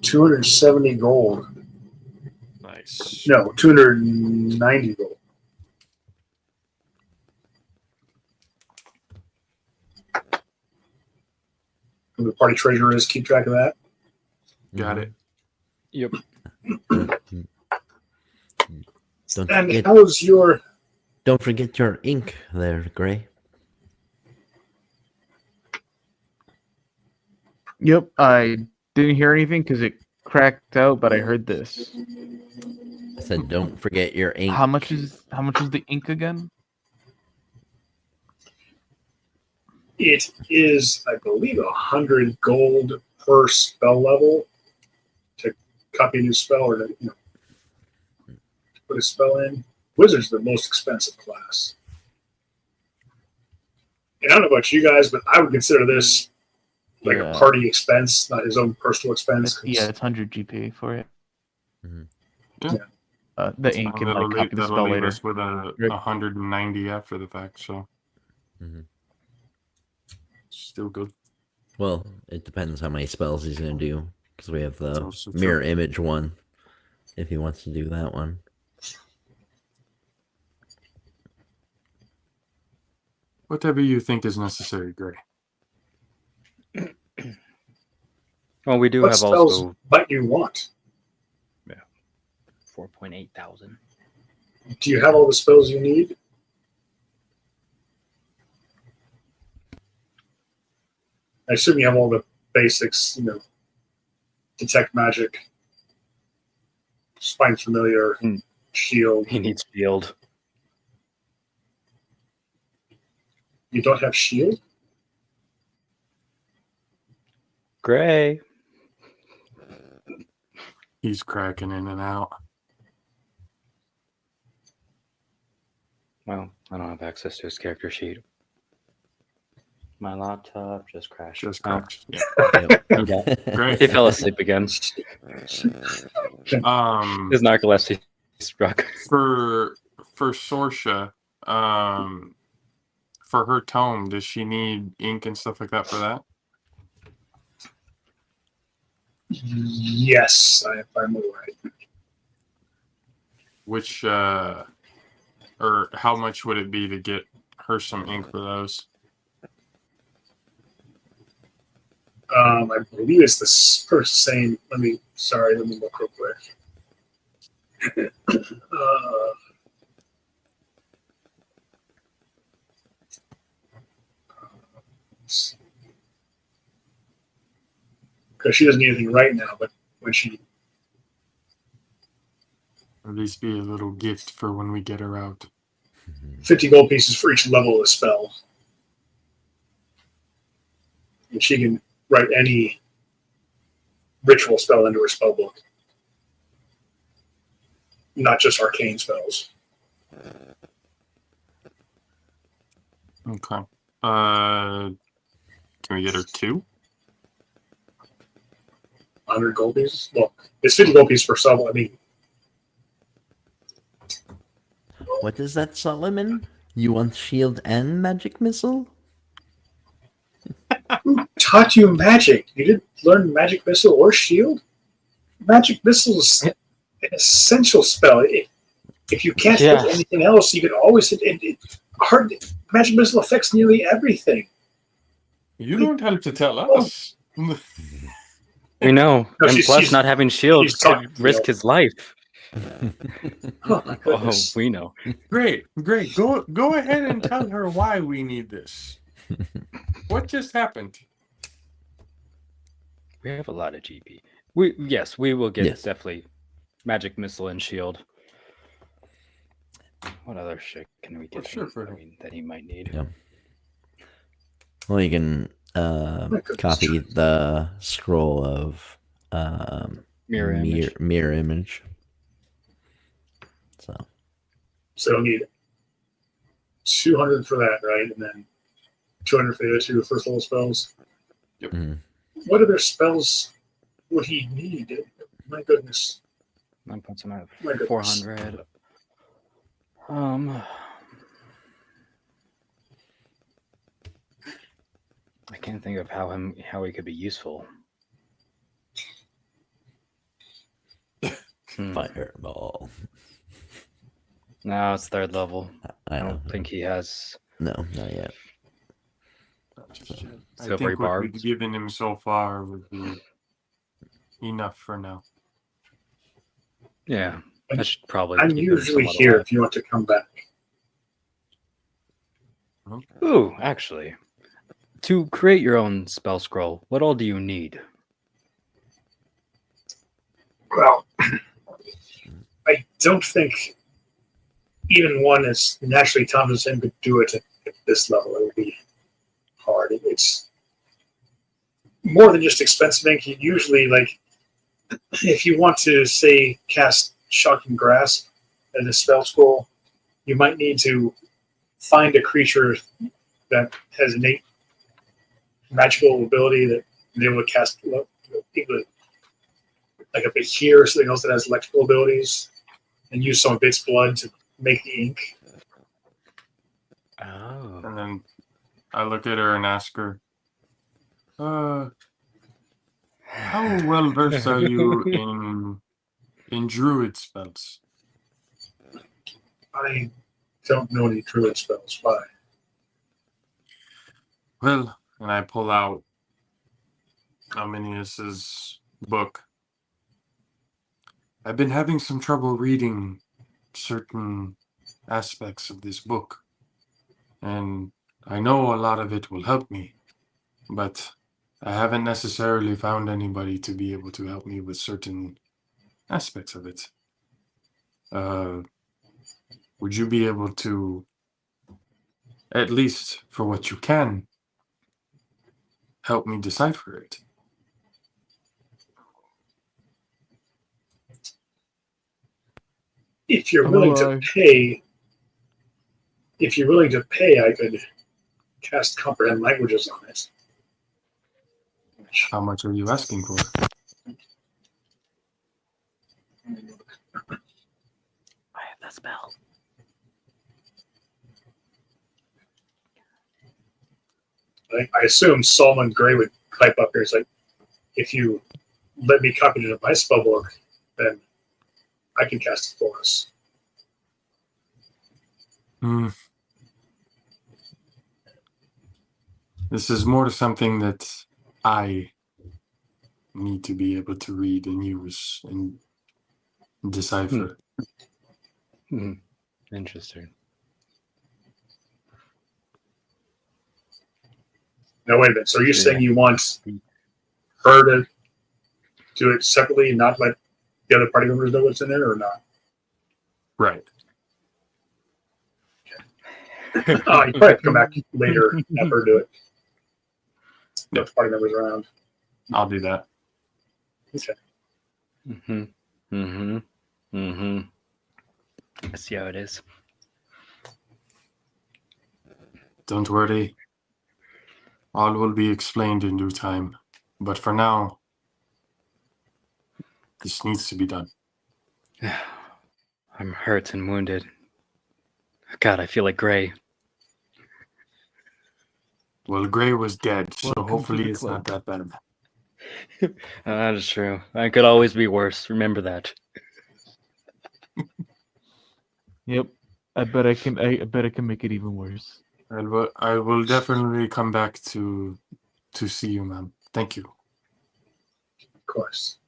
270 gold. Nice. No, 290 gold. Who the party treasurer is, keep track of that. Got it. Yep. And how's your... Don't forget your ink there, Gray. Yep, I didn't hear anything because it cracked out, but I heard this. I said, don't forget your ink. How much is the ink again? It is, I believe, 100 gold per spell level to copy a new spell or to, put a spell in. Wizard's the most expensive class. And I don't know about you guys, but I would consider this like a party expense, not his own personal expense. Yeah, it's 100 GP for it. Mhm. Yeah. The ink and like copy the that'll spell leave later. us with a 190 after the fact, so Mhm. still good. Well, it depends how many spells he's going to do. Because we have the also true. mirror image one. If he wants to do that one. Whatever you think is necessary, Gray. Well, we do What have spells also might you want? 4.8 thousand. Do you have all the spells you need? I assume you have all the basics, detect magic, spine familiar, Hmm. shield. He needs shield. You don't have shield? Gray. He's cracking in and out. Well, I don't have access to his character sheet. My laptop just crashed. Just Oh, crashed. Yeah. he fell asleep again. His narcolepsy struck. For Sorsha, for her tome, does she need ink and stuff like that for that? Yes, I'm right. Which or how much would it be to get her some ink for those? I believe it's the first same. Let me look real quick. Because she doesn't need anything right now, but when she Or at least be a little gift for when we get her out. 50 gold pieces for each level of the spell, and she can write any ritual spell into her spell book, not just arcane spells. Okay. Can we get her 2? 100 gold pieces. Well, it's 50 gold pieces per spell. I mean, What is that, Solomon? You want shield and magic missile? who taught you magic? You didn't learn magic missile or shield. Magic missile is an essential spell. If you can't hit anything else, you can always hit it. Magic missile affects nearly everything. You don't have to tell us. We know. No, and plus, not having shield could risk his life. Oh my goodness. We know. Great. Go ahead and tell her why we need this. What just happened? We have a lot of GP. We will get Yes. definitely magic missile and shield. What other shit can we get? Sure for that he might need. Yeah. Well, you can copy the scroll of Mirror image. mirror image. So you'll need 200 for that, right? And then 200 for the other 2 first level spells. Yep. Mm-hmm. What other spells would he need? My goodness. 400. I can't think of how he could be useful. Fireball. No, it's 3rd level. I don't think he has. No, not yet. I think what we've given him so far would be enough for now. Yeah, I should probably. I'm usually here if you want to come back. Ooh, actually, to create your own spell scroll, what all do you need? Well, I don't think even one as naturally talented as him could do it at this level. It would be hard. It's more than just expensive ink. You usually, like, if you want to, say, cast Shocking Grasp as a spell scroll, you might need to find a creature that has innate magical ability that is able to cast, like a Behir or something else that has electrical abilities, and use some of its blood to make the ink. Oh. And then I look at her and ask her, How well versed are you in druid spells? I don't know any druid spells. Why? Well, and I pull out Arminius's book. I've been having some trouble reading certain aspects of this book, and I know a lot of it will help me, but I haven't necessarily found anybody to be able to help me with certain aspects of it. Would you be able to, at least for what you can, help me decipher it? If you're I'm willing to alive. pay, I could cast comprehend languages on it. How much are you asking for? I have that spell. I assume Solomon Gray would pipe up here. It's like, if you let me copy it in my spell book, then I can cast it for us. This is more something that I need to be able to read and use and decipher. Interesting. No, wait a minute. So you're saying you want her to do it separately and not let the other party members know what's in it, or not? Right. You probably have to come back later and have her do it. Let the party members around. I'll do that. Okay. I see how it is. Don't worry. All will be explained in due time. But for now, this needs to be done. I'm hurt and wounded. God, I feel like Gray. Well, Gray was dead, so Welcome to hopefully the it's club. not that bad. That is true. I could always be worse. Remember that. Yep. I bet I can make it even worse. I will definitely come back to see you, ma'am. Thank you. Of course.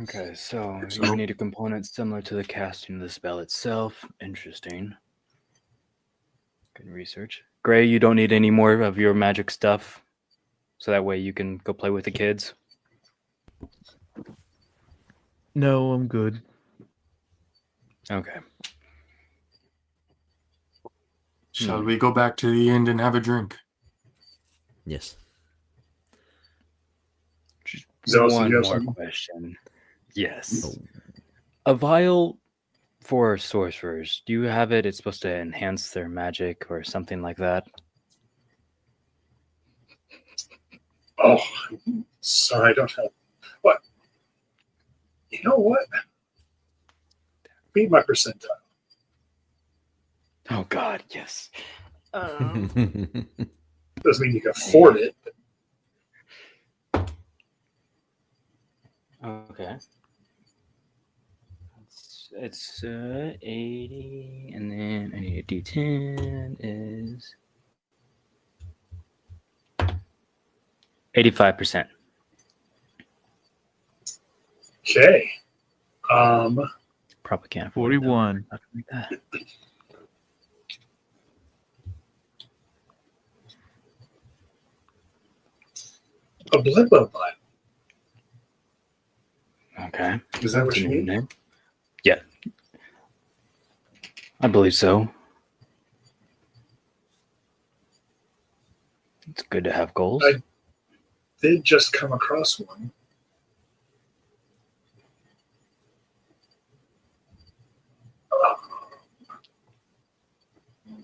Okay, so you need a component similar to the casting of the spell itself. Interesting. Good research. Gray, you don't need any more of your magic stuff, so that way you can go play with the kids. No, I'm good. Okay. Shall we go back to the inn and have a drink? Yes. Just Zealous, did one you have more something? question. Yes. Oh. A vial for sorcerers. Do you have it? It's supposed to enhance their magic or something like that. Oh, sorry, I don't have. What? You know what? Beat my percentile. Oh God, yes. Doesn't mean you can afford it. Okay. It's 80, and then a D10 is 85%. Okay. Probably can't afford it, though. 41. Not like that. A Blippo vial. Okay. Is that what That's a you new need? name. Yeah. I believe so. It's good to have goals. I did just come across one.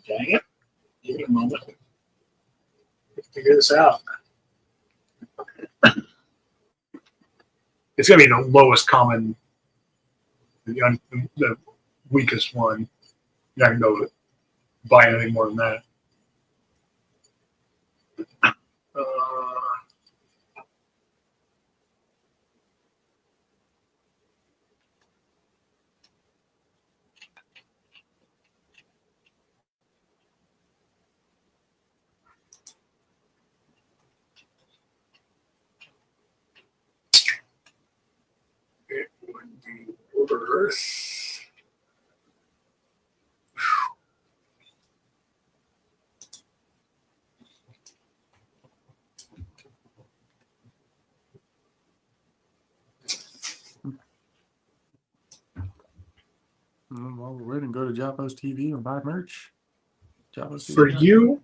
Dang it. Give me a moment. Figure this out. It's going to be the lowest common, the weakest one. You're not going to be able to buy anything more than that. It would be worth. While we're waiting, go to Japo's TV and buy merch. Japo's For TV. you,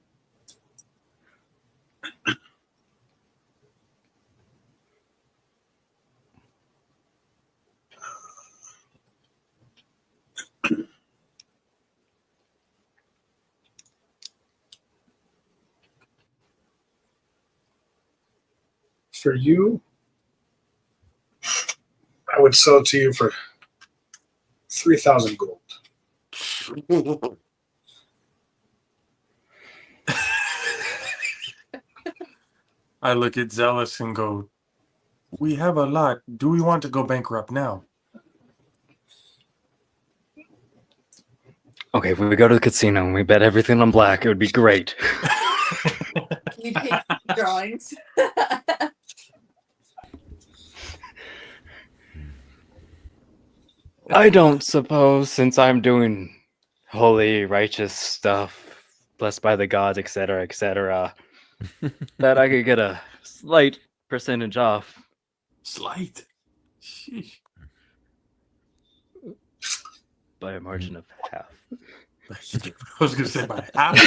I would sell it to you for 3,000 gold. I look at Zealous and go, we have a lot. Do we want to go bankrupt now? Okay, if we go to the casino and we bet everything on black, it would be great. You take drawings. I don't suppose, since I'm doing holy, righteous stuff, blessed by the gods, etc., that I could get a slight percentage off. Slight. Sheesh. By a margin of half. I was going to say by half.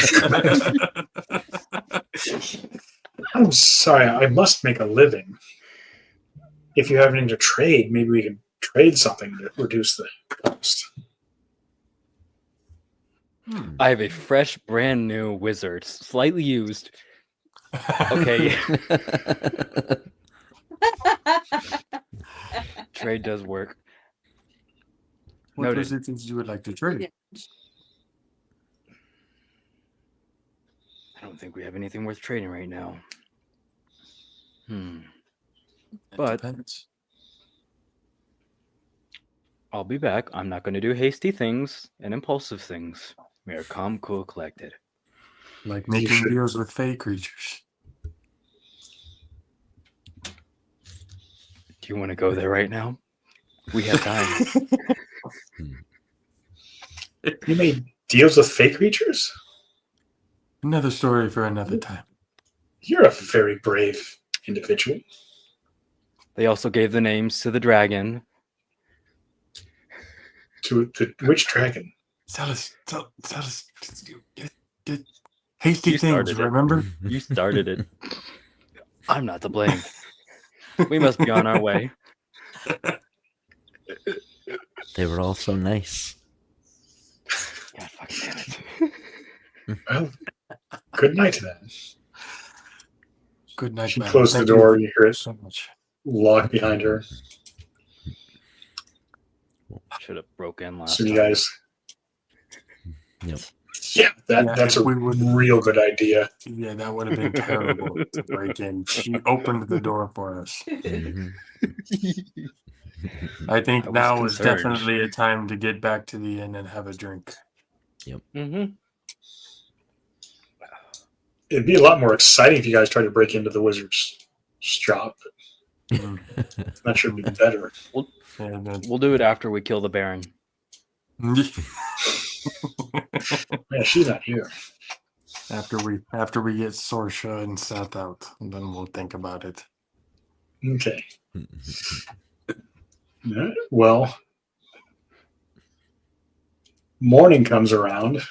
I'm sorry, I must make a living. If you have anything to trade, maybe we can trade something to reduce the cost. I have a fresh, brand new wizard, slightly used. Okay, trade does work. What Noted. was it that you would like to trade? I don't think we have anything worth trading right now. It But- depends. I'll be back. I'm not going to do hasty things and impulsive things. We are calm, cool, collected. Like You making should- deals with fey creatures. Do you want to go there right now? We have time. You made deals with fake creatures? Another story for another time. You're a very brave individual. They also gave the names to the dragon. To which dragon? Zealous, get hasty You things, started it. remember? You started it. I'm not to blame. We must be on our way. They were all so nice. God fucking damn it. Well, good night then. Good night, She madam. closed the Thank door, you you hear it so much. lock behind her. Should have broke in last So you time. guys, Yep. yeah, that's if a we would, real good idea. yeah, that would have been terrible to break in. She opened the door for us. Mhm. I think I was now is concerned. definitely a time to get back to the inn and have a drink. Mm-hmm. It'd be a lot more exciting if you guys tried to break into the wizard's shop. Mm. That should be better. And then- We'll do it after we kill the Baron. Yeah, she's not here. after we get Sorsha and Seth out, and then we'll think about it. Okay. All right, well, morning comes around.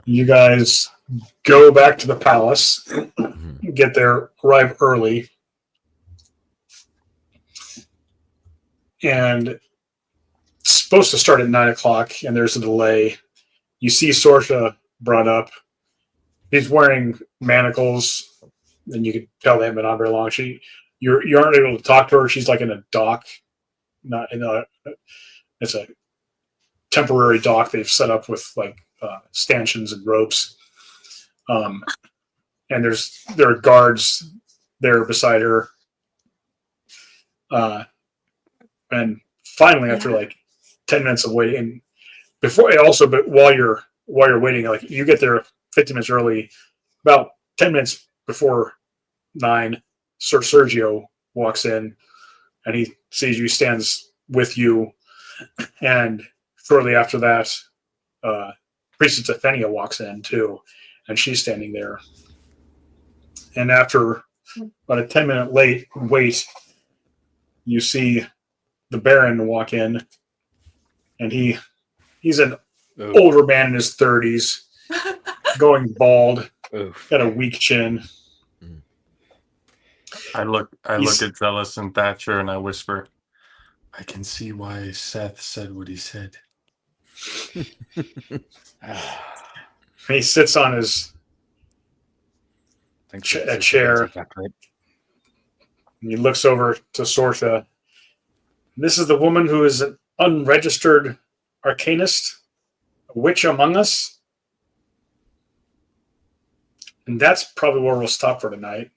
You guys go back to the palace, Mhm. get there, arrive early, and it's supposed to start at 9 o'clock, and there's a delay. You see Sorsha brought up. He's wearing manacles, and you can tell they haven't been on very long. You aren't able to talk to her. She's like in a dock, not in a It's a temporary dock they've set up with like stanchions and ropes. And there are guards there beside her. And finally, after like 10 minutes of waiting, but while you're waiting, like you get there 50 minutes early, about 10 minutes before 9, Sir Sergio walks in and he sees you, stands with you, and shortly after that, Priestess Athenia walks in too, and she's standing there. And after about a 10-minute wait, you see the Baron walk in, and he's an older man in his 30s, going bald, got a weak chin. I look at Zealous and Thatcher and I whisper, I can see why Seth said what he said. He sits on his chair, and he looks over to Sorcha. This is the woman who is an unregistered arcanist, a witch among us. And that's probably where we'll stop for tonight.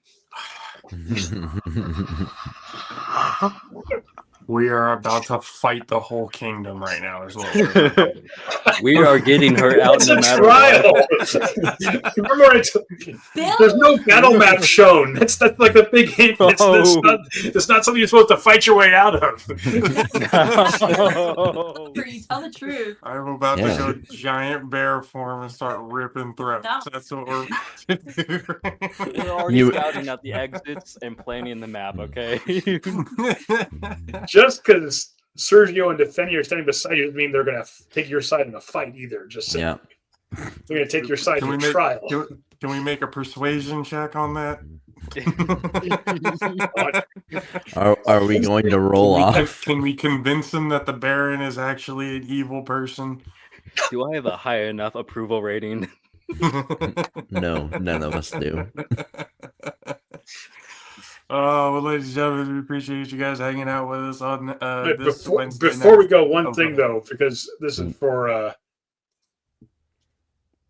We are about to fight the whole kingdom right now as well. We are getting her out It's no a matter trial. what. Remember I told you, there's no battle map shown. That's like the big hint. It's not something you're supposed to fight your way out of. You tell the truth. I'm about to go giant bear form and start ripping throats. No. That's what we're about to do. We're already scouting out the exits and planning the map, okay? Just because Sergio and Defenia are standing beside you doesn't mean they're going to take your side in a fight either. Just saying. They're going to take your side in a trial. Can we make a persuasion check on that? Are we going to roll off? Can we convince them that the Baron is actually an evil person? Do I have a high enough approval rating? No, none of us do. Oh, well, ladies and gentlemen, we appreciate you guys hanging out with us on this Wednesday night. Before we go, one thing though, because this is for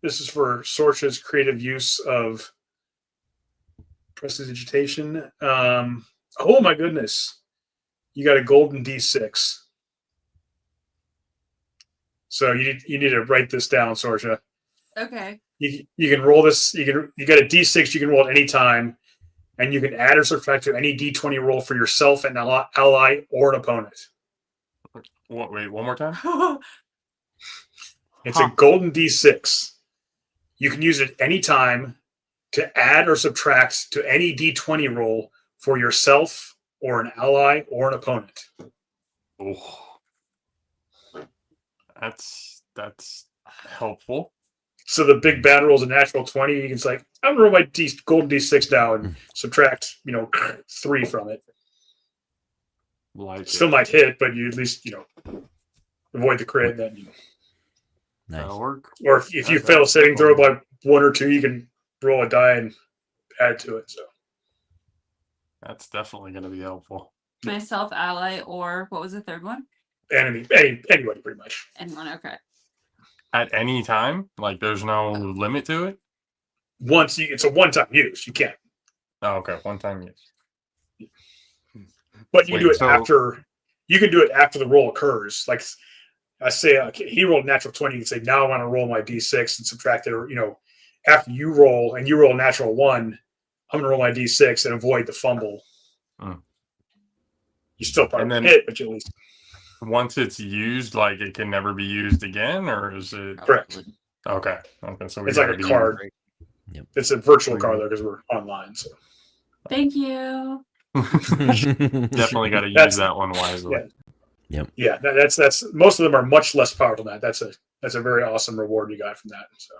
Sorcha's creative use of prestidigitation. Oh my goodness, you got a golden D6. So you need to write this down, Sorcha. Okay. You can roll this. You got a D6. You can roll at any time. And you can add or subtract to any D20 roll for yourself, an ally, or an opponent. Wait, one more time? It's a golden D6. You can use it any time to add or subtract to any D20 roll for yourself, or an ally, or an opponent. Oh, that's helpful. So the big bad roll is a natural 20. You can say, I'm going to roll my golden D6 now and subtract, 3 from it. Still might hit, but you at least, avoid the crit. Then Nice. Work. Or if you fail a saving throw by 1 or 2, you can roll a die and add to it. So that's definitely going to be helpful. Myself, ally, or what was the third one? Anybody, pretty much. Anyone, okay. At any time? Like, there's no limit to it? It's a one-time use. You can't. Oh, okay. One-time use. But you do it after. You can do it after the roll occurs. Like I say, he rolled a natural 20. You can say, now I want to roll my D6 and subtract it. Or after you roll and you roll a natural 1, I'm going to roll my D6 and avoid the fumble. You still probably hit, but you at least. Once it's used, like it can never be used again, or is it correct? Okay. So it's like a card. Yep. It's a virtual card though, because we're online. So thank you. Definitely got to use that one wisely. Yep. Yeah, that's most of them are much less powerful than that. That's a very awesome reward you got from that. So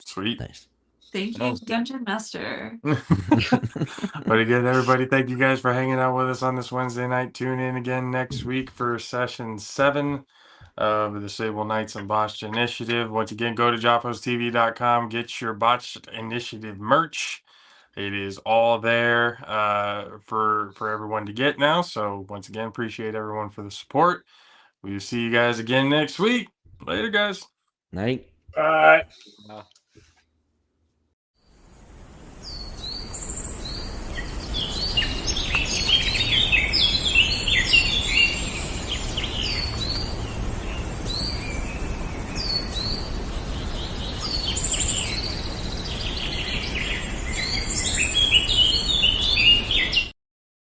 sweet. Nice. Thank you, Dungeon Master. But again, everybody, thank you guys for hanging out with us on this Wednesday night. Tune in again next week for session 7 of the Sable Knights and Botched Initiative. Once again, go to JoffosTV.com, get your Botched Initiative merch. It is all there for everyone to get now. So once again, appreciate everyone for the support. We'll see you guys again next week. Later, guys. Night. Bye. Bye.